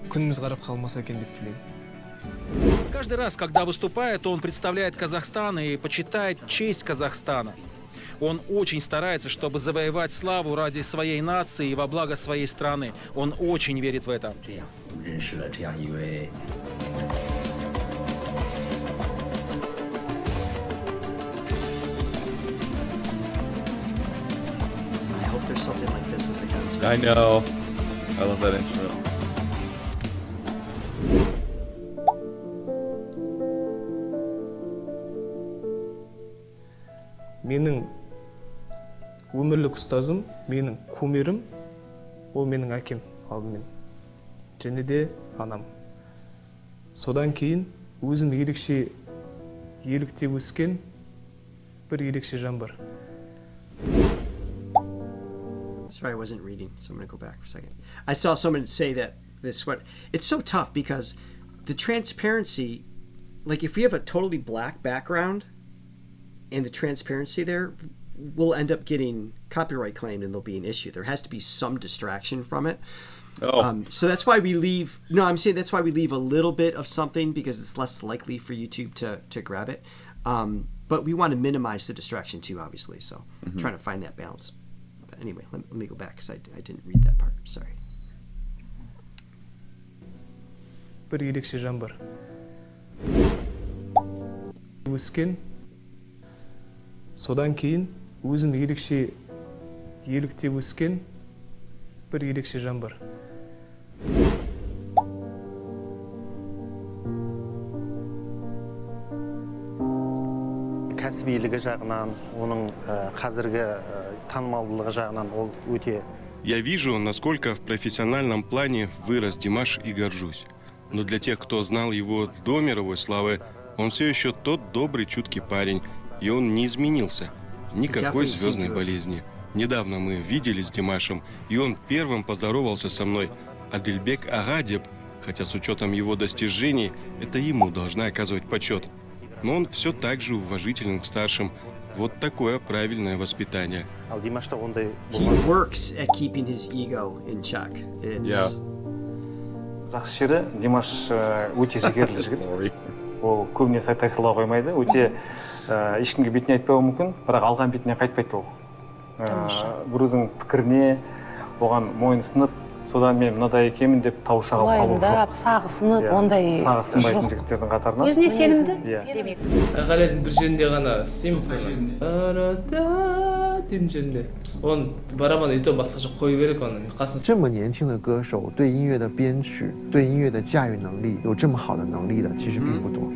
күніміз қарап қалмаса екен деп тілеймін. Каждый раз, когда выступает, он представляет Казахстан и почитает честь Казахстана. Он очень старается, чтобы завоевать славу ради своей нации и во благо своей страны. Он очень верит в это. I hope there's something like this at the concert. I know. I love that instrument. Менің өмірлік ұстазым, менің кумирім, ол менің әкем алдымен. Және де анам. Содан кейін өзім ерекше елікте өскен бір ерекше жан бар. Sorry, I wasn't reading, so I'm going to go back for a second. I saw someone say that this sweater, it's so tough because the transparency, like if we have a totally black background and the transparency there, we'll end up getting copyright claimed and there'll be an issue. There has to be some distraction from it. Oh. So that's why we leave, no, I'm saying that's why we leave a little bit of something because it's less likely for YouTube to grab it. But we want to minimize the distraction too, obviously. So trying to find that balance. But anyway, let me go back because I didn't read that part. Sorry. Бір ерекше жан бар. Өскен, содан кейін өзім ерекше елікте өскен бір ерекше жан бар. Кәсібилігі жағынан, оның қазіргі танымалдылығы жағынан ол өте. Я вижу, насколько в профессиональном плане вырос Димаш и горжусь. Но для тех, кто знал его до мировой славы, он все еще тот добрый, чуткий парень, и он не изменился. Никакой звездной болезни. Недавно мы виделись с Димашем, и он первым поздоровался со мной. А Дильбек Агадеб, хотя с учетом его достижений, это ему должна оказывать почет. Но он все так же уважителен к старшим. Вот такое правильное воспитание. He works at keeping his ego in check. It's... Жақсы жері, Димаш өте жігерлі жігіт. Ол көбінесе тайсалау қоймайды, өте ешкімге бетіне айтпауы мүмкін, бірақ алған бетіне қайтпайды ол. Біреудің пікіріне, оған мойынсынып, содан мен мынадай екенмін деп тауыша қалып қалу жоқ. Уайымдап, сағысынып, ондай сағы сынбайтын жігіттердің қатарынан. Өзіне сенімді демек. Ғалияның бір жерінде ғана істейміз оны. Арада жерінде. Он барабан и то басқа жоқ қою керек оны. 这么年轻的歌手对音乐的编曲、对音乐的驾驭能力有这么好的能力的，其实并不多。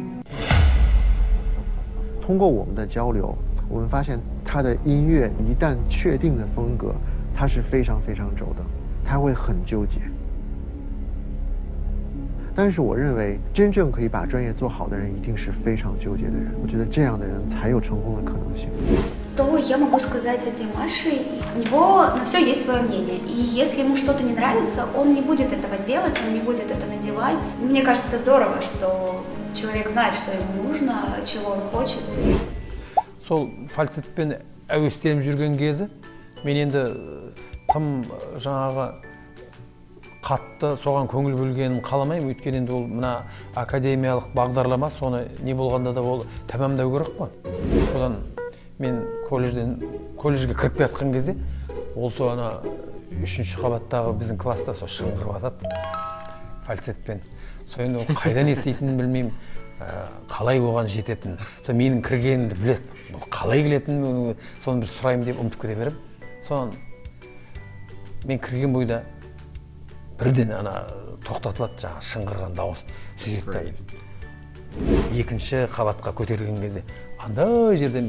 通过我们的交流，我们发现他的音乐一旦确定的风格，他是非常非常轴的，他会很纠结。但是我认为，真正可以把专业做好的人，一定是非常纠结的人。我觉得这样的人才有成功的可能性。 То я могу сказать о Димаше. У него на все есть свое мнение. И если ему что-то не нравится, он не будет этого делать, он не будет это надевать. Мне кажется, это здорово, что человек знает, что ему нужно, чего он хочет. Сол фальцетпен әуестеніп жүрген кезі, мен енді тым жаңағы қатты соған көңіл бөлгенін қаламаймын, өйткені енді ол мына академиялық бағдарлама, соны не болғанда да ол тәмамдау керек қой. Содан мен колледжге кіріп жатқан кезде, ол соны 3-ші қабаттағы біздің класста сол шыңғырып атады фальцетпен. Соны қайдан естейтінін білмеймін. қалай оған жететін. Сол менің кіргенімді біледі. Бұл қалай келетінін соны бір сұрайым деп ұмытып кете берем. Соны мен кірген бойда бірден ана тоқтатылады жаңа шыңғырған дауыс сөйтті. Екінші қабатқа көтерілген кезде андай жерден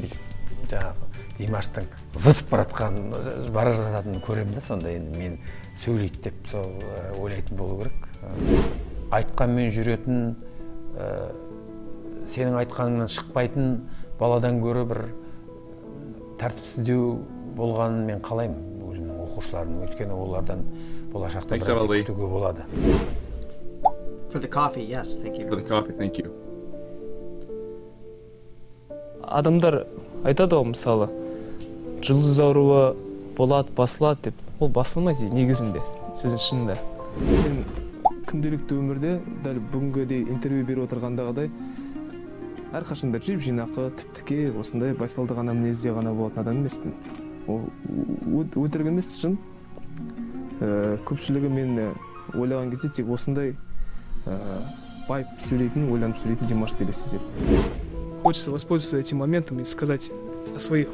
жаңағы Димаштың зытып бара жататынын көремін да, сонда енді мен сөйлейді деп сол ойлайтын болу керек. Айтқанмен жүретін, сенің айтқаныңнан шықпайтын баладан гөрі бір тәртіпсіздеу болғанын мен қалаймын өзімнің оқушыларымның, өйткені олардан болашақта біраз күтуге болады. For the coffee, yes, thank you. For the coffee, thank you. Адамдар айтады ғой, мысалы, жұлдыз ауруы болады, басылады деп. Ол басылмайды негізінде, сөздің шынында. Мен күнделікті өмірде, дәл бүгінгідей интервью беріп отырғандағыдай, әрқашанда жинақы, тіп-тіке, осындай байсалды ғана мінезде ғана болатын адам емеспін. Ол өтірік емес, шын. Көпшілігі мен ойлаған кезде тек осындай байып сөйлейтін, ойланып сөйлейтін Димаш елестетеді. Хочется воспользоваться этим моментом и сказать о своих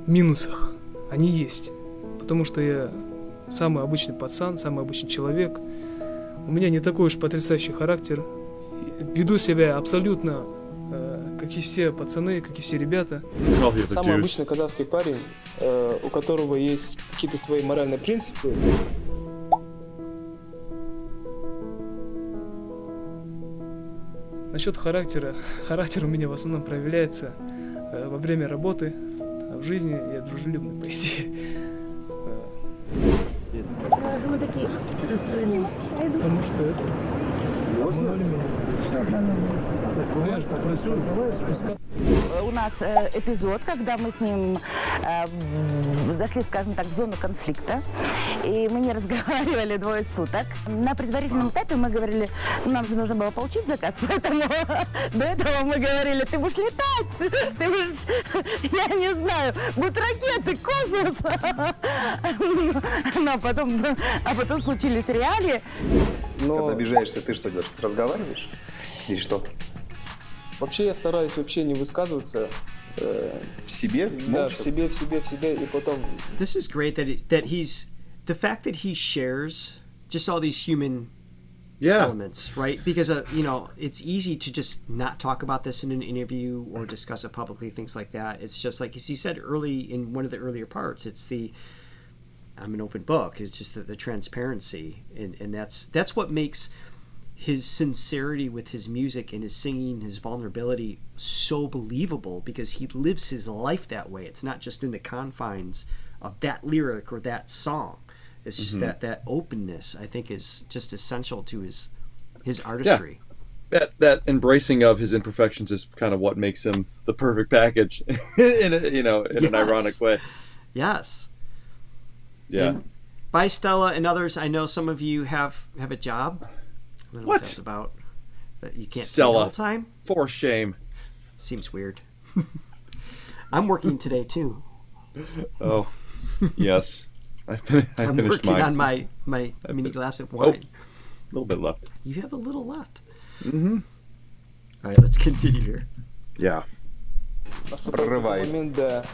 минусах. Они есть. Потому что я самый обычный пацан, самый обычный человек. У меня не такой уж потрясающий характер. Веду себя абсолютно как и все пацаны, как и все ребята. Самый обычный казахский парень, у которого есть какие-то свои моральные принципы. Насчет характера. Характер у меня в основном проявляется во время работы. А в жизни я дружелюбный, по идее. Вы такие застроенные. Потому что это... У нас эпизод, когда мы с ним зашли, скажем так, в зону конфликта, и мы не разговаривали 2 суток. На предварительном этапе мы говорили, нам же нужно было получить заказ, поэтому до этого мы говорили, ты будешь летать, ты будешь, я не знаю, будут ракеты, космос. А потом случились реалии. Когда обижаешься, ты что делаешь? Разговариваешь? Или что? Вообще я стараюсь вообще не высказываться. В себе? Да, в себе, и потом... This is great that he's... The fact that he shares just all these human elements, right? Because, you know, it's easy to just not talk about this in an interview or discuss it publicly, things like that. It's just like, as he said early in one of the earlier parts, it's the... I'm an open book. It's just the transparency. And that's what makes his sincerity with his music and his singing, his vulnerability, so believable, because he lives his life that way. It's not just in the confines of that lyric or that song. It's just that openness, I think, is just essential to his artistry. Yeah. That embracing of his imperfections is kind of what makes him the perfect package in an ironic way. Yes. Yeah. And by Stella and others, I know some of you have a job. I don't know what that's about. That you can't Stella, see all the time. For shame. Seems weird. I'm working today too. Oh, yes. I'm working on my mini glass of wine. A little bit left. You have a little left. Mm-hmm. All right, let's continue here. Yeah. Прорывает. Момент, да,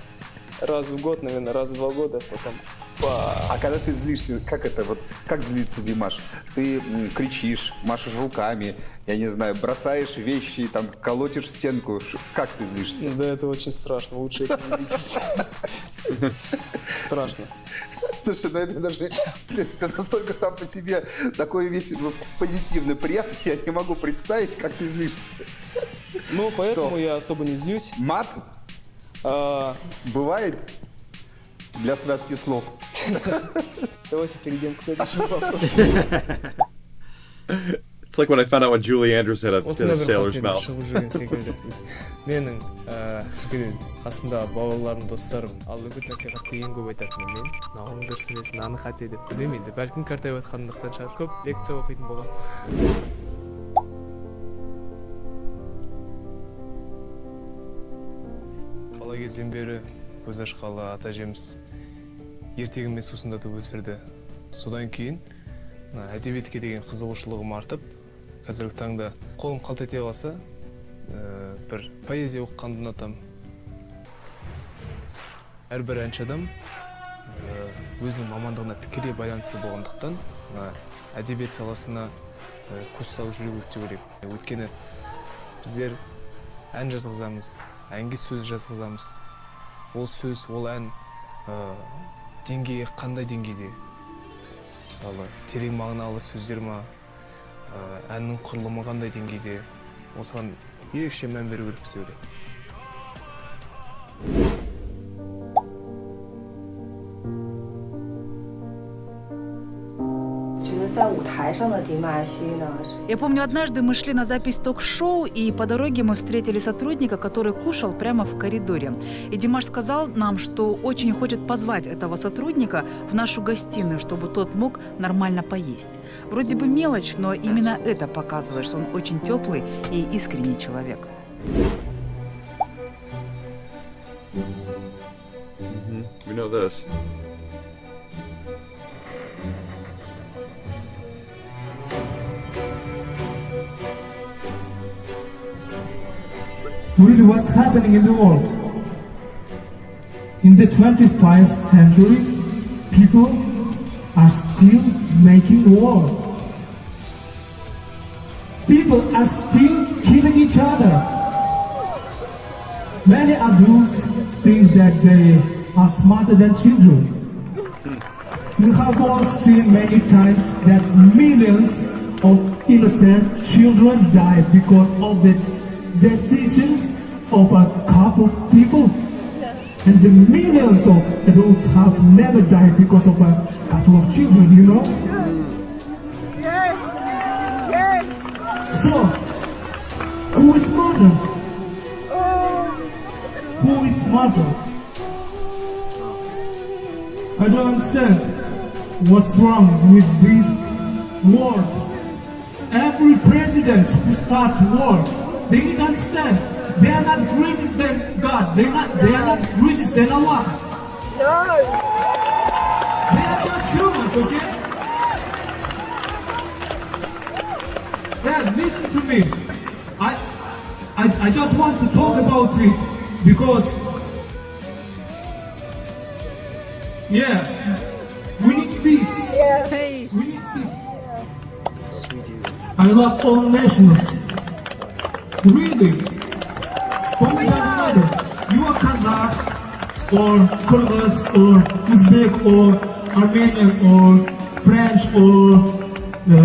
раз в год, наверное, раз в 2 года, потом. А когда ты злишься, как это вот, как злится Димаш? Ты кричишь, машешь руками, я не знаю, бросаешь вещи, там, колотишь стенку. Как ты злишься? Да, это очень страшно, лучше это не видеть. Страшно. Слушай, ну это даже, ты настолько сам по себе такой весь позитивный, приятный, я не могу представить, как ты злишься. Ну, поэтому я особо не злюсь. Мат? Бывает? Для связки слов. Давайте перейдем к следующему вопросу. It's like when I found out when Julie Andrews had a sailor's mouth. Менің кішкене қасымда бауырларым, достарым, ал үгіт насихатты ең көп айтатын мен. Нағың дұрыс емес, наны қате деп білмеймін енді. Бәлкім қартайып жатқандықтан шығар, көп лекция оқитын болған. Бала кезден бері көз ашқалы ата-әжеміз ертегіме сусындатып өсірді. Содан кейін әдебиетке деген қызығушылығым артып, қазіргі таңда қолым қалт ете қалса бір поэзия оқығанды ұнатамын. Әрбір әнші адам өзінің мамандығына тікелей байланысты болғандықтан әдебиет саласына көз салып жүру керек деп ойлаймын. Өйткені біздер ән жазғызамыз, әнге сөз жазғызамыз. Ол сөз, ол ән деңгейі қандай деңгейде? Мысалы, терең мағыналы сөздер ма, әннің құрылымы қандай деңгейде? Осыған ерекше мән беру керекпіз деп ойлаймын. 在舞台上的迪玛希呢？ Я помню, однажды мы шли на запись ток-шоу, и по дороге мы встретили сотрудника, который кушал прямо в коридоре. И Димаш сказал нам, что очень хочет позвать этого сотрудника в нашу гостиную, чтобы тот мог нормально поесть. Вроде бы мелочь, но именно это показывает, что он очень теплый и искренний человек. We know this. Really, what's happening in the world? In the 25th century, people are still making war. People are still killing each other. Many adults think that they are smarter than children. We have all seen many times that millions of innocent children die because of the decisions of a couple of people. And the millions of adults have never died because of a couple of children, you know? Yes! Yes! So, who is smarter? Who is smarter? I don't understand what's wrong with this war. Every president who starts war, they need to understand they are not greater than God. They are not greater than Allah. No. They are just humans, okay? Man, listen to me. I just want to talk about it because we need peace. Yeah. We need peace. Yes, we do. I love all nations. Really. For me, doesn't matter. You are Kazakh, or Kyrgyz, or Uzbek, or Armenian, or French, or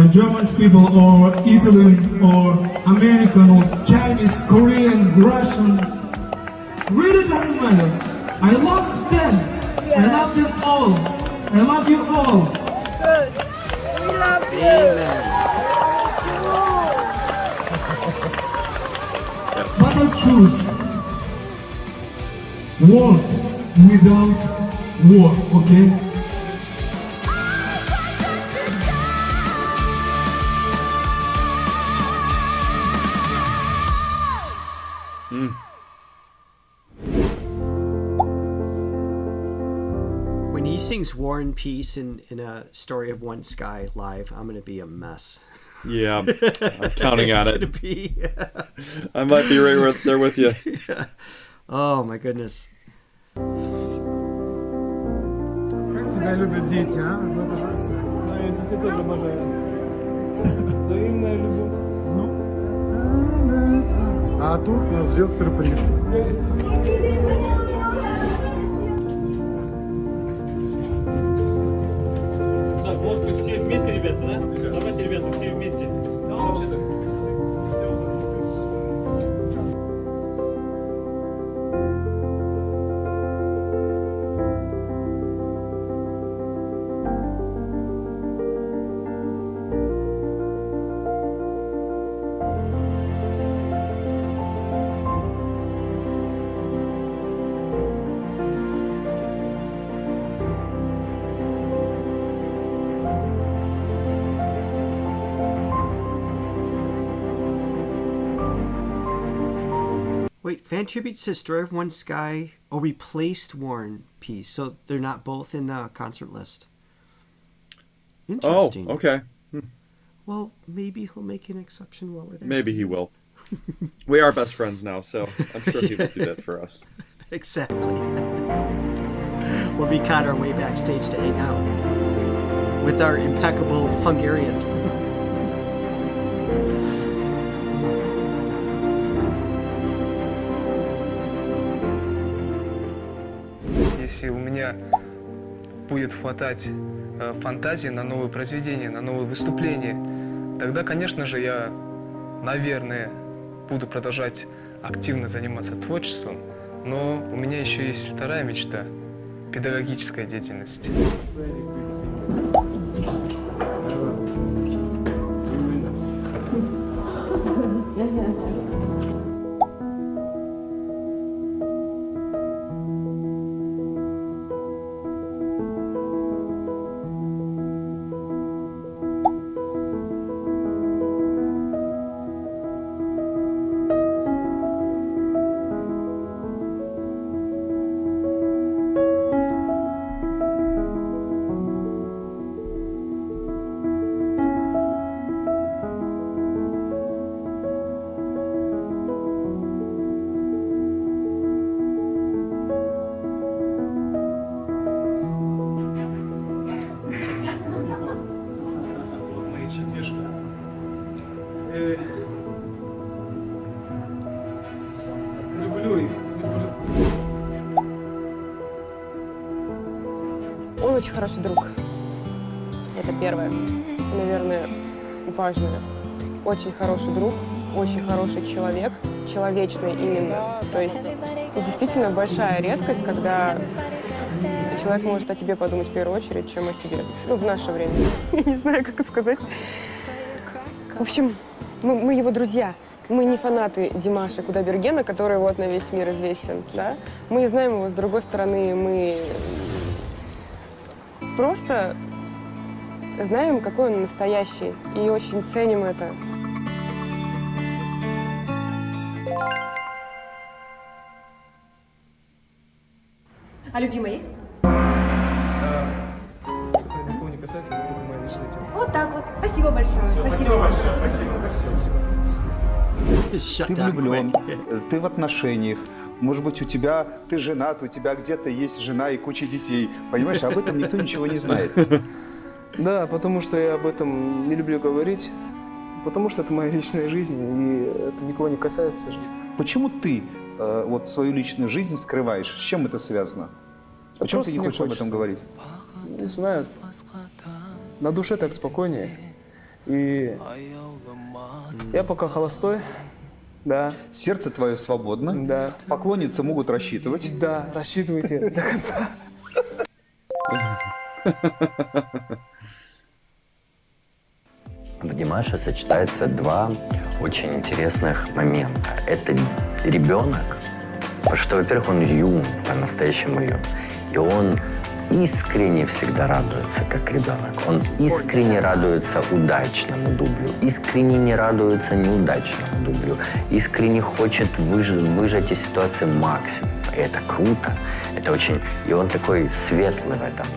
German people, or Italian, or American, or Chinese, Korean, Russian. Really doesn't matter. I love them. I love them all. I love you all. Good. We love you. Amen. But I choose world without war, okay? When he sings War and Peace in A Story of One Sky live, I'm going to be a mess. Yeah, I'm counting on it. It's gonna be. I might be right there with you. Yeah. Oh my goodness. Как тебя любят дети, а? Дети тоже обожают. Взаимная любовь. А тут нас ждет сюрприз. Так, может быть, все вместе, ребята, да? Давайте, ребята, все вместе. Wait, fan tribute to Story of One Sky replaced War and Peace, so they're not both in the concert list. Interesting. Oh, okay. Well, maybe he'll make an exception while we're there. Maybe he will. We are best friends now, so I'm sure he will do that for us. Exactly. We'll be caught our way backstage to hang out with our impeccable Hungarian. Если у меня будет хватать фантазии на новые произведения, на новые выступления, тогда, конечно же, я, наверное, буду продолжать активно заниматься творчеством, но у меня еще есть вторая мечта – педагогическая деятельность. Он очень хороший друг. Это первое. Наверное, важное. Очень хороший друг, очень хороший человек, человечный именно. То есть действительно большая редкость, когда человек может о тебе подумать в первую очередь, чем о себе. Ну, в наше время. Я не знаю, как сказать. В общем, мы его друзья. Мы не фанаты Димаша Кудайбергена, который вот на весь мир известен, да? Мы не знаем его с другой стороны, мы просто знаем, какой он настоящий, и очень ценим это. А любимая есть? Это никого не касается, это только моя личная тема. Вот так вот. Спасибо большое. Спасибо большое. Спасибо. Ты влюблен, ты в отношениях. Может быть, ты женат, у тебя где-то есть жена и куча детей. Понимаешь, об этом никто ничего не знает. Да, потому что я об этом не люблю говорить, потому что это моя личная жизнь, и это никого не касается. Почему ты вот свою личную жизнь скрываешь? С чем это связано? Почему ты не хочешь об этом говорить? Не знаю. На душе так спокойнее. И я пока холостой. Да. Сердце твое свободно. Да. Поклонницы могут рассчитывать. Да, рассчитывайте до конца. В Димаше сочетается два очень интересных момента. Это ребенок, потому что, во-первых, он юн, по-настоящему юн, и он искренне всегда радуется, как ребенок. Он искренне радуется удачному дублю, искренне не радуется неудачному дублю, искренне хочет выжать из ситуации максимум. И это круто, это очень... И он такой светлый в этом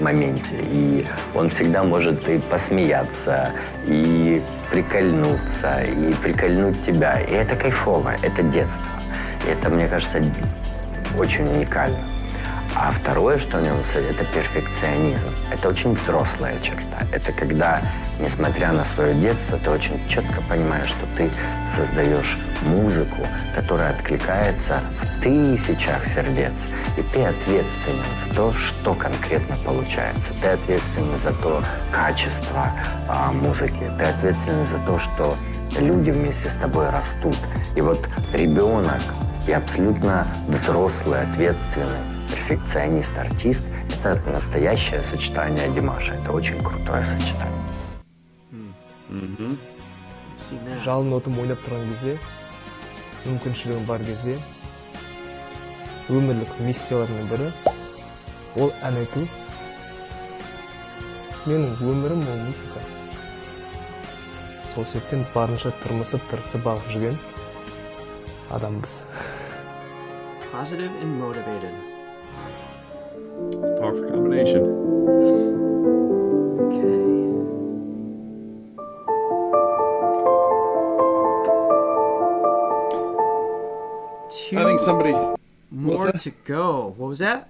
моменте, и он всегда может и посмеяться, и прикольнуть тебя. И это кайфово, это детство. И это, мне кажется, очень уникально. А второе, что в нем, это перфекционизм. Это очень взрослая черта. Это когда, несмотря на свое детство, ты очень четко понимаешь, что ты создаешь музыку, которая откликается в тысячах сердец. И ты ответственен за то, что конкретно получается. Ты ответственен за то качество музыки. Ты ответственен за то, что люди вместе с тобой растут. И вот ребенок и абсолютно взрослый, ответственный перфекционист, артист – это настоящее сочетание Димаша. Это очень крутое сочетание. Жалын нотым ойнап тұрған кезде, мүмкіншілігім бар кезде, өмірлік миссияларымның бірі – ол ән айту. Менің өмірім ол музыка. Сол себептен барынша тырысып ағып жүрген адамбыз. Positive and motivated. It's a powerful combination. Okay. Two I think somebody more to go. What was that?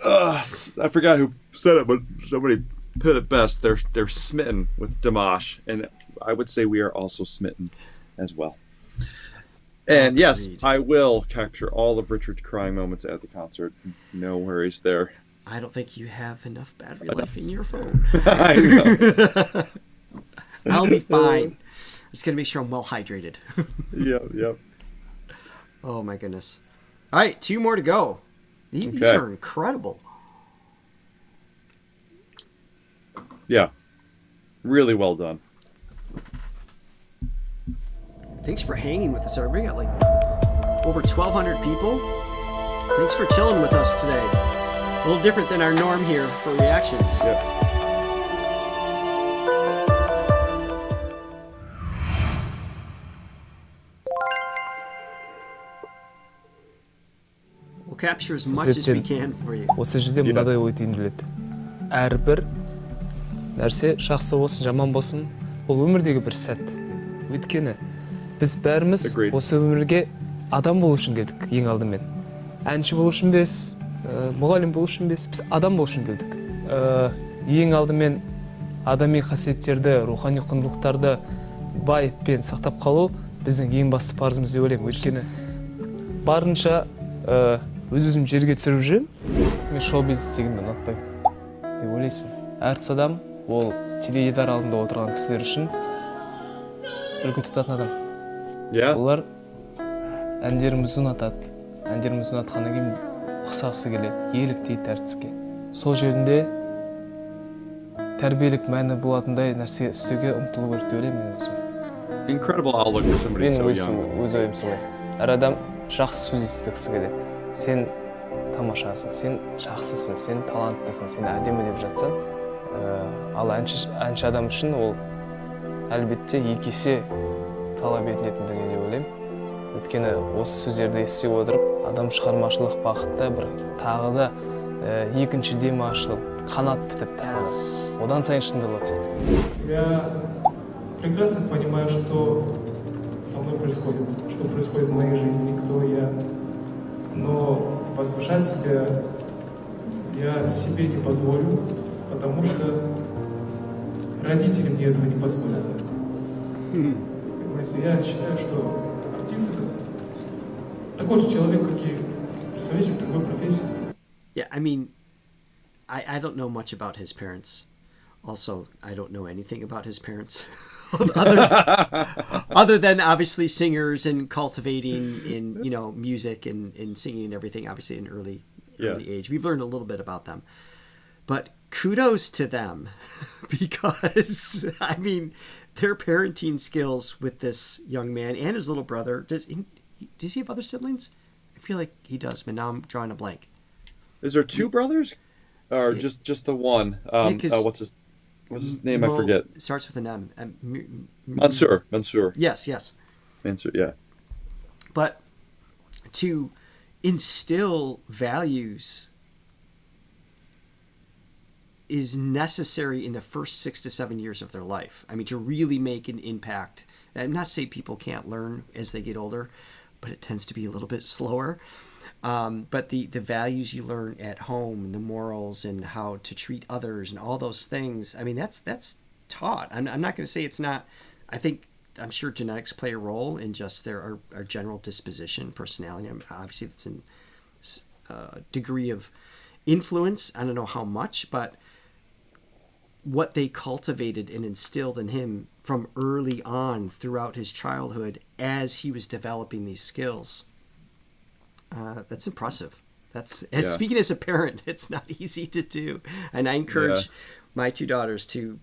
I forgot who said it, but somebody put it best. They're smitten with Dimash, and I would say we are also smitten as well. And yes, I will capture all of Richard's crying moments at the concert. No worries there. I don't think you have enough battery life in your phone. I know. I'll be fine. I'm just gonna make sure I'm well hydrated. Yep. Oh my goodness. All right, 2 more to go. These are incredible. Yeah. Really well done. Thanks for hanging with us, everybody. Got like over 1,200 people. Thanks for chilling with us today. A little different than our norm here for reactions. Yep. We'll capture as much as we can for you. Осы жерде мынадай ой түйінділеді. Әрбір нәрсе жақсы болсын, жаман болсын, бұл өмірдегі бір сәт. Өйткені біз бәріміз осы өмірге адам болу үшін келдік, ең алдымен. Әнші болу үшін емес, мұғалім болу үшін емес, біз адам болу үшін келдік. Ең алдымен адами қасиеттерді, рухани құндылықтарды байыппен сақтап қалу біздің ең басты парызымыз деп ойлаймын. Өйткені барынша өз-өзім жерге түсіріп жүрмін. Мен шоу-бизнес дегенді ұнатпаймын деп ойлайсың. Әртіс адам ол теледидар алдында отырған кісілер үшін үлгі тұтатын адам. Олар әндерімізді ұнатады. Әндерімізді ұнатқаннан кейін ұқсағысы келеді, еліктейді әртіске. Сол жерінде тәрбиелік мәні болатындай нәрсе істеуге ұмтылу керек деп ойлаймын мен өзім. Incredible outlook for somebody so young. Мен өз ойым солай. Әр адам жақсы сөз естігісі келеді. Сен тамашасың, сен жақсысың, сен таланттысың, сен әдемі деп жатсаң, ал әнші адам үшін ол әлбетте екі есе талап етілетіндігі деп ойлаймын. Өйткені осы сөздерді ести отырып, адам шығармашылық бағытта бір тағы да екінші демі ашылып, қанат бітіп тағы. Одан сайын шындыла түседі. Я прекрасно понимаю, что со мной происходит, что происходит в моей жизни, кто я. Но возвышать себя я себе не позволю, потому что родители мне этого не позволят. Понимаете, я считаю, что артист это такой же человек, как и представитель другой профессии. Yeah, I mean, I don't know much about his parents. Also, I don't know anything about his parents. other than obviously singers and cultivating in, you know, music and singing and everything, obviously in early age. We've learned a little bit about them. But kudos to them because, I mean, their parenting skills with this young man and his little brother. Does he have other siblings? I feel like he does, but now I'm drawing a blank. Is there 2 brothers? Or just the one? What's his name? I forget. It starts with an M. Mansour. Yes. Mansour, yeah. But to instill values is necessary in the first 6 to 7 years of their life. I mean, to really make an impact. And not to say people can't learn as they get older, but it tends to be a little bit slower. But the values you learn at home, and the morals, and how to treat others, and all those things, I mean, that's taught. I'm not going to say it's not. I'm sure genetics play a role in just our general disposition, personality. Obviously, that's a degree of influence. I don't know how much, but what they cultivated and instilled in him from early on throughout his childhood as he was developing these skills. That's impressive. Speaking as a parent, it's not easy to do. And I encourage my 2 daughters to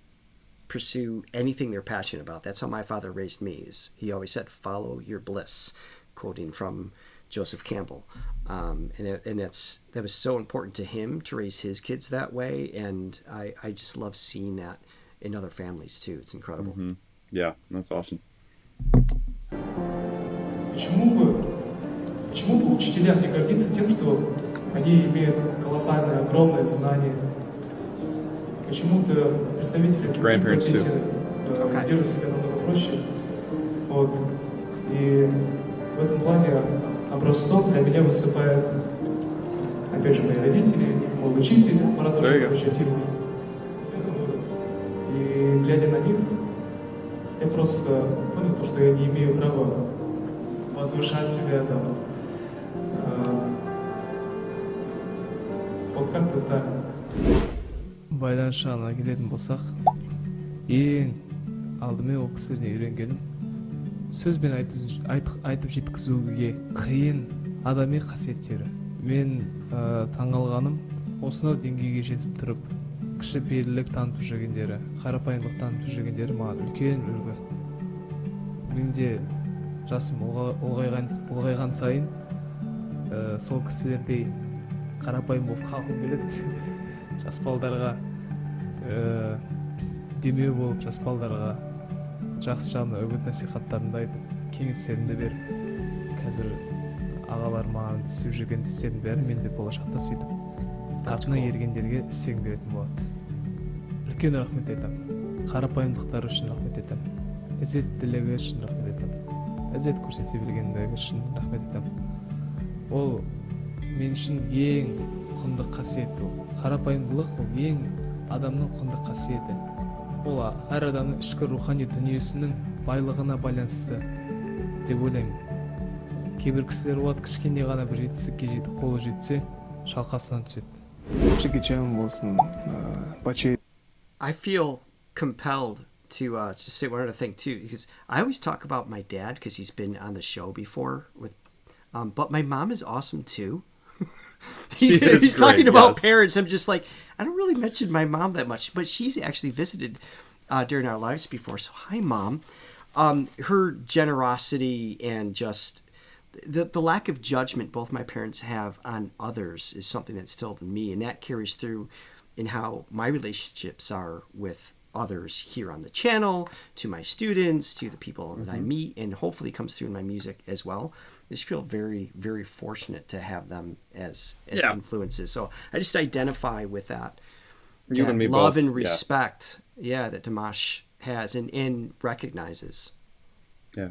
pursue anything they're passionate about. That's how my father raised me. He always said, follow your bliss, quoting from Joseph Campbell. And that was so important to him to raise his kids that way. And I just love seeing that in other families too. It's incredible. Mm-hmm. Yeah, that's awesome. Почему бы учителям не гордиться тем, что они имеют колоссальное, огромное знание? Почему-то представители других профессий держат себя намного проще. Вот. И в этом плане образцом для меня выступает, опять же, мои родители, мой учитель, Марат Ошатимов. И глядя на них, я просто понял, то, что я не имею права возвышать себя там. Вот как-то так. Байланыс жағына келетін болсақ, ең алдымен ол кісілерден үйренгенім сөзбен айтып жеткізуге қиын адами қасиеттері. Мен таңғалғаным осынау деңгейге жетіп тұрып, кішіпейілдік танытып жүргендері, қарапайымдылық танытып жүргендері маған үлкен үлгі. Менде жасым ұлғайған сайын сол кісілердей қарапайым болып қалғым келеді. Жас балдарға демеу болып, жас балдарға жақсы жағына үгіт насихаттарымды айтып, кеңестерімді беріп, қазір ағалар маған істеп жүрген істердің бәрін мен де болашақта сөйтіп артына ергендерге істегім келетін болады. Үлкен рахмет айтамын. Қарапайымдықтары үшін рахмет айтамын. Ізеттілігі үшін рахмет айтамын. Ізет көрсете білгендігі үшін рахмет айтамын. Ол мен үшін ең құнды қасиет ол. Қарапайымдылық ол ең адамның құнды қасиеті. Ол әр адамның ішкі рухани дүниесінің байлығына байланысты деп ойлаймын. Кейбір кісілер болады, кішкене ғана бір жетістікке жетіп, қолы жетсе, шалқасынан түседі. I feel compelled to just say one other thing too, because I always talk about my dad because he's been on the show before but my mom is awesome too. He's talking about parents. I'm just like, I don't really mention my mom that much, but she's actually visited during our lives before. So hi, Mom. Her generosity and just the lack of judgment both my parents have on others is something that's instilled in me, and that carries through in how my relationships are with others here on the channel, to my students, to the people that I meet, and hopefully comes through in my music as well. I just feel very, very fortunate to have them as influences. So I just identify with that, You and me love both. and respect, that Dimash has and recognizes. Yeah,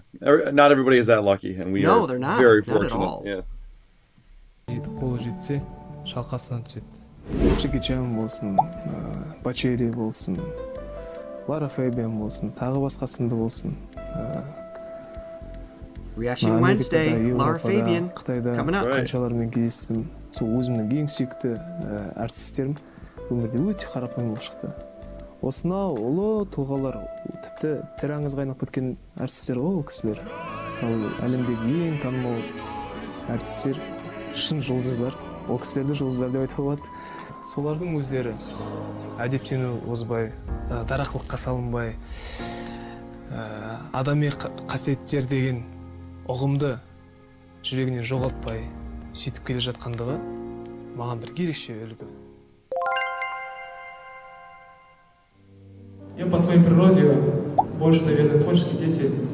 not everybody is that lucky, and we are they're not. very Not at fortunate. all. Yeah. Қолы жетсе, шалқасынан түседі. Чекичан болсын, Бачери болсын, Лара Фейбен болсын, тағы басқа сынды болсын. Reaction Wednesday, Lara Fabian, coming up. Қаншалармен кездестім. Сол өзімнің ең сүйікті артистерім өмірде өте қарапайым болып шықты. Осынау ұлы тұлғалар, тіпті тірі аңызға айналып кеткен артистер ғой ол кісілер. Мысалы, әлемдегі ең танымал артистер, шын жұлдыздар. Ол кісілерді жұлдыздар деп айтуға болады. Солардың өздері әдептену озбай, дарақылыққа салынбай, адами қасиеттер деген ұғымды жүрегінен жоғалтпай сөйтіп келе жатқандығы маған бір ерекше үлгі. Я по своей природе больше, наверное, творческий деятель,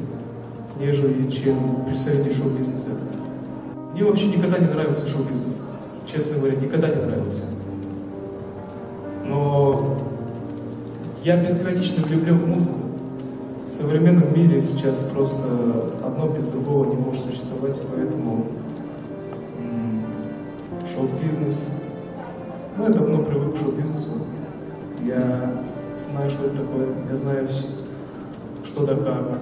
нежели чем представитель шоу-бизнеса. Мне вообще никогда не нравился шоу-бизнес. Честно говоря, никогда не нравился. Но я безгранично влюблен в музыку. В современном мире сейчас просто одно без другого не может существовать, поэтому шоу-бизнес... Ну, я давно привык к шоу-бизнесу. Я знаю, что это такое, я знаю, что да как,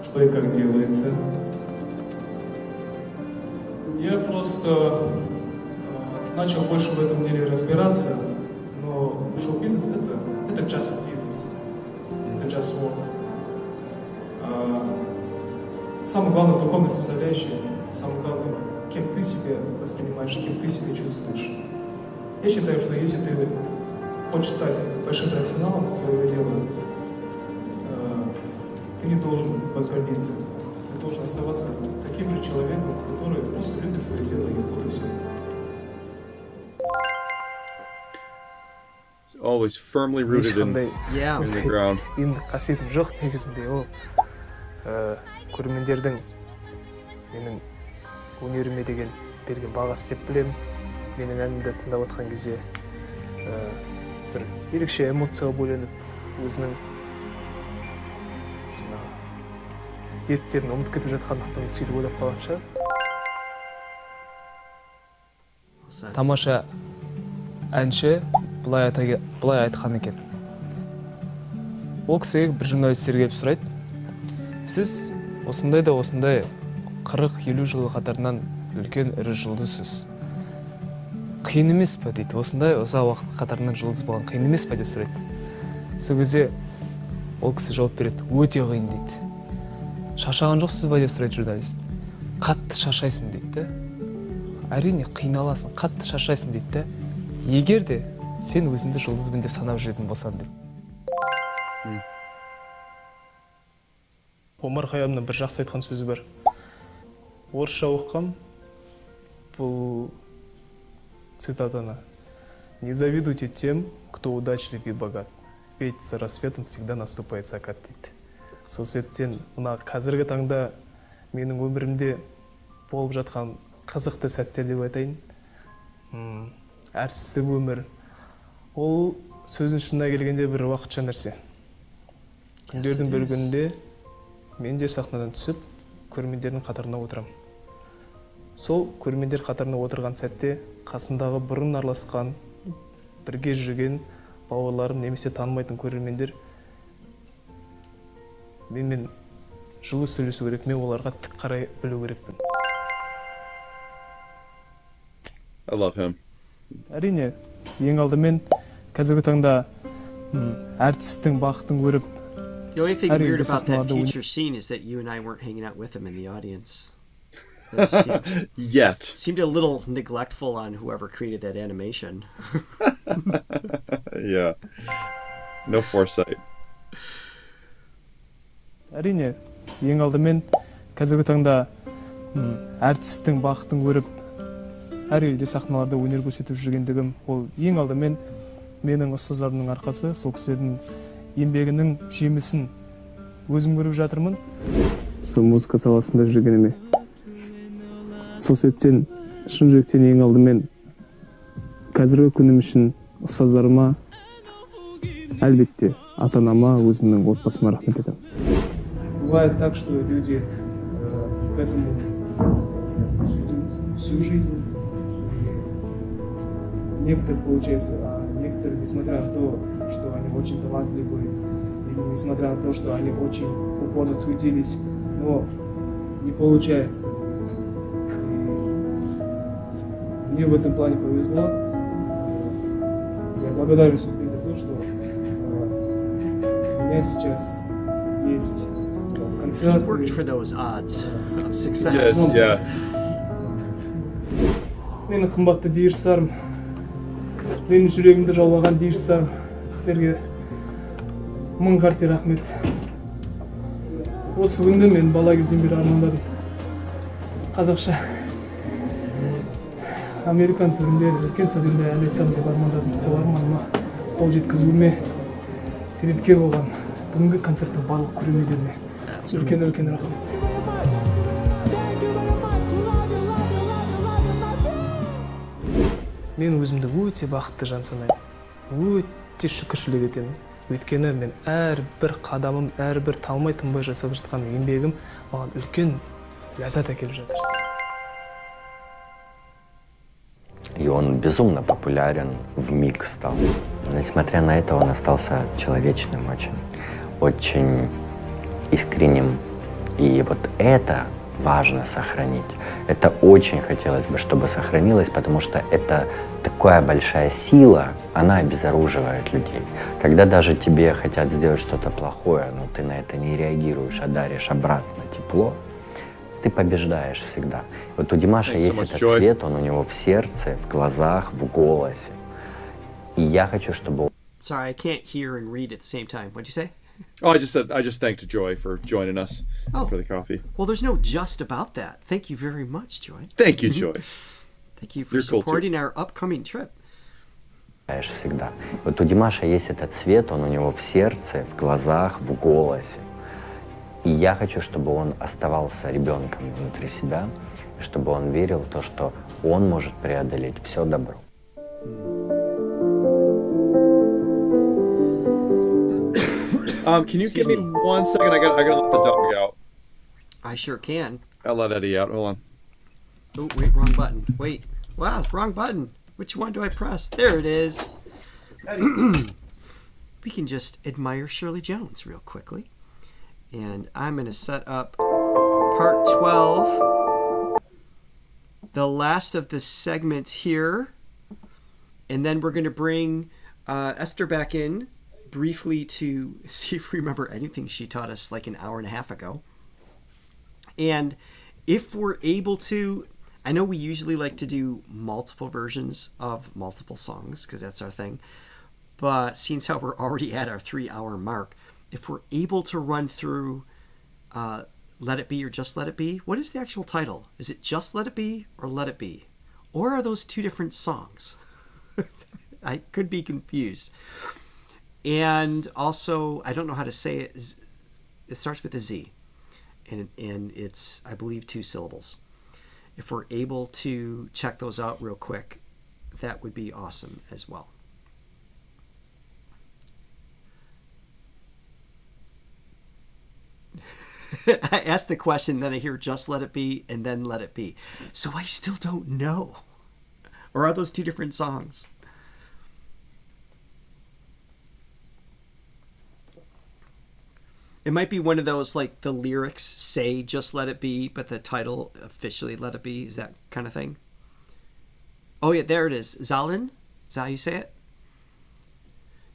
что и как делается. Я просто начал больше в этом деле разбираться, но шоу-бизнес это just business, это just work. Самое главное духовная составляющая, самое главное, кем ты себя воспринимаешь, кем ты себя чувствуешь. Я считаю, что если ты хочешь стать большим профессионалом своего дела, ты не должен возгордиться. Ты должен оставаться таким же человеком, который просто любит свое дело, и вот и все. It's always firmly rooted in the ground. Енді қасиетім жоқ негізінде ол көрермендердің менің өнеріме деген берген бағасы деп білемін. Менің әнімді тыңдап отқан кезде бір ерекше эмоцияға бөленіп, өзінің дерттерін ұмытып кетіп жатқандықтан сөйтіп ойлап қалатын шығар. тамаша әнші былай айтқан екен. Ол кісіге бір журналистер келіп сұрайды: сіз осындай 40-50 жыл қатарынан үлкен ірі жұлдызсыз. Қиын емес пе дейді. Осындай ұзақ уақыт қатарынан жұлдыз болған қиын емес пе деп сұрайды. Сол кезде ол кісі жауап береді: өте қиын дейді. Шаршаған жоқсыз ба деп сұрайды журналист. Қатты шаршайсың дейді. Әрине қиналасың, қатты шаршайсың дейді. Егер де сен өзіңді жұлдызбын деп санап жүретін болсаң дейді. Омар Хайямның бір жақсы айтқан сөзі бар. Орысша оқығам бұл цитатаны: не завидуйте тем, кто удачлив и богат, ведь за рассветом всегда наступает закат дейді. Сол себептен мына қазіргі таңда менің өмірімде болып жатқан қызықты сәттер деп айтайын. Әртістік өмір ол сөздің шынына келгенде бір уақытша нәрсе. Күндердің бір күнінде мен де сахнадан түсіп, көрермендердің қатарына отырам. Сол көрермендер қатарына отырған сәтте қасымдағы бұрын араласқан, бірге жүрген бауырларым немесе танымайтын көрермендер менімен жылы сөйлесу керек, мен оларға тік қарай білу керекпін. I love him. Әрине, ең алдымен қазіргі таңда әртістің бақытын көріп. The only thing weird about that future scene is that you and I weren't hanging out with him in the audience. Yet. Seemed a little neglectful on whoever created that animation. Yeah. No foresight. Әрине, ең алдымен қазіргі таңда әртістің бақытын көріп, әр елде сахналарда өнер көрсетіп жүргендігім, ол ең алдымен менің ұстаздарымның арқасы, сол кісілердің еңбегінің жемісін өзім көріп жатырмын. Сол музыка саласында жүргеніме. Сол себептен шын жүректен ең алдымен қазіргі күнім үшін ұстаздарыма, әлбетте ата-анама, өзімнің отбасыма рахмет етемін. Бывает так, что люди к этому всю жизнь. Некоторые, получается, некоторые, несмотря на то, что они очень талантливые, или несмотря на то, что они очень упорно трудились, но не получается. И мне в этом плане повезло. Я благодарен судьбе за то, что у меня сейчас есть концерт. He worked for those odds of success. Yes, yeah. Менің қымбатты диірсарым, менің жүрегімді жаулаған диірсарым, сіздерге мың қарте рахмет. Осы күнді мен бала кезден бері армандадым. Қазақша американ түрінде үлкен стадионда ән айтсам деп армандадым. Сол арманыма қол жеткізуіме себепкер болған бүгінгі концерттің барлық көрермендеріне үлкен рахмет. Мен өзімді өте бақытты жан санаймын. Өте шүкіршілік етемін. Өйткені мен әрбір қадамым, әрбір талмай тынбай жасап жатқан еңбегім маған үлкен ләззат әкеліп жатыр. И он безумно популярен, вмиг стал. Несмотря на это, он остался человечным очень искренним. И вот это важно сохранить. Это очень хотелось бы, чтобы сохранилось, потому что это такая большая сила, она обезоруживает людей. Когда даже тебе хотят сделать что-то плохое, но ты на это не реагируешь, а даришь обратно тепло, ты побеждаешь всегда. Вот у Димаша есть этот цвет, он у него в сердце, в глазах, в голосе. И я хочу, чтобы... Sorry, I can't hear and read at the same time. What'd you say? Oh, I just thanked Joy for joining us for the coffee. Well, there's no just about that. Thank you very much, Joy. Thank you, Joy. Thank you for supporting our upcoming trip. Всегда. Вот у Димаша есть этот цвет, он у него в сердце, в глазах, в голосе. И я хочу, чтобы он оставался ребенком внутри себя, чтобы он верил в то, что он может преодолеть все добро. Can you give me 1 second? I gotta let the dog out. I sure can. I'll let Eddie out. Hold on. Oh, wait, wrong button. Wait. Wow, wrong button. Which one do I press? There it is. We can just admire Shirley Jones real quickly. And I'm going to set up part 12, the last of the segment here. And then we're going to bring Esther back in briefly to see if we remember anything she taught us like an hour and a half ago. And if we're able to, I know we usually like to do multiple versions of multiple songs because that's our thing. But since how we're already at our 3-hour mark, if we're able to run through Let It Be or Just Let It Be, what is the actual title? Is it Just Let It Be or Let It Be? Or are those two different songs? I could be confused. And also, I don't know how to say it. It starts with a Z. And it's, I believe, 2 syllables. If we're able to check those out real quick, that would be awesome as well. I asked the question, then I hear Just Let It Be and then Let It Be. So I still don't know. Or are those two different songs? It might be one of those, like the lyrics say Just Let It Be, but the title officially Let It Be. Is that kind of thing? Oh yeah, there it is. Zalin? Is that how you say it?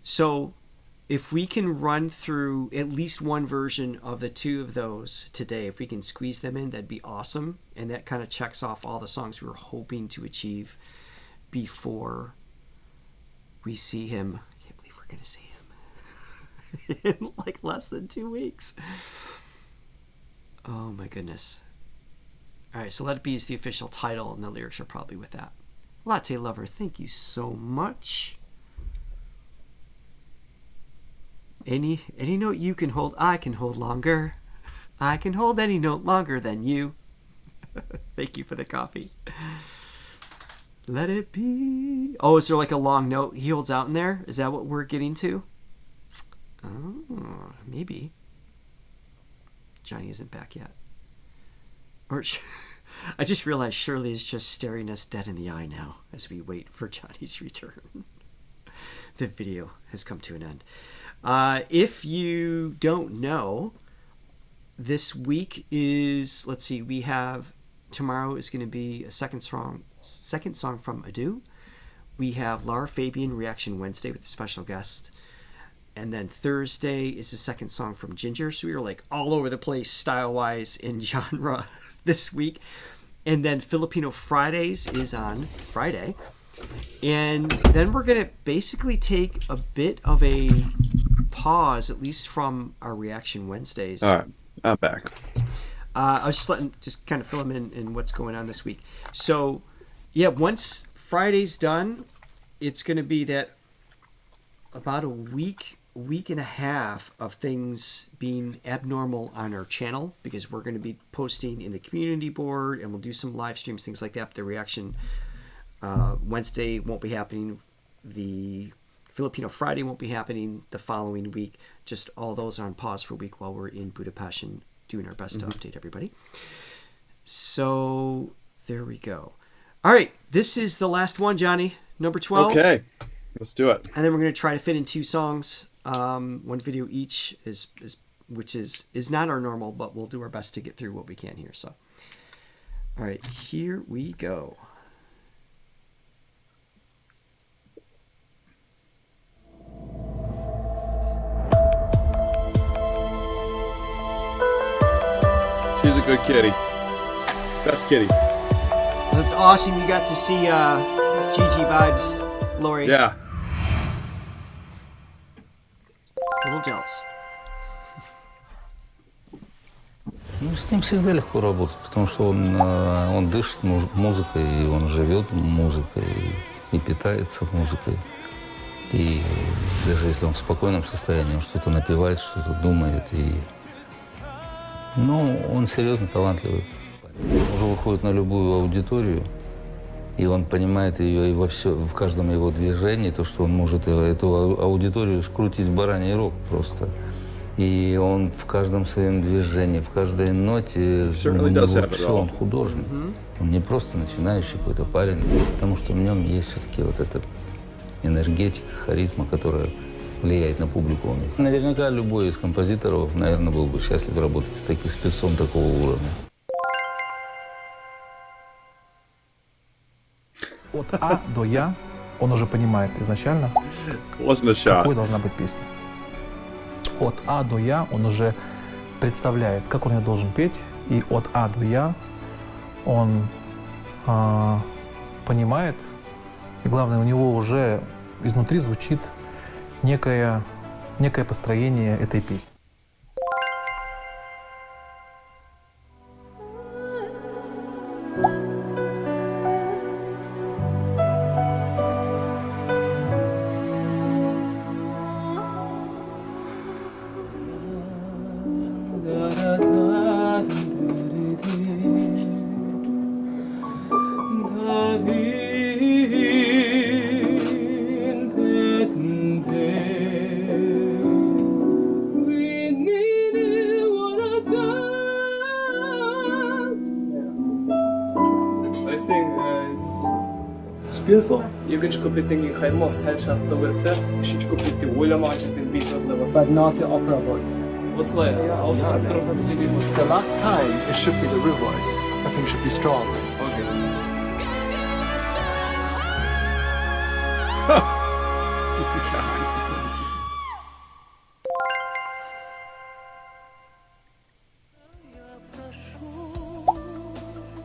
So if we can run through at least one version of the two of those today, if we can squeeze them in, that'd be awesome. And that kind of checks off all the songs we were hoping to achieve before we see him. I can't believe we're going to see him in like less than 2 weeks. Oh my goodness. All right, so Let It Be is the official title, and the lyrics are probably with that. Latte Lover, thank you so much. Any note you can hold, I can hold longer. I can hold any note longer than you. Thank you for the coffee. Let it be. Oh, is there like a long note he holds out in there? Is that what we're getting to? Oh, maybe. Johnny isn't back yet. Or I just realized Shirley is just staring us dead in the eye now as we wait for Johnny's return. The video has come to an end. If you don't know, this week is, let's see, we have, tomorrow is going to be a second song from 𝗟𝗏. We have Laura Fabian Reaction Wednesday with a special guest. And then Thursday is the second song from Ginger. So we were like all over the place style-wise in genre this week. And then Filipino Fridays is on Friday. And then we're going to basically take a bit of a pause, at least from our Reaction Wednesdays. All right, I'm back. I was just kind of fill them in what's going on this week. So, yeah, once Friday's done, it's going to be that about a week and a half of things being abnormal on our channel, because we're going to be posting in the community board, and we'll do some live streams, things like that. But the Reaction Wednesday won't be happening. The Filipino Friday won't be happening the following week. Just all those are on pause for a week while we're in Budapest and doing our best to update everybody. So there we go. All right, this is the last one, Johnny. Number 12. Okay, let's do it. And then we're going to try to fit in 2 songs, one video each, which is not our normal, but we'll do our best to get through what we can here. So, all right, here we go. She's a good kitty. Best kitty. That's awesome. You got to see Gigi vibes, Lori. Yeah. A little jealous. Ну, с ним всегда легко работать, потому что он дышит музыкой, и он живет музыкой, и питается музыкой. И даже если он в спокойном состоянии, он что-то напевает, что-то думает. Ну, он серьезно талантливый. Он уже выходит на любую аудиторию, и он понимает ее и в каждом его движении, то, что он может эту аудиторию скрутить в бараний рог просто. И он в каждом своем движении, в каждой ноте, у него все, он художник. Он не просто начинающий какой-то парень, потому что в нем есть все-таки вот эта энергетика, харизма, которая влияет на публику. Наверняка любой из композиторов, наверное, был бы счастлив работать с певцом такого уровня. От А до Я он уже понимает изначально, какой должна быть песня. От А до Я он уже представляет, как он ее должен петь, и от А до Я он понимает, и главное, у него уже изнутри звучит некое построение этой песни. Beautiful. Jürgen Kupitting Khaimos Helshaft Doverta, Shikupiti Willamajit in Beat of the But not the opera voice. The last time it should be the real voice. I think it should be strong. Okay.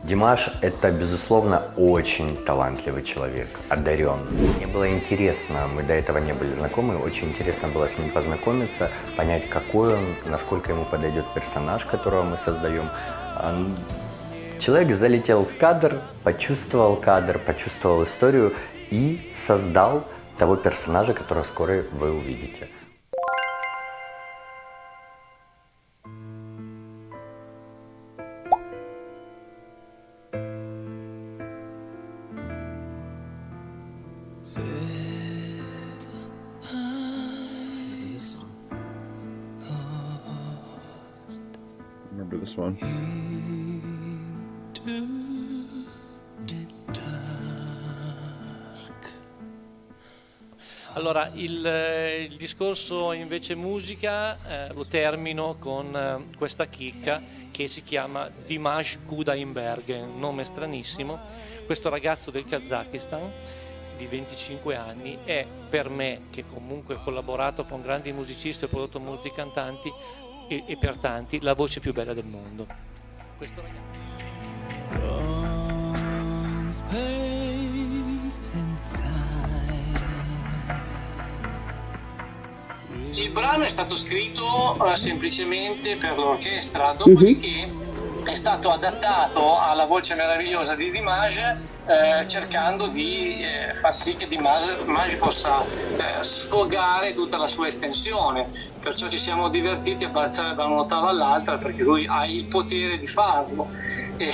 Димаш – это, безусловно, очень талантливый человек, одаренный. Мне было интересно, мы до этого не были знакомы, очень интересно было с ним познакомиться, понять, какой он, насколько ему подойдет персонаж, которого мы создаем. Человек залетел в кадр, почувствовал историю и создал того персонажа, которого скоро вы увидите. Remember this one? Allora, il discorso invece musica lo termino con questa chicca che si chiama Dimash Kudaiberg, un nome stranissimo. Questo ragazzo del Kazakistan di 25 anni è per me, che comunque ho collaborato con grandi musicisti e prodotto molti cantanti e per tanti, la voce più bella del mondo. Questo Il brano è stato scritto semplicemente per l'orchestra, dopodiché è stato adattato alla voce meravigliosa di Dimash, cercando di far sì che Dimash possa sfogare tutta la sua estensione. Perciò ci siamo divertiti a passare da un'ottava all'altra, perché lui ha il potere di farlo. E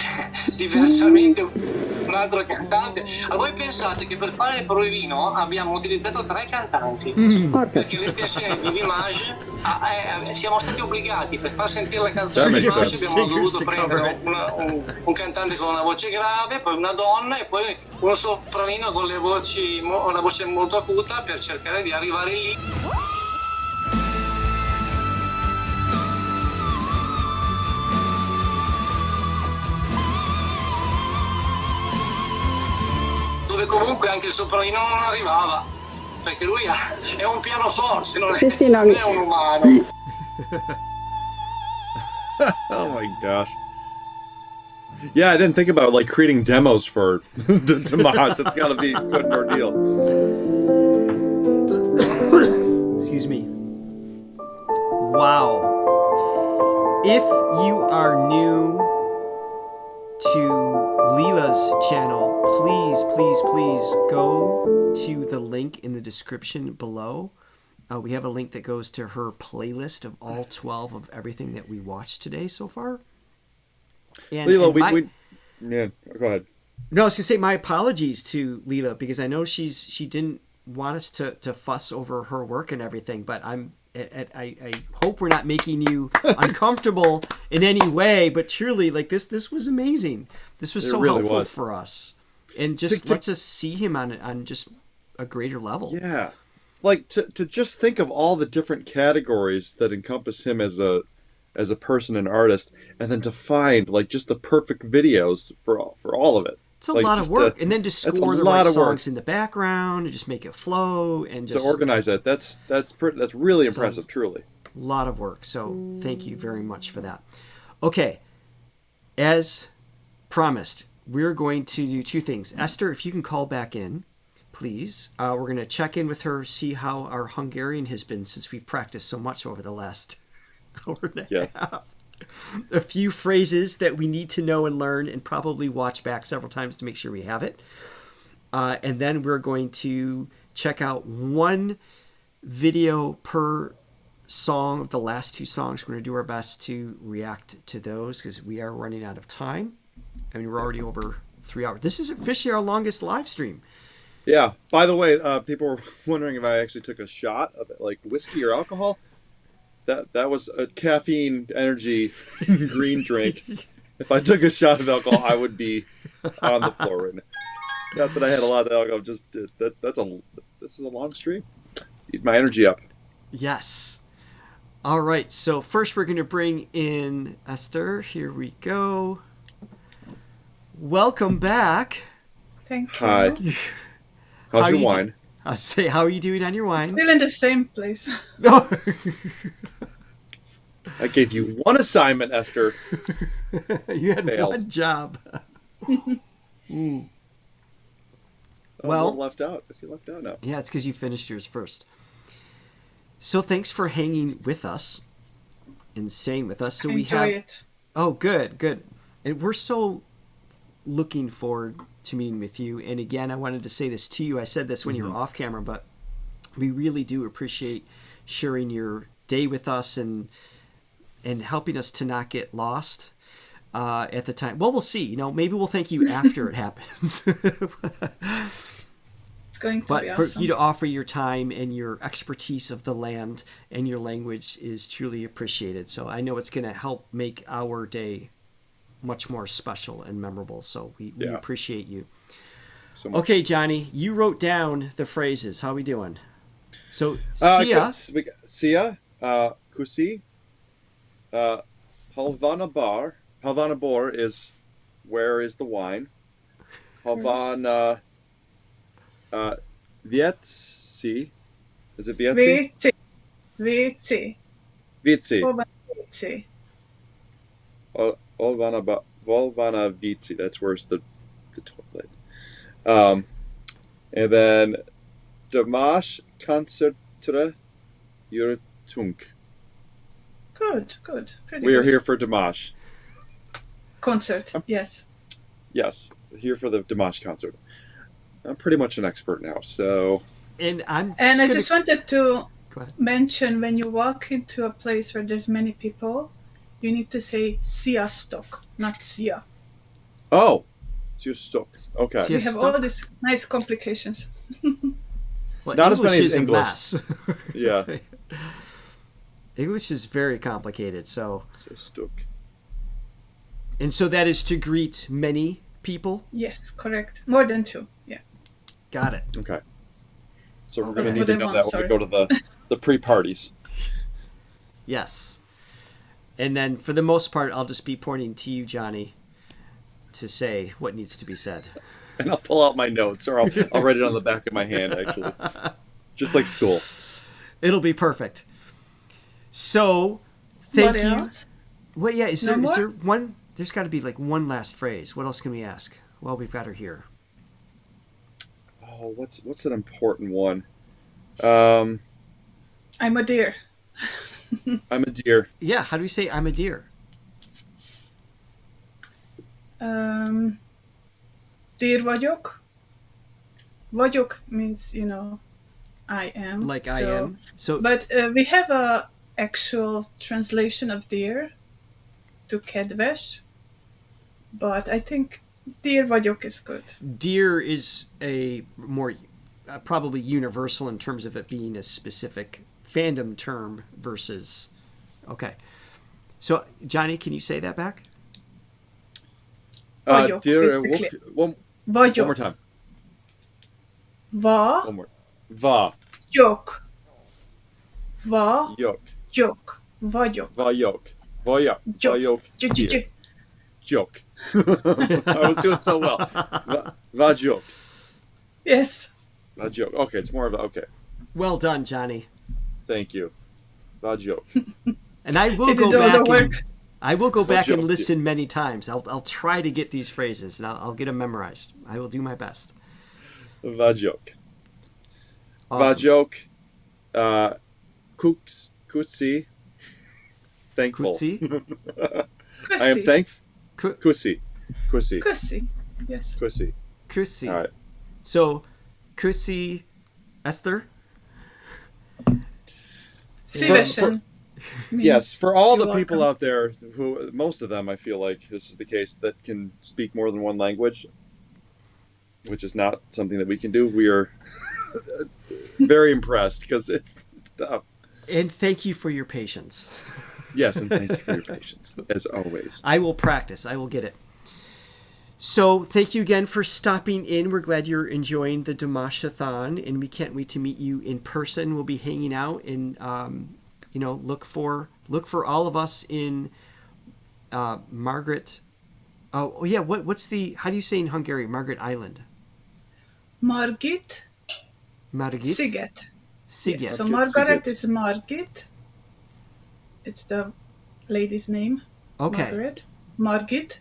diversamente un altro cantante. Allora voi pensate che per fare il provino abbiamo utilizzato 3 cantanti, perché le stesse di Dimash siamo stati obbligati, per far sentire la canzone di Dimash abbiamo dovuto prendere un cantante con una voce grave, poi una donna e poi uno sopranino con una voce molto acuta, per cercare di arrivare lì. Dove comunque anche il sopranino non arrivava, perché lui è un pianoforte, non è un umano. Oh my gosh. Yeah, I didn't think about like creating demos for Dimash. That's gotta be quite an ordeal. Excuse me. Wow. If you are new to Leela's channel, please go to the link in the description below. We have a link that goes to her playlist of all 12 of everything that we watched today so far. Leela, yeah, go ahead. No, I was gonna say my apologies to Leela, because I know she didn't want us to fuss over her work and everything, but I'm I hope we're not making you uncomfortable in any way, but truly, like this was amazing. This was so really helpful for us, and just lets us see him on just a greater level. Yeah, like to just think of all the different categories that encompass him as a person and artist, and then to find like just the perfect videos for all of it. It's a lot of work, and then to score the right songs in the background and just make it flow and just to organize it. That's really impressive, truly. A lot of work. So thank you very much for that. Okay, as promised, we're going to do two things. Esther, if you can call back in, please. We're going to check in with her, see how our Hungarian has been since we've practiced so much over the last hour and a half. A few phrases that we need to know and learn, and probably watch back several times to make sure we have it. And then we're going to check out one video per song of the last two songs. We're going to do our best to react to those because we are running out of time. I mean, we're already over 3 hours. This is officially our longest live stream. Yeah. By the way, people were wondering if I actually took a shot of it, like whiskey or alcohol. That was a caffeine energy green drink. If I took a shot of alcohol, I would be on the floor right now. Not that I had a lot of alcohol. Just this is a long stream. Need my energy up. Yes. All right. So first, we're going to bring in Esther. Here we go. Welcome back. Thank you. Hi. How's your wine? I'll say, how are you doing on your wine? Still in the same place. I gave you one assignment, Esther. You had one job. Well, left out. You left out now. Yeah, it's because you finished yours first. So thanks for hanging with us and staying with us. So Enjoy it. Oh, good. And we're so looking forward to meeting with you. And again, I wanted to say this to you. I said this when you were off camera, but we really do appreciate sharing your day with us and helping us to not get lost at the time. Well, we'll see. Maybe we'll thank you after it happens. It's going to be awesome. But for you to offer your time and your expertise of the land and your language is truly appreciated. So I know it's going to help make our day much more special and memorable. So we appreciate you. So okay, Johnny, you wrote down the phrases. How are we doing? So, Sia, Kusi, Halvana Bor is where is the wine? Halvana Vietsi. Is it Vietsi? Vietsi. Volvana Vietsi. That's where's the toilet. And then Dimash Concertre Yurtunk. Good. We are here for Dimash. Concert, yes. Yes, here for the Dimash concert. I'm pretty much an expert now, so... And I just wanted to mention, when you walk into a place where there's many people, you need to say Sziasztok, not Szia. Oh, Sziasztok. Okay. We have all these nice complications. Well, not English as many as is English. A mess. Yeah. English is very complicated, so... Sziasztok. And so that is to greet many people? Yes, correct. More than 2, yeah. Got it. Okay. So we're going to need to know that when we go to the pre-parties. Yes. And then for the most part, I'll just be pointing to you, Johnny, to say what needs to be said. And I'll pull out my notes, or I'll write it on the back of my hand, actually. Just like school. It'll be perfect. So, thank you. Else? Well, yeah, is there one? There's got to be like one last phrase. What else can we ask? Well, we've got her here. Oh, what's an important one? I'm a deer. I'm a deer. Yeah, how do we say I'm a deer? Deer vagyok. Vagyok means, I am. Like I am. But we have a actual translation of deer to kedves, but I think deer vagyok is good. Deer is a more probably universal in terms of it being a specific fandom term versus. Okay. So, Johnny, can you say that back? Dear, one more time. Va. One more. Va. Jok. Va. Yok. Jok. Va jok. Va yok. Va yok. Va yok. Joke. I was doing so well. Va joke. Yes. Va joke. Okay, it's more of a, okay. Well done, Johnny. Thank you. Va joke. And I will go back. I will go back and listen many times. I'll try to get these phrases, and I'll get them memorized. I will do my best. Va joke. Awesome. Va joke. Kutsi. Thankful. Kutsi? I am thankful. Kusi. Kusi. Kusi. Yes. Kusi. Kusi. All right. So, Kusi, Esther? Yes, for all the people out there who, most of them, I feel like this is the case, that can speak more than one language, which is not something that we can do. We are very impressed because it's tough. And thank you for your patience. Yes, and thank you for your patience, as always. I will practice. I will get it. So thank you again for stopping in. We're glad you're enjoying the DIMASHATHON, and we can't wait to meet you in person. We'll be hanging out, and look for all of us in Margaret. Oh yeah, what's the, how do you say in Hungary, Margaret Island? Margit. Sziget. Sziget. Yes. So Margaret is Margit. It's the lady's name. Okay. Margit.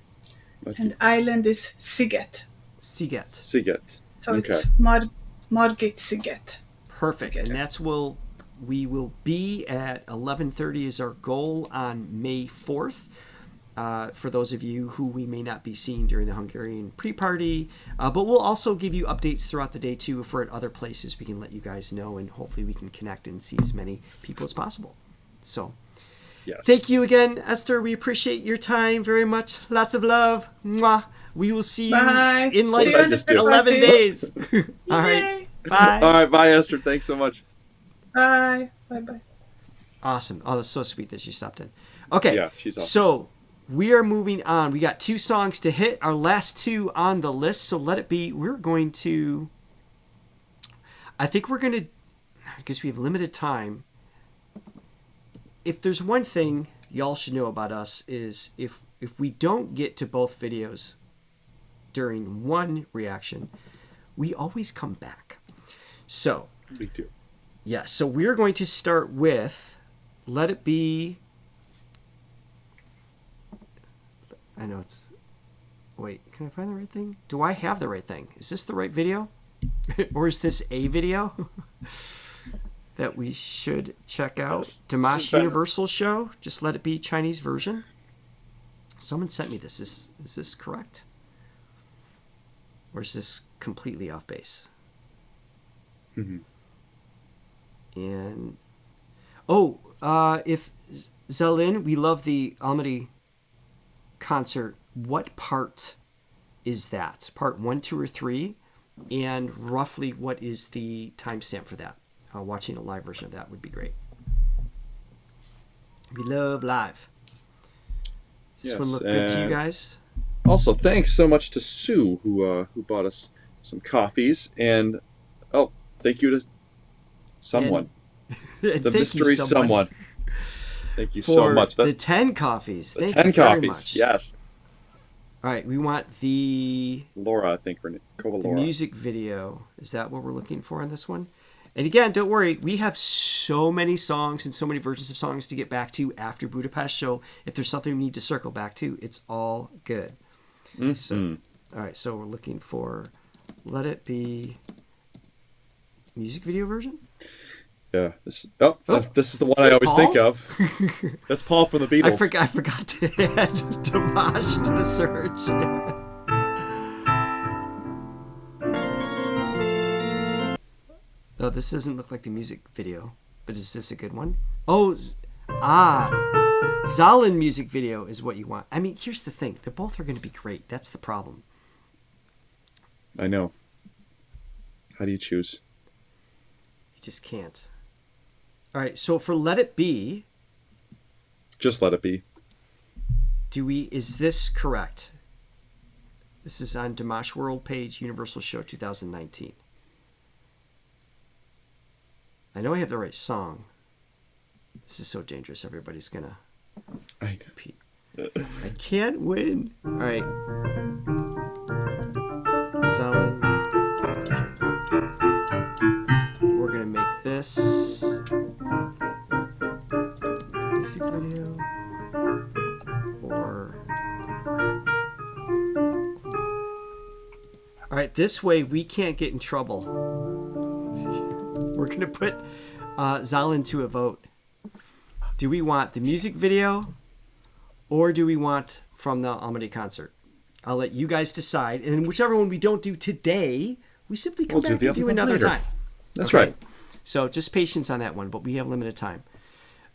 And island is Sziget. Sziget. So it's Margit Sziget. Perfect. Together. And that's we will be at 11:30 is our goal on May 4th. For those of you who we may not be seeing during the Hungarian pre-party. But we'll also give you updates throughout the day too. If we're at other places, we can let you guys know, and hopefully we can connect and see as many people as possible. So yes. Thank you again, Esther. We appreciate your time very much. Lots of love. Mwah. We will see you in like 11 days. All right. Bye. All right. Bye, Esther. Thanks so much. Bye. Bye-bye. Awesome. Oh, that's so sweet that she stopped in. Okay. Yeah, she's awesome. So we are moving on. We got 2 songs to hit. Our last 2 on the list. So let it be. I guess we have limited time. If there's one thing y'all should know about us is if we don't get to both videos during one reaction, we always come back. So we do. Yeah, so we're going to start with Let It Be. I know it's... Wait, can I find the right thing? Do I have the right thing? Is this the right video? Or is this a video that we should check out? Dimash Universal Show, Just Let It Be Chinese version. Someone sent me this. Is this correct? Or is this completely off base? Mm-hmm. And if Zelin, we love the Almaty concert. What part is that? Part 1, 2, or 3? And roughly, what is the timestamp for that? Watching a live version of that would be great. We love live. Does this one look good to you guys? Also, thanks so much to Sue who bought us some coffees, and thank you to someone. The mystery someone. Thank you so much. The 10 coffees. Thank you 10 very coffees. much. Yes. All right, we want the Laura, I think, the music video. Is that what we're looking for on this one? And again, don't worry, we have so many songs and so many versions of songs to get back to after Budapest. So if there's something we need to circle back to, it's all good. Mm-hmm. So, all right, so we're looking for Let It Be music video version. Yeah. This is the one I always think of. That's Paul from the Beatles. I forgot to add Dimash to the search. Oh, this doesn't look like the music video, but is this a good one? Zalin music video is what you want. I mean, here's the thing. They both are going to be great. That's the problem. I know. How do you choose? You just can't. All right, so for Let It Be, Just Let It Be. Is this correct? This is on Dimash World page, Universal Show 2019. I know I have the right song. This is so dangerous. Everybody's gonna compete. I can't win. All right. Solid. We're gonna make this music video or. All right. This way we can't get in trouble. We're gonna put Zalin to a vote. Do we want the music video, or do we want from the Almaty concert? I'll let you guys decide, and whichever one we don't do today, we simply come back and do another time. That's right. So just patience on that one, but we have limited time.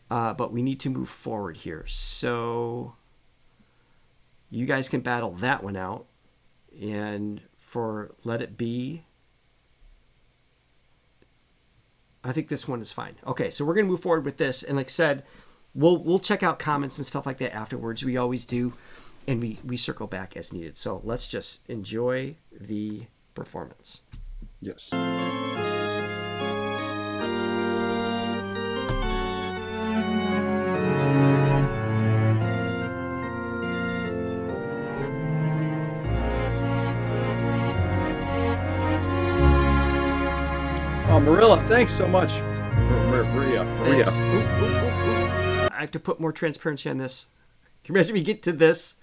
But we need to move forward here. So you guys can battle that one out, and for Let It Be, I think this one is fine. Okay, so we're going to move forward with this. And like I said, we'll check out comments and stuff like that afterwards. We always do. And we circle back as needed. So let's just enjoy the performance. Yes. Oh, Marilla, thanks so much. Maria. I have to put more transparency on this. Can you imagine we get to this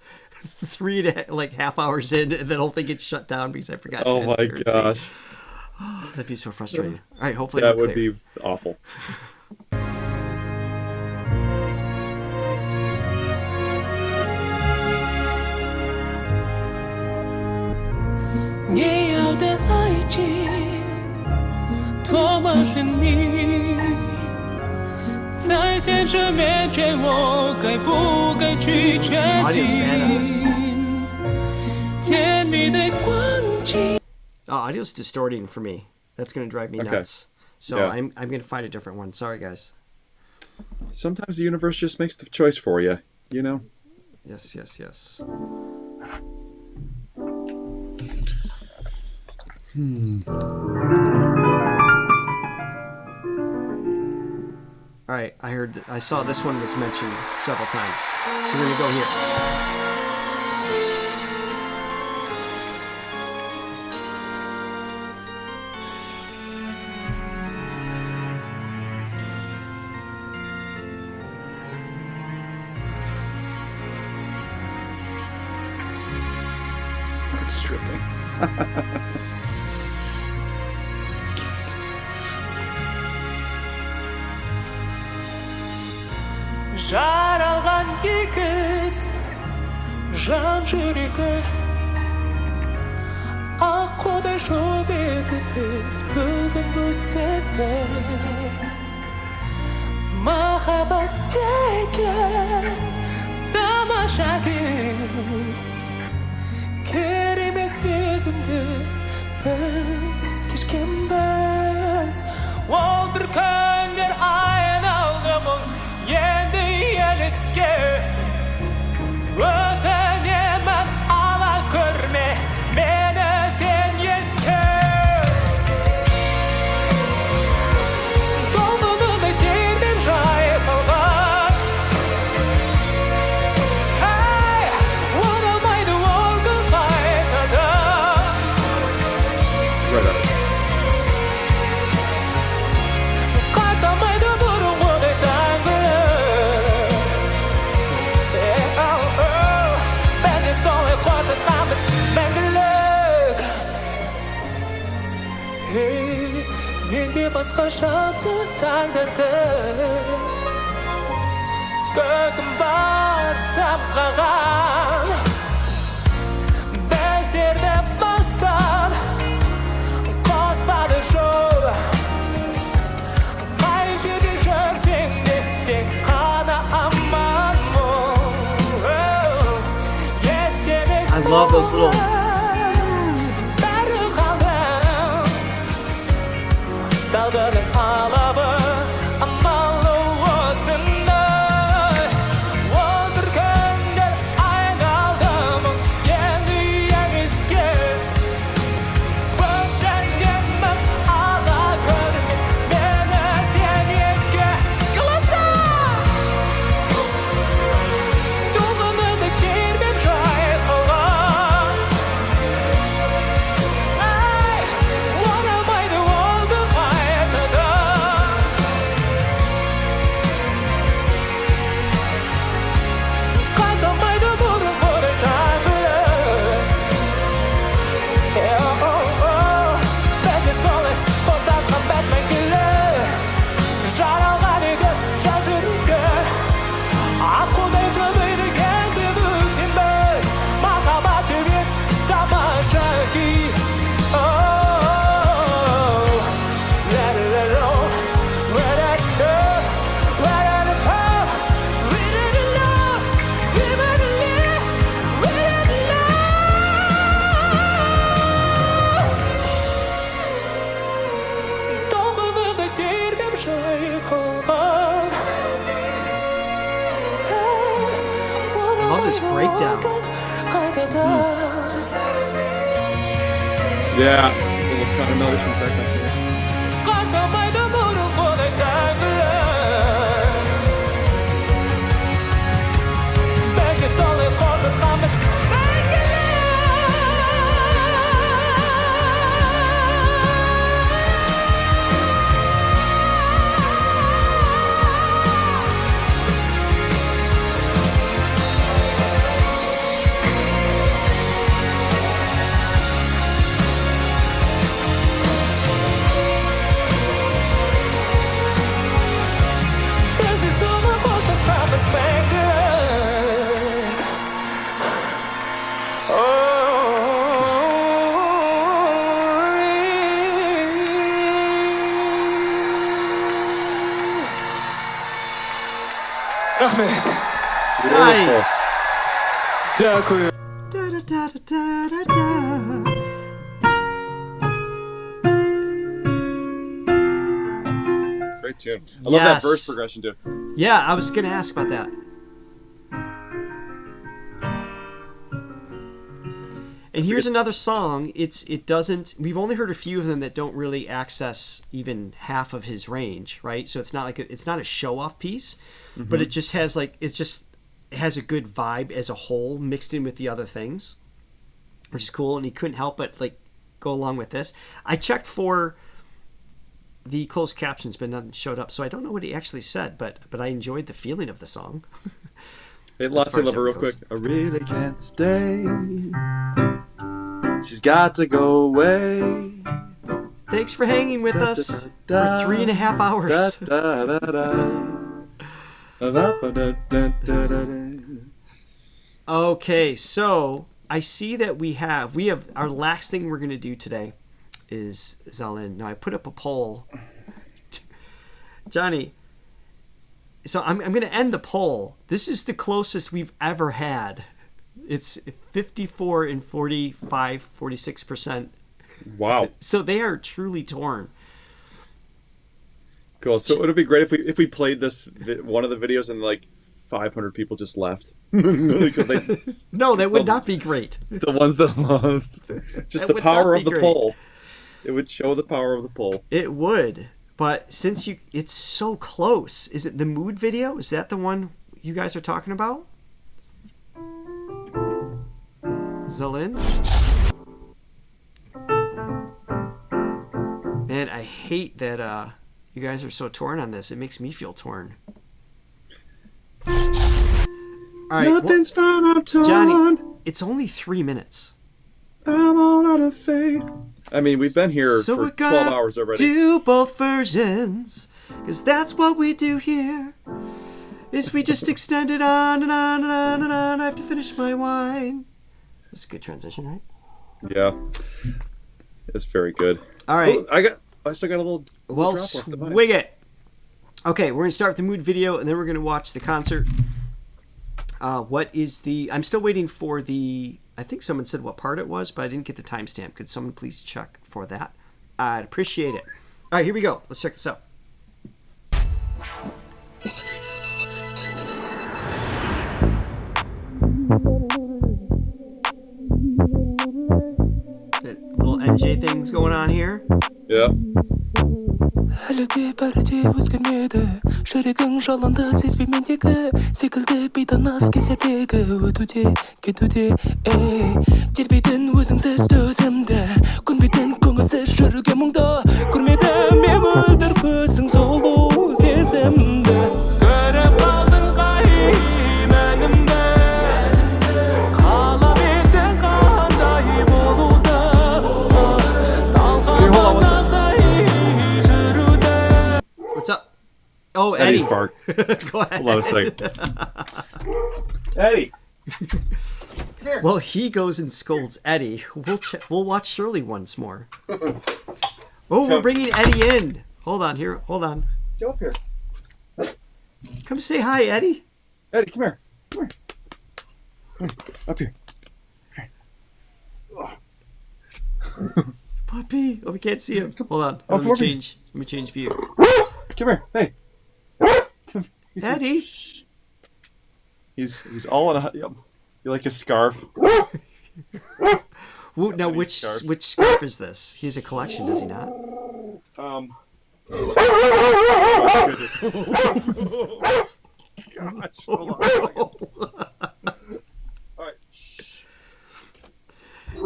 3.5 hours in and the whole thing gets shut down because I forgot transparency. Oh my gosh. That'd be so frustrating. All right, hopefully that would be awful. Audio's distorting for me. That's going to drive me nuts. So yeah. I'm going to find a different one. Sorry, guys. Sometimes the universe just makes the choice for you, you know? Yes. All right, I saw this one was mentioned several times. So we're going to go here. Start stripping. жаралған егіз жан жүрегі аққудай жоқ еді біз бүгін өтеміз махаббат деген тамаша күн керемет сезімді біз кешкенбіз ол бір күндер айналды мұң енді елеске өтінемін ала көрме мені сен еске толқынындай тербеп жайқалған ай оралмайды ол күн қайтадан қайталмайды бұрынғыдай таңғы солай қоштасқанбыз мәңгілік менде басқашаны таңдадым көкім бар самғаған біздерді бастан қоспады жол қай жерде жүрсең де тек қана аман I love those little this breakdown. Yeah, a little counter melodies from Breakdance. Nice. Дякую. Great tune. I love that verse progression too. Yeah, I was going to ask about that. And here's another song. It doesn't. We've only heard a few of them that don't really access even half of his range, right? So it's not like it's not a show off piece, but it just has it has a good vibe as a whole mixed in with the other things, which is cool. And he couldn't help but go along with this. I checked for the closed captions, but nothing showed up, so I don't know what he actually said. But I enjoyed the feeling of the song. Hey, Latte Lover, real quick. I really can't stay. She's got to go away. Thanks for hanging with us for 3.5 hours. Okay, so I see that we have our last thing we're going to do today is 𝗟𝗏. Now I put up a poll. Johnny, so I'm going to end the poll. This is the closest we've ever had. It's 54 and 46%. Wow. So they are truly torn. Cool. So it would be great if we played this one of the videos and 500 people just left. No, that would not be great. The ones that lost. Just the power of the poll. It would show the power of the poll. It would. But since it's so close. Is it the mood video? Is that the one you guys are talking about? 𝗟𝗏? Man, I hate that you guys are so torn on this. It makes me feel torn. All right, Nothing's fine, I'm torn. Johnny, it's only 3 minutes. I'm all out of faith. I mean, we've been here So for we're 12 hours already. Do both versions, because that's what we do here. Is we just extend it on and on and on and on. I have to finish my wine. That's a good transition, right? Yeah, it's very good. All right. Oh, I still got a little. Well, drop left. swig it. Okay, we're gonna start with the mood video, and then we're gonna watch the concert. What is the? I'm still waiting for the. I think someone said what part it was, but I didn't get the timestamp. Could someone please check for that? I'd appreciate it. All right, here we go. Let's check this out. That little MJ things going on here. Yeah. әлі бәрі өзгермеді жүрегің жалынды сезбей мендегі секілді бейтаныс кезердегі өтуде кетуде тербейтін өзіңсіз төзімді көнбейтін көңілсіз жүруге мұңды көрмедім мен мөлдір көзің сұлу сезімді көріп қалдың қай мәнімді қалап едің қандай болуды What's up? Oh, Eddie. Bark. Go ahead. Hold on a second. Eddie. Well, he goes and scolds Eddie. We'll watch Shirley once more. Oh, we're bringing Eddie in. Hold on here. Hold on. Get up here. Come say hi, Eddie. Eddie, come here. Come here. Up here. Okay. Puppy. Oh, we can't see him. Hold on. Oh, Let me change. Let me change view. Come here. Hey. Eddie. He's all in a. Yep. You like a scarf? Now, which scarf is this? He has a collection, does he not? Gosh, hold on a second. All right.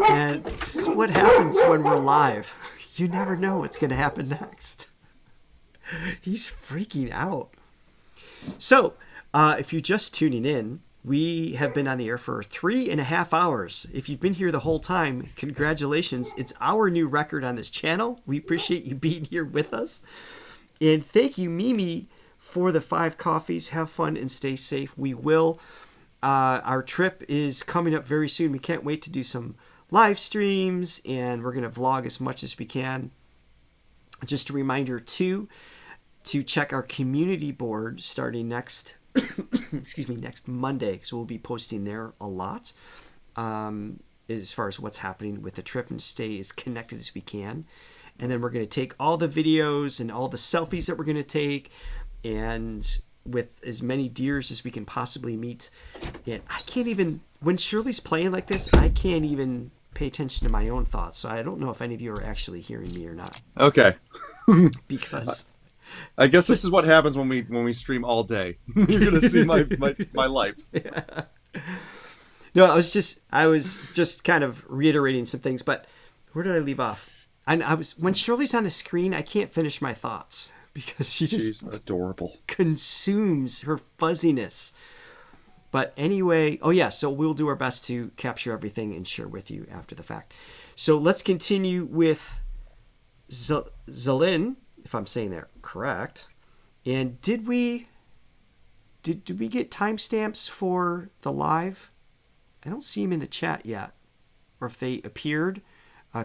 And this is what happens when we're live. You never know what's going to happen next. He's freaking out. So, if you're just tuning in, we have been on the air for 3.5 hours. If you've been here the whole time, congratulations. It's our new record on this channel. We appreciate you being here with us. And thank you, Mimi, for the 5 coffees. Have fun and stay safe. We will. Our trip is coming up very soon. We can't wait to do some live streams, and we're going to vlog as much as we can. Just a reminder, too, to check our community board starting next next Monday, so we'll be posting there a lot as far as what's happening with the trip, and stay as connected as we can. And then we're going to take all the videos and all the selfies that we're going to take, and with as many deers as we can possibly meet. And I can't even, when Shirley's playing like this, I can't even pay attention to my own thoughts, so I don't know if any of you are actually hearing me or not. Okay. Because I guess this is what happens when we stream all day. You're gonna see my life. Yeah. No, I was just kind of reiterating some things, but where did I leave off? And when Shirley's on the screen, I can't finish my thoughts because she's adorable. Consumes her fuzziness. But anyway, oh yeah, so we'll do our best to capture everything and share with you after the fact. So let's continue with Zalin, if I'm saying that correct. And did we get timestamps for the live? I don't see them in the chat yet. Or if they appeared,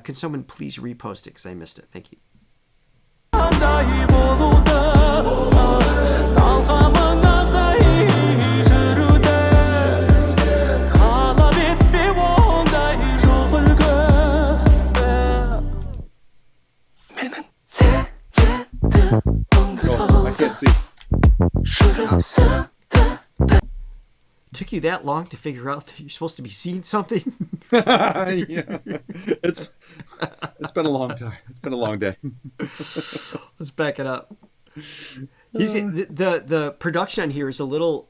can someone please repost it because I missed it. Thank you. I can't see. Took you that long to figure out that you're supposed to be seeing something? Yeah. It's been a long time. It's been a long day. Let's back it up. The production on here is a little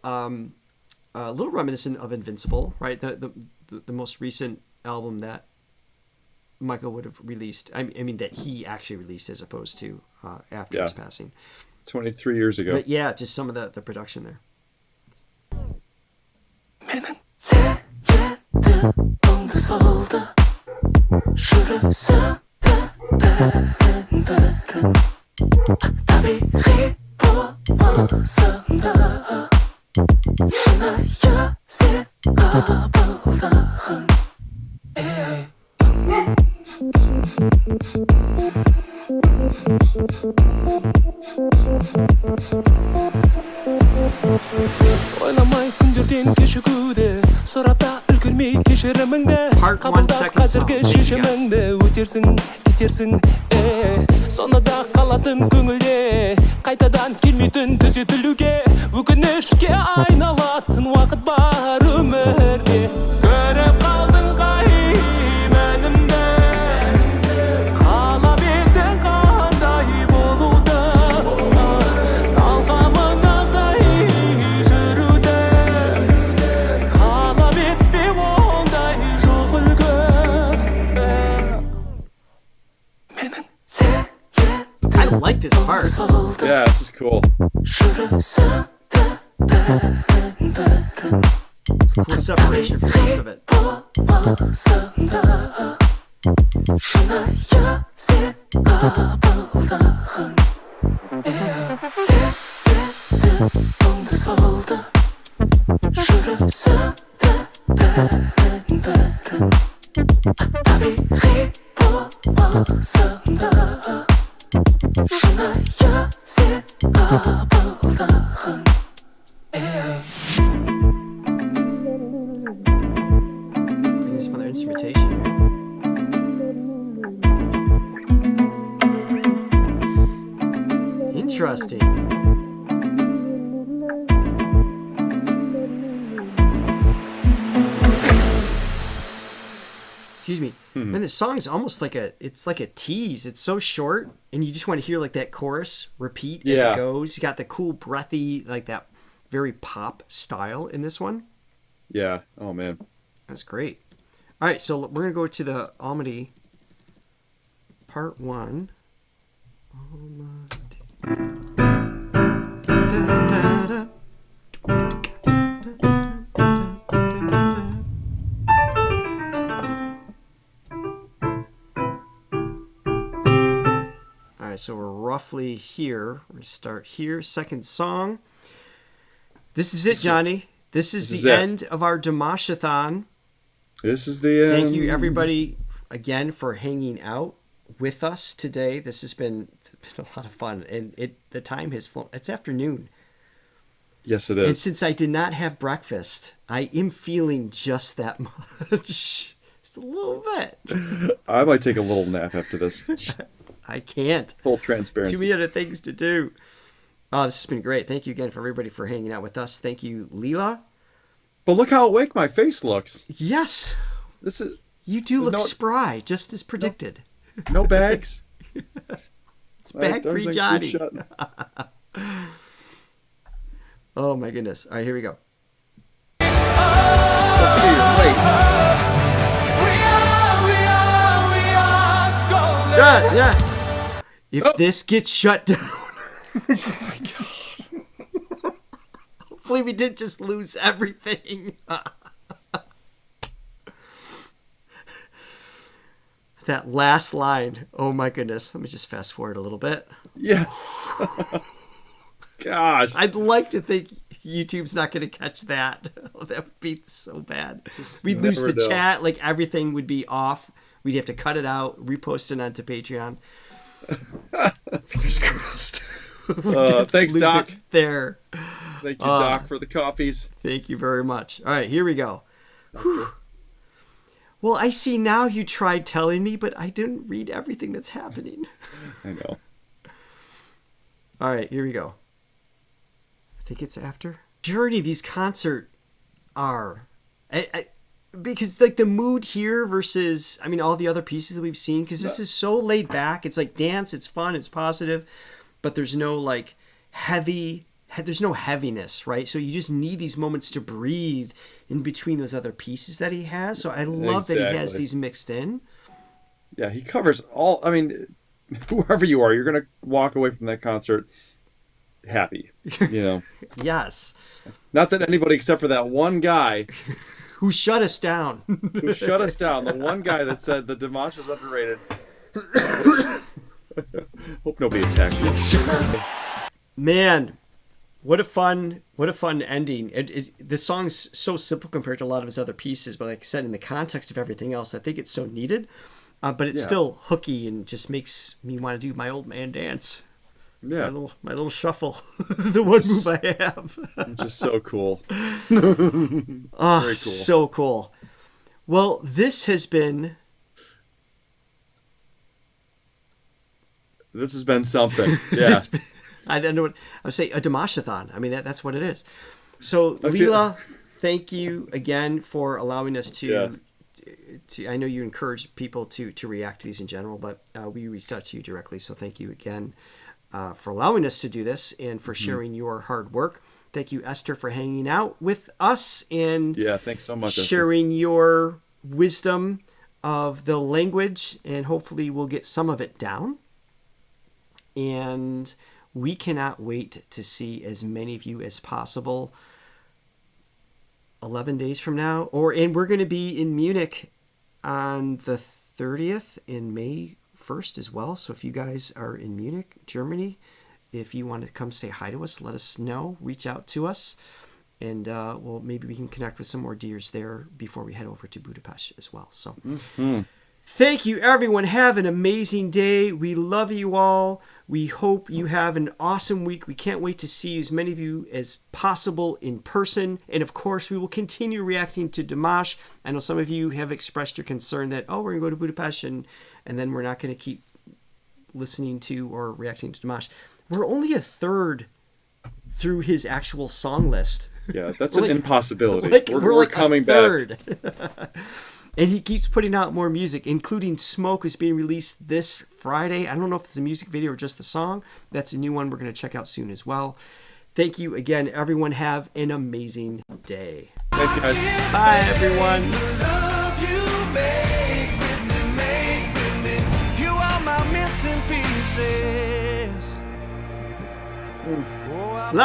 reminiscent of Invincible, right? The most recent album that Michael would have released. I mean that he actually released as opposed to after his passing. 23 years ago. But yeah, just some of the production there. ойламай күндерден кешігуді сұрапта үлгермей кешіріміңді қабылдап қазіргі шешіміңді өтерсің кетерсің сонада қалатын көңілде қайтадан келмейтін түзетілуге өкінішке айналатын уақыт бар өмірде көріп қалдың қай мәнімді қалап едің қандай болуды талғамыңа сай жүруді қалап етпе ондай жоқ үлгі I like this part. Yeah, this is cool. It's cool separation for most of it. Bringing some other instrumentation here. Interesting. Excuse me. Man, this song is almost like it's like a tease. It's so short, and you just want to hear like that chorus repeat as it goes. You got the cool, breathy, like that very pop style in this one. Yeah. Oh man, that's great. All right, so we're gonna go to the Almaty part 1. So we're roughly here. We're going to start here. Second song. This is it, Johnny. This is the end of our DIMASHATHON. This is the end. Thank you, everybody, again, for hanging out with us today. This has been a lot of fun. And the time has flown. It's afternoon. Yes, it is. And since I did not have breakfast, I am feeling just that much. Just a little bit. I might take a little nap after this. I can't. Full transparency. Too many other things to do. Oh, this has been great. Thank you again for everybody for hanging out with us. Thank you, Leela. But look how awake my face looks. Yes. This is. You do look spry, just as predicted. No bags. It's bag-free Johnny. Oh my goodness. All right, here we go. Yes, yeah. If this gets shut down. Oh my God. Hopefully we didn't just lose everything. That last line. Oh my goodness. Let me just fast forward a little bit. Yes. Gosh. I'd like to think YouTube's not going to catch that. Oh, that would be so bad. We'd lose the chat. Like everything would be off. We'd have to cut it out, repost it onto Patreon. Fingers crossed. Thanks, Doc. There. Thank you, Doc, for the coffees. Thank you very much. All right, here we go. Well, I see now you tried telling me, but I didn't read everything that's happening. I know. All right, here we go. I think it's after. Journey, these concerts are... because like the mood here versus all the other pieces that we've seen, because this is so laid back. It's like dance, it's fun, it's positive, but there's no like there's no heaviness, right? So you just need these moments to breathe in between those other pieces that he has. So I love that he has these mixed in. Yeah, he covers all. Whoever you are, you're gonna walk away from that concert happy. Yes. Not that anybody except for that one guy who shut us down. The one guy that said the Dimash is underrated. Hope nobody attacks you. Man, what a fun ending. The song's so simple compared to a lot of his other pieces, but like I said, in the context of everything else, I think it's so needed. But it's still hooky and just makes me want to do my old man dance. Yeah, my little shuffle, the one move I have. Just so cool. Very cool. So cool. Well, this has been something. Yeah. I don't know what I would say. A DIMASHATHON. That's what it is. So, Leela, thank you again for allowing us to. I know you encourage people to react to these in general, but we reached out to you directly. So, thank you again. For allowing us to do this and for sharing your hard work. Thank you, Esther, for hanging out with us and thanks so much, sharing Esther. Your wisdom of the language, and hopefully we'll get some of it down. And we cannot wait to see as many of you as possible 11 days from now. And we're going to be in Munich on the 30th in May 1st as well. So if you guys are in Munich, Germany, if you want to come say hi to us, let us know. Reach out to us, and maybe we can connect with some more deers there before we head over to Budapest as well. So thank you, everyone. Have an amazing day. We love you all. We hope you have an awesome week. We can't wait to see as many of you as possible in person. And of course, we will continue reacting to Dimash. I know some of you have expressed your concern that, we're going to go to Budapest and then we're not going to keep listening to or reacting to Dimash. We're only a third through his actual song list. Yeah, that's an impossibility. We're coming back. And he keeps putting out more music, including Smoke is being released this Friday. I don't know if it's a music video or just the song. That's a new one we're going to check out soon as well. Thank you again, everyone. Have an amazing day. Thanks, guys. Bye, everyone. You are my missing pieces.